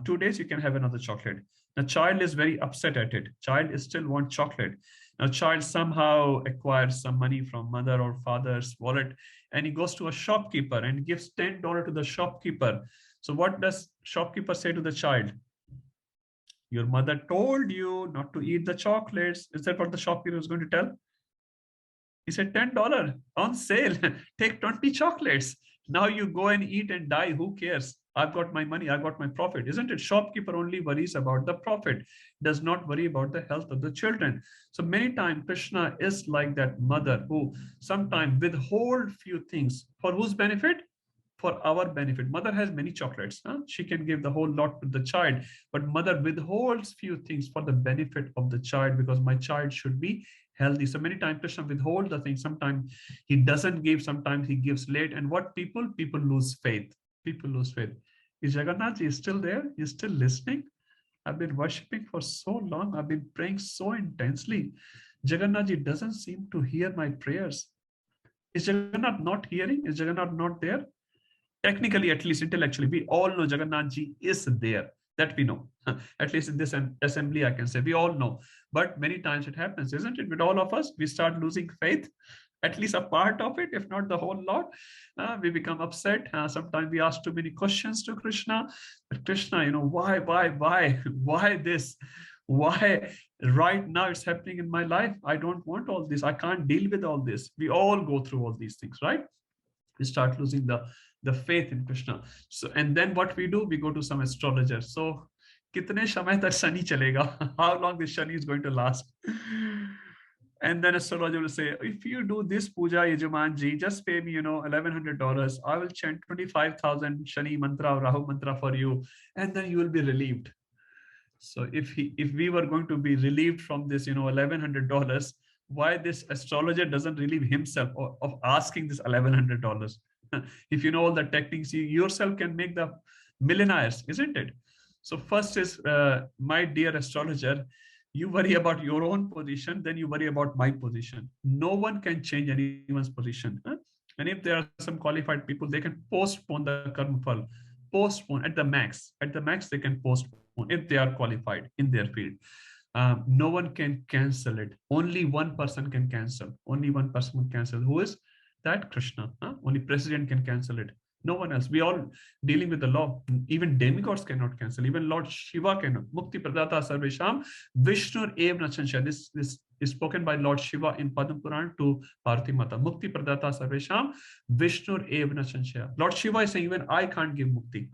2 days, you can have another chocolate. The child is very upset at it. Child still wants chocolate. Now, child somehow acquires some money from mother or father's wallet, and he goes to a shopkeeper and gives $10 to the shopkeeper. So what does shopkeeper say to the child? Your mother told you not to eat the chocolates. Is that what the shopkeeper is going to tell? He said, $10 on sale. Take 20 chocolates. Now you go and eat and die. Who cares? I've got my money. I've got my profit. Isn't it? Shopkeeper only worries about the profit, does not worry about the health of the children. So many times Krishna is like that mother who sometimes withhold few things. For whose benefit? For our benefit. Mother has many chocolates. She can give the whole lot to the child, but mother withholds few things for the benefit of the child, because my child should be healthy. So many times Krishna withholds the thing. Sometimes he doesn't give, sometimes he gives late. And what people lose faith. People lose faith. Is Jagannath Ji still there? Is still listening? I've been worshipping for so long. I've been praying so intensely. Jagannath Ji doesn't seem to hear my prayers. Is Jagannath not hearing? Is Jagannath not there? Technically, at least intellectually, we all know Jagannath Ji is there. That we know. At least in this assembly, I can say we all know. But many times it happens, isn't it? With all of us, we start losing faith. At least a part of it, if not the whole lot. We become upset. Sometimes we ask too many questions to Krishna. But Krishna, why this? Why right now it's happening in my life? I don't want all this. I can't deal with all this. We all go through all these things, right? We start losing the faith in Krishna. So, and then what we do, we go to some astrologer. So, kitne samay tak shani chalega? How long this shani is going to last? And then astrologer will say, if you do this puja, Yajamanji, just pay me, $1,100. I will chant 25,000 Shani mantra or Rahu mantra for you, and then you will be relieved. So if we were going to be relieved from this, $1,100, why this astrologer doesn't relieve himself of asking this $1,100? If you know all the techniques, you yourself can make the millionaires, isn't it? So first is, my dear astrologer, you worry about your own position, then you worry about my position. No one can change anyone's position. And if there are some qualified people, they can postpone the karma phal. Postpone at the max. At the max, they can postpone if they are qualified in their field. No one can cancel it. Only one person can cancel. Only one person can cancel. Who is that? Krishna. Only president can cancel it. No one else. We all dealing with the law. Even demigods cannot cancel. Even Lord Shiva cannot. Mukti Pradata Sarvesham Vishnu Ev Nachansha. This is spoken by Lord Shiva in Padma Puran to Parthi Mata. Mukti Pradata Sarvesham Vishnu Ev Nachansha. Lord Shiva is saying, even I can't give mukti.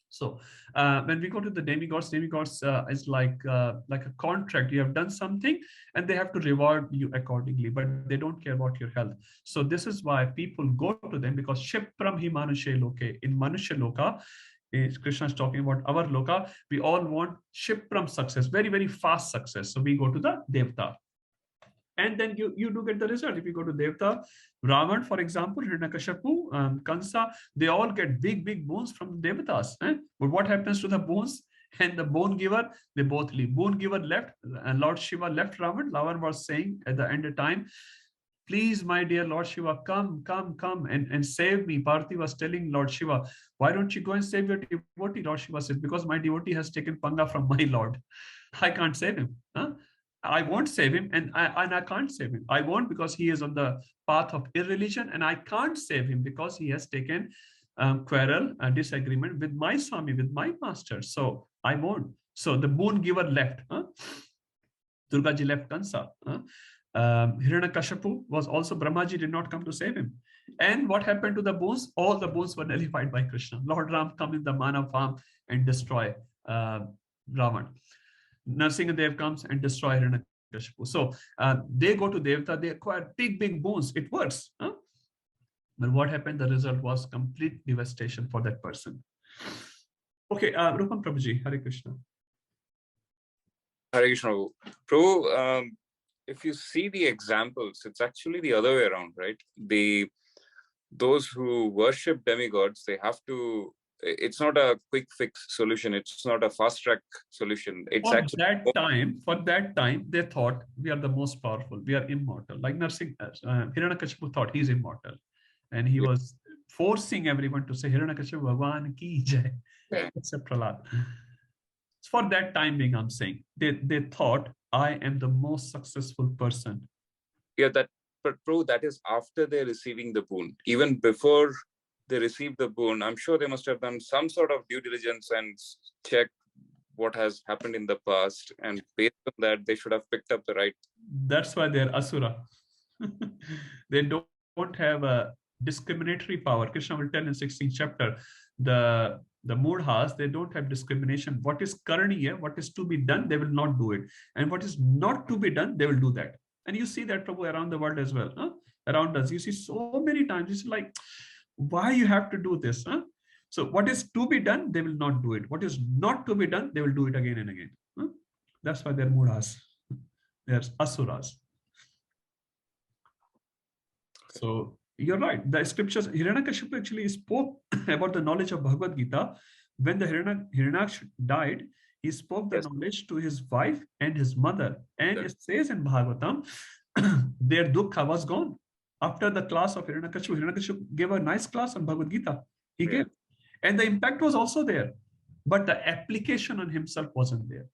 So when we go to the demigods is like a contract. You have done something and they have to reward you accordingly, but they don't care about your health. So this is why people go to them, because Shipram hi manushe loke. In Manusha Loka, Krishna is talking about our Loka. We all want Shipram success, very, very fast success. So we go to the Devta. And then you do get the result. If you go to Devta, Ravan, for example, Hiranyakashipu, Kansa, they all get big boons from the Devatas. But what happens to the boons? And the bone giver, they both leave. Bone giver left, and Lord Shiva left Ravan. Ravan was saying at the end of time, please, my dear Lord Shiva, come and save me. Parthi was telling Lord Shiva, why don't you go and save your devotee? Lord Shiva said, because my devotee has taken panga from my Lord. I can't save him. I won't save him, and I can't save him. I won't, because he is on the path of irreligion, and I can't save him because he has taken quarrel and disagreement with my Swami, with my master. So I won't. So the boon giver left. Durgaji left Kansa. Hiranyakashipu was also, Brahmaji did not come to save him. And what happened to the boons? All the boons were nullified by Krishna. Lord Ram come in the Manav form and destroy Ravan. Narsingadev comes and destroy Hiranyakashipu. So they go to Devta, they acquire big boons. It works. But what happened? The result was complete devastation for that person. Okay, Rupam Prabhuji, Hare Krishna. Hare Krishna. Prabhu, if you see the examples, it's actually the other way around, right? Those who worship demigods, they have to. It's not a quick fix solution. It's not a fast track solution. It's for that time, they thought we are the most powerful. We are immortal. Like Hiranyakashipu thought he's immortal, and he was forcing everyone to say Hiranyakashipu Bhagwan ki jai, except Prahlad. For that time being, I'm saying they thought I am the most successful person. Yeah, but Prabhu, that is after they're receiving the boon. Even before they received the boon, I'm sure they must have done some sort of due diligence and checked what has happened in the past, and based on that, they should have picked up the right. That's why they're asura. They don't have a discriminatory power. Krishna will tell in 16th chapter, the mudhas, they don't have discrimination. What is karaniya, what is to be done, they will not do it. And what is not to be done, they will do that. And you see that, Prabhu, around the world as well. Around us, you see so many times, it's like, why you have to do this? So what is to be done, they will not do it. What is not to be done, they will do it again and again. That's why they're mudhas. They're asuras. So you're right. The scriptures, Hiranyakashipu actually spoke about the knowledge of Bhagavad Gita when the Hiranyaksh died, he spoke the knowledge to his wife and his mother. And it says in Bhagavatam, their dukkha was gone. After the class of Hiranyakashipu gave a nice class on Bhagavad Gita. He gave. And the impact was also there. But the application on himself wasn't there.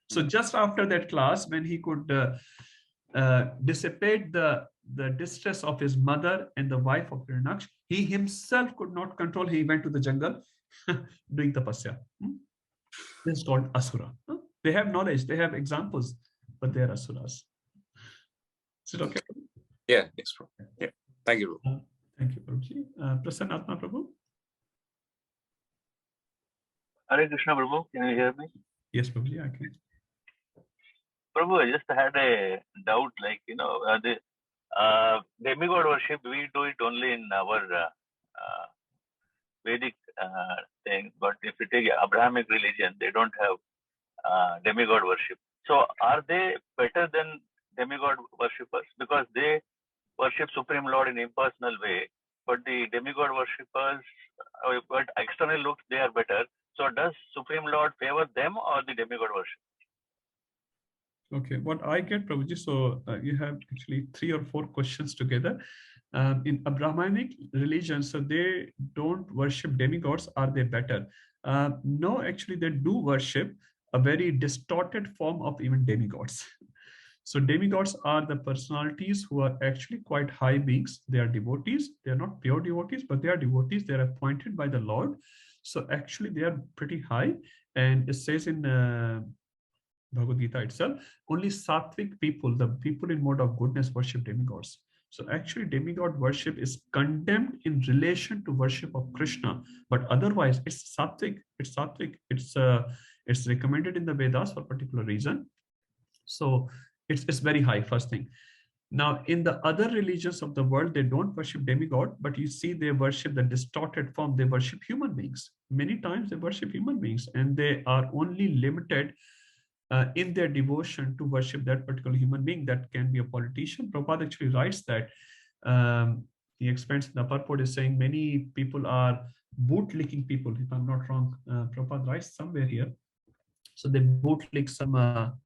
So just after that class, when he could dissipate the distress of his mother and the wife of Hiranyaksh, he himself could not control. He went to the jungle doing tapasya. This is called asura. They have knowledge, they have examples, but they are asuras. Is it okay? Yeah, yes, yeah. Thank you. Thank you, Prabhuji. Prasanna Atma Prabhu. Hare Krishna, Prabhu. Can you hear me? Yes, Prabhuji, I can. Prabhu, I just had a doubt, like, the demigod worship, we do it only in our Vedic thing, but if you take Abrahamic religion, they don't have demigod worship. So are they better than demigod worshippers? Because they worship Supreme Lord in impersonal way, but the demigod worshippers, but external looks, they are better. So does Supreme Lord favor them or the demigod worship? Okay, what I get, Prabhuji, so you have actually 3 or 4 questions together. In Abrahamic religion, so they don't worship demigods. Are they better? No, actually, they do worship a very distorted form of even demigods. So demigods are the personalities who are actually quite high beings. They are devotees. They are not pure devotees, but they are devotees. They are appointed by the Lord. So actually, they are pretty high. And it says in Bhagavad Gita itself, only sattvic people, the people in mode of goodness, worship demigods. So actually demigod worship is condemned in relation to worship of Krishna, but otherwise it's sattvic, it's recommended in the Vedas for a particular reason. So it's very high, first thing. Now, in the other religions of the world, they don't worship demigod, but you see they worship the distorted form. They worship human beings. Many times they worship human beings, and they are only limited in their devotion to worship that particular human being. That can be a politician. Prabhupada actually writes that he expands the purport is saying many people are bootlicking people, if I'm not wrong. Prabhupada writes somewhere here. So they bootlick some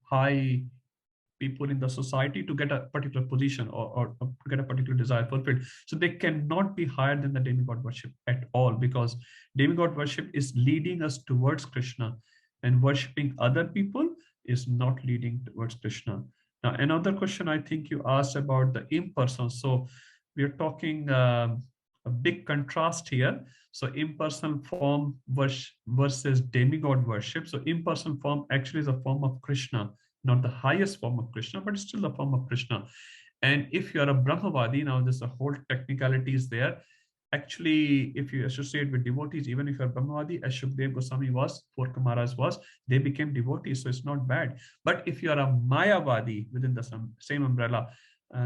high people in the society to get a particular position or get a particular desire fulfilled. So they cannot be higher than the demigod worship at all, because demigod worship is leading us towards Krishna, and worshipping other people is not leading towards Krishna. Now, another question I think you asked about the impersonal. So we're talking a big contrast here. So impersonal form versus demigod worship. So impersonal form actually is a form of Krishna, not the highest form of Krishna, but still a form of Krishna. And if you are a Brahmavadi, now there's a whole technicality is there. Actually, if you associate with devotees, even if you're Brahmavadi, as Shukdev Goswami was, Four Kamaras was, they became devotees, so it's not bad. But if you are a Mayavadi within the same umbrella,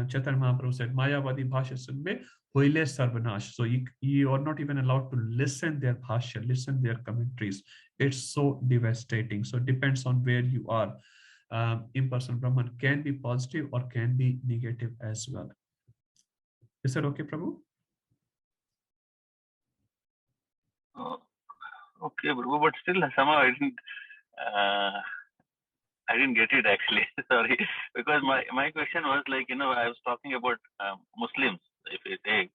Chaitanya Mahaprabhu said, Mayavadi bhashya sunbe hoile sarvanash. So you are not even allowed to listen their bhashya, listen their commentaries. It's so devastating. So it depends on where you are. Impersonal Brahman can be positive or can be negative as well. Is that okay, Prabhu? Okay, Prabhu, but still somehow I didn't get it actually. Sorry, because my question was like, I was talking about Muslims. If you take,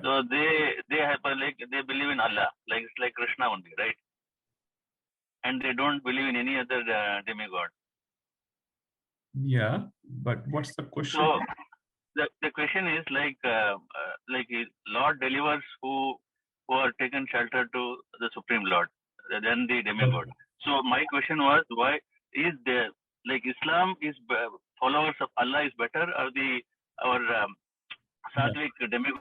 so they have like they believe in Allah, like it's like Krishna only, right? And they don't believe in any other demigod. Yeah, but what's the question? So the question is like Lord delivers who are taken shelter to the Supreme Lord, then the demigod. So my question was, why is there like Islam is followers of Allah is better, or our Sattvic demigod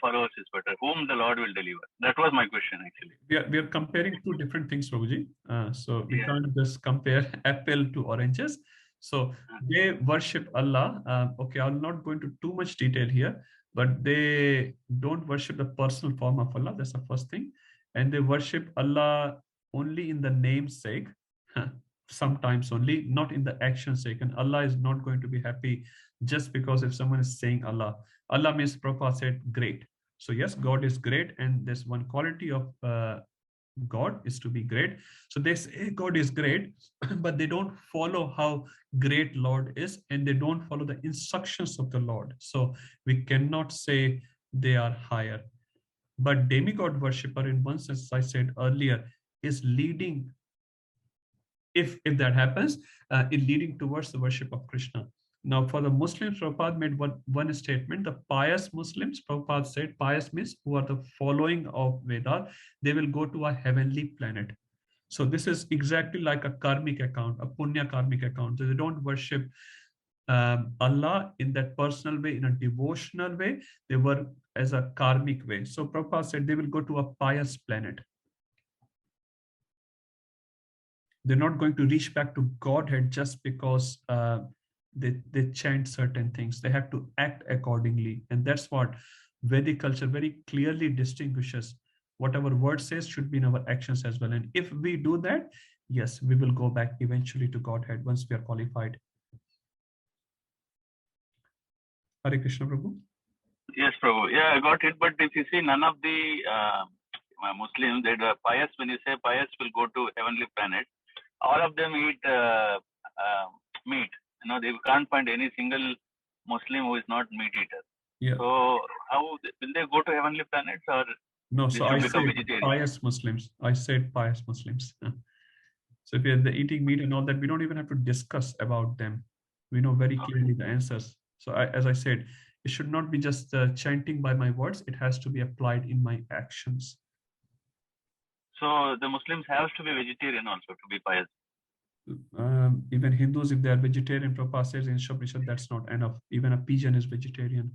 followers is better? Whom the Lord will deliver? That was my question actually. We are comparing two different things, Prabhuji. So we can't just compare apple to oranges. So they worship Allah. Okay, I'm not going to too much detail here, but they don't worship the personal form of Allah. That's the first thing. And they worship Allah only in the namesake, sometimes only, not in the action sake. And Allah is not going to be happy just because if someone is saying Allah. Allah means, Prabhupada said, great. So yes, God is great. And there's one quality of God is to be great. So they say God is great, but they don't follow how great Lord is, and they don't follow the instructions of the Lord. So we cannot say they are higher. But demigod worshipper, in one sense, I said earlier, is leading, if that happens, is leading towards the worship of Krishna. Now, for the Muslims, Prabhupada made one statement. The pious Muslims, Prabhupada said, pious means who are the following of Veda, they will go to a heavenly planet. So this is exactly like a karmic account, a punya karmic account. So they don't worship Allah in that personal way, in a devotional way. They work as a karmic way. So Prabhupada said they will go to a pious planet. They're not going to reach back to Godhead just because they chant certain things. They have to act accordingly. And that's what Vedic culture very clearly distinguishes. What our word says should be in our actions as well. And if we do that, yes, we will go back eventually to Godhead once we are qualified. Hare Krishna, Prabhu. Yes, Prabhu. Yeah, I got it. But if you see, none of the Muslims, that are pious, when you say pious will go to heavenly planet, all of them eat meat. You know, they can't find any single Muslim who is not meat eater. Yeah. So how will they go to heavenly planets, or no? they So should I become said vegetarian? pious Muslims. I said pious Muslims. So if you're eating meat and all that, we don't even have to discuss about them. We know very clearly the answers. So as I said, it should not be just chanting by my words. It has to be applied in my actions. So the Muslims have to be vegetarian also to be pious. Even Hindus, if they are vegetarian, Prabhupada says in Upanishad, that's not enough. Even a pigeon is vegetarian.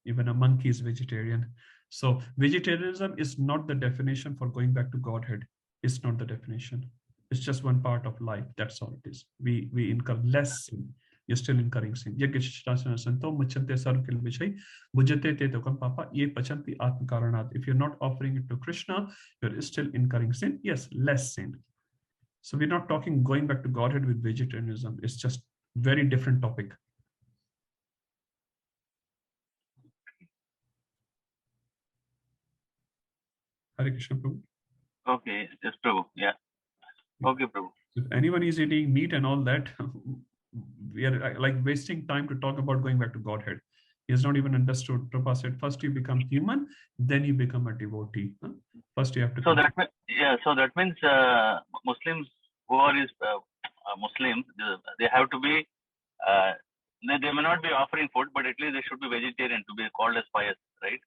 Even a monkey is vegetarian. So vegetarianism is not the definition for going back to Godhead. It's not the definition. It's just one part of life. That's all it is. We incur less sin. You're still incurring sin. If you're not offering it to Krishna, you're still incurring sin. Yes, less sin. So we're not talking going back to Godhead with vegetarianism. It's just very different topic. Hare Krishna, Prabhu. Okay, yes, Prabhu. Yeah. Okay, Prabhu. If anyone is eating meat and all that, we are like wasting time to talk about going back to Godhead. He has not even understood. Prabhupada said, first you become human, then you become a devotee. First you have to. So that means Muslims who are Muslims, they have to be. They may not be offering food, but at least they should be vegetarian to be called as pious, right?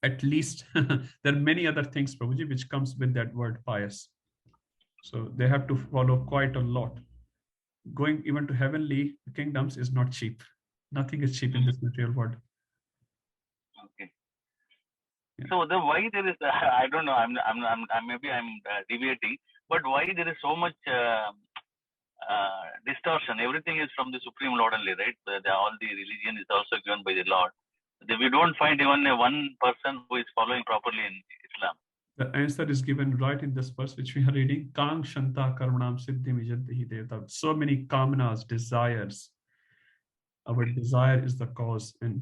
At least there are many other things, Prabhuji, which comes with that word pious. So they have to follow quite a lot. Going even to heavenly kingdoms is not cheap. Nothing is cheap in this material world. Okay. Yeah. So why there is I don't know. Maybe I'm deviating, but why there is so much distortion? Everything is from the Supreme Lord only, right? All the religion is also given by the Lord. We don't find even one person who is following properly in Islam. The answer is given right in this verse which we are reading. Kang Shanta Karmanam Siddhi Vijantihi Devta. So many kamanas, desires. Our desire is the cause, and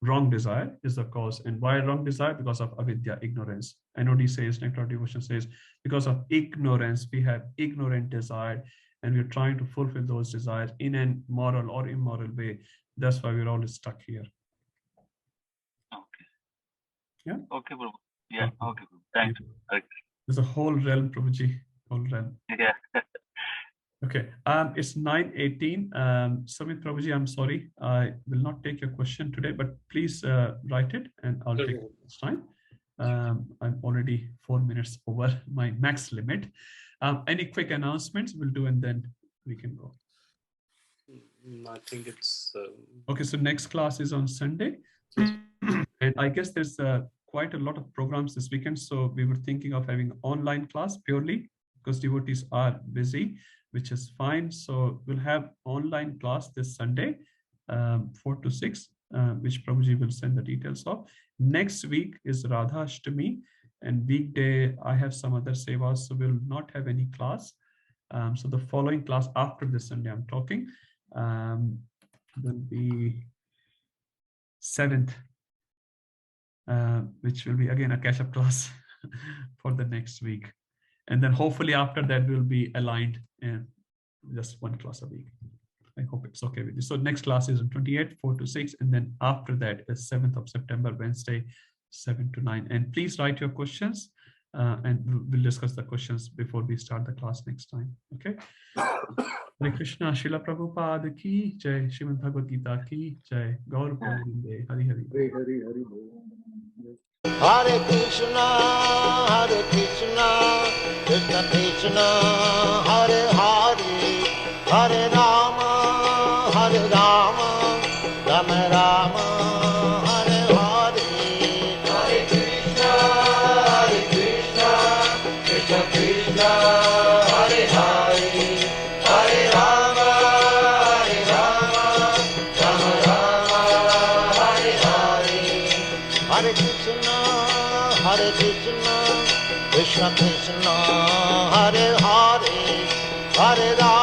wrong desire is the cause. And why wrong desire? Because of avidya, ignorance. NOD says, Nectar Devotion says, because of ignorance, we have ignorant desire, and we're trying to fulfill those desires in a moral or immoral way. That's why we're all stuck here. Okay. Yeah. Okay, Prabhu. Yeah. Okay, Prabhu. Thanks. Yeah. There's a whole realm, Prabhuji. Whole realm. Yeah. Okay. It's 9:18. Samit Prabhuji, I'm sorry. I will not take your question today, but please write it and I'll take it this time. I'm already 4 minutes over my max limit. Any quick announcements we'll do and then we can go. I think it's... Okay, so next class is on Sunday. And I guess there's quite a lot of programs this weekend. So we were thinking of having online class purely because devotees are busy, which is fine. So we'll have online class this Sunday, 4 to 6, which Prabhuji will send the details of. Next week is Radha Ashtami, and weekday I have some other sevas, so we'll not have any class. So the following class after this Sunday I'm talking will be 7th, which will be again a catch-up class. for the next week. And then hopefully after that we'll be aligned and just one class a week. I hope it's okay with you. So next class is on 28, 4 to 6. And then after that is 7th of September, Wednesday, 7 to 9. And please write your questions and we'll discuss the questions before we start the class next time. Okay. Hare Krishna, Srila Prabhupada ki jai, Srimad Bhagavad Gita ki jai, Gaur Govinde, Hari Hari. Hari Hari Hari Bol. Hare Krishna, Krishna Krishna, Hare Hare, Hare Rama, Rama Rama, Hare Hare. Hare Krishna, Krishna Krishna, Hare Hare, Hare Rama, Rama Rama, Hare Hare. Hare Krishna, Krishna Krishna, Hare Hare, Hare Rama.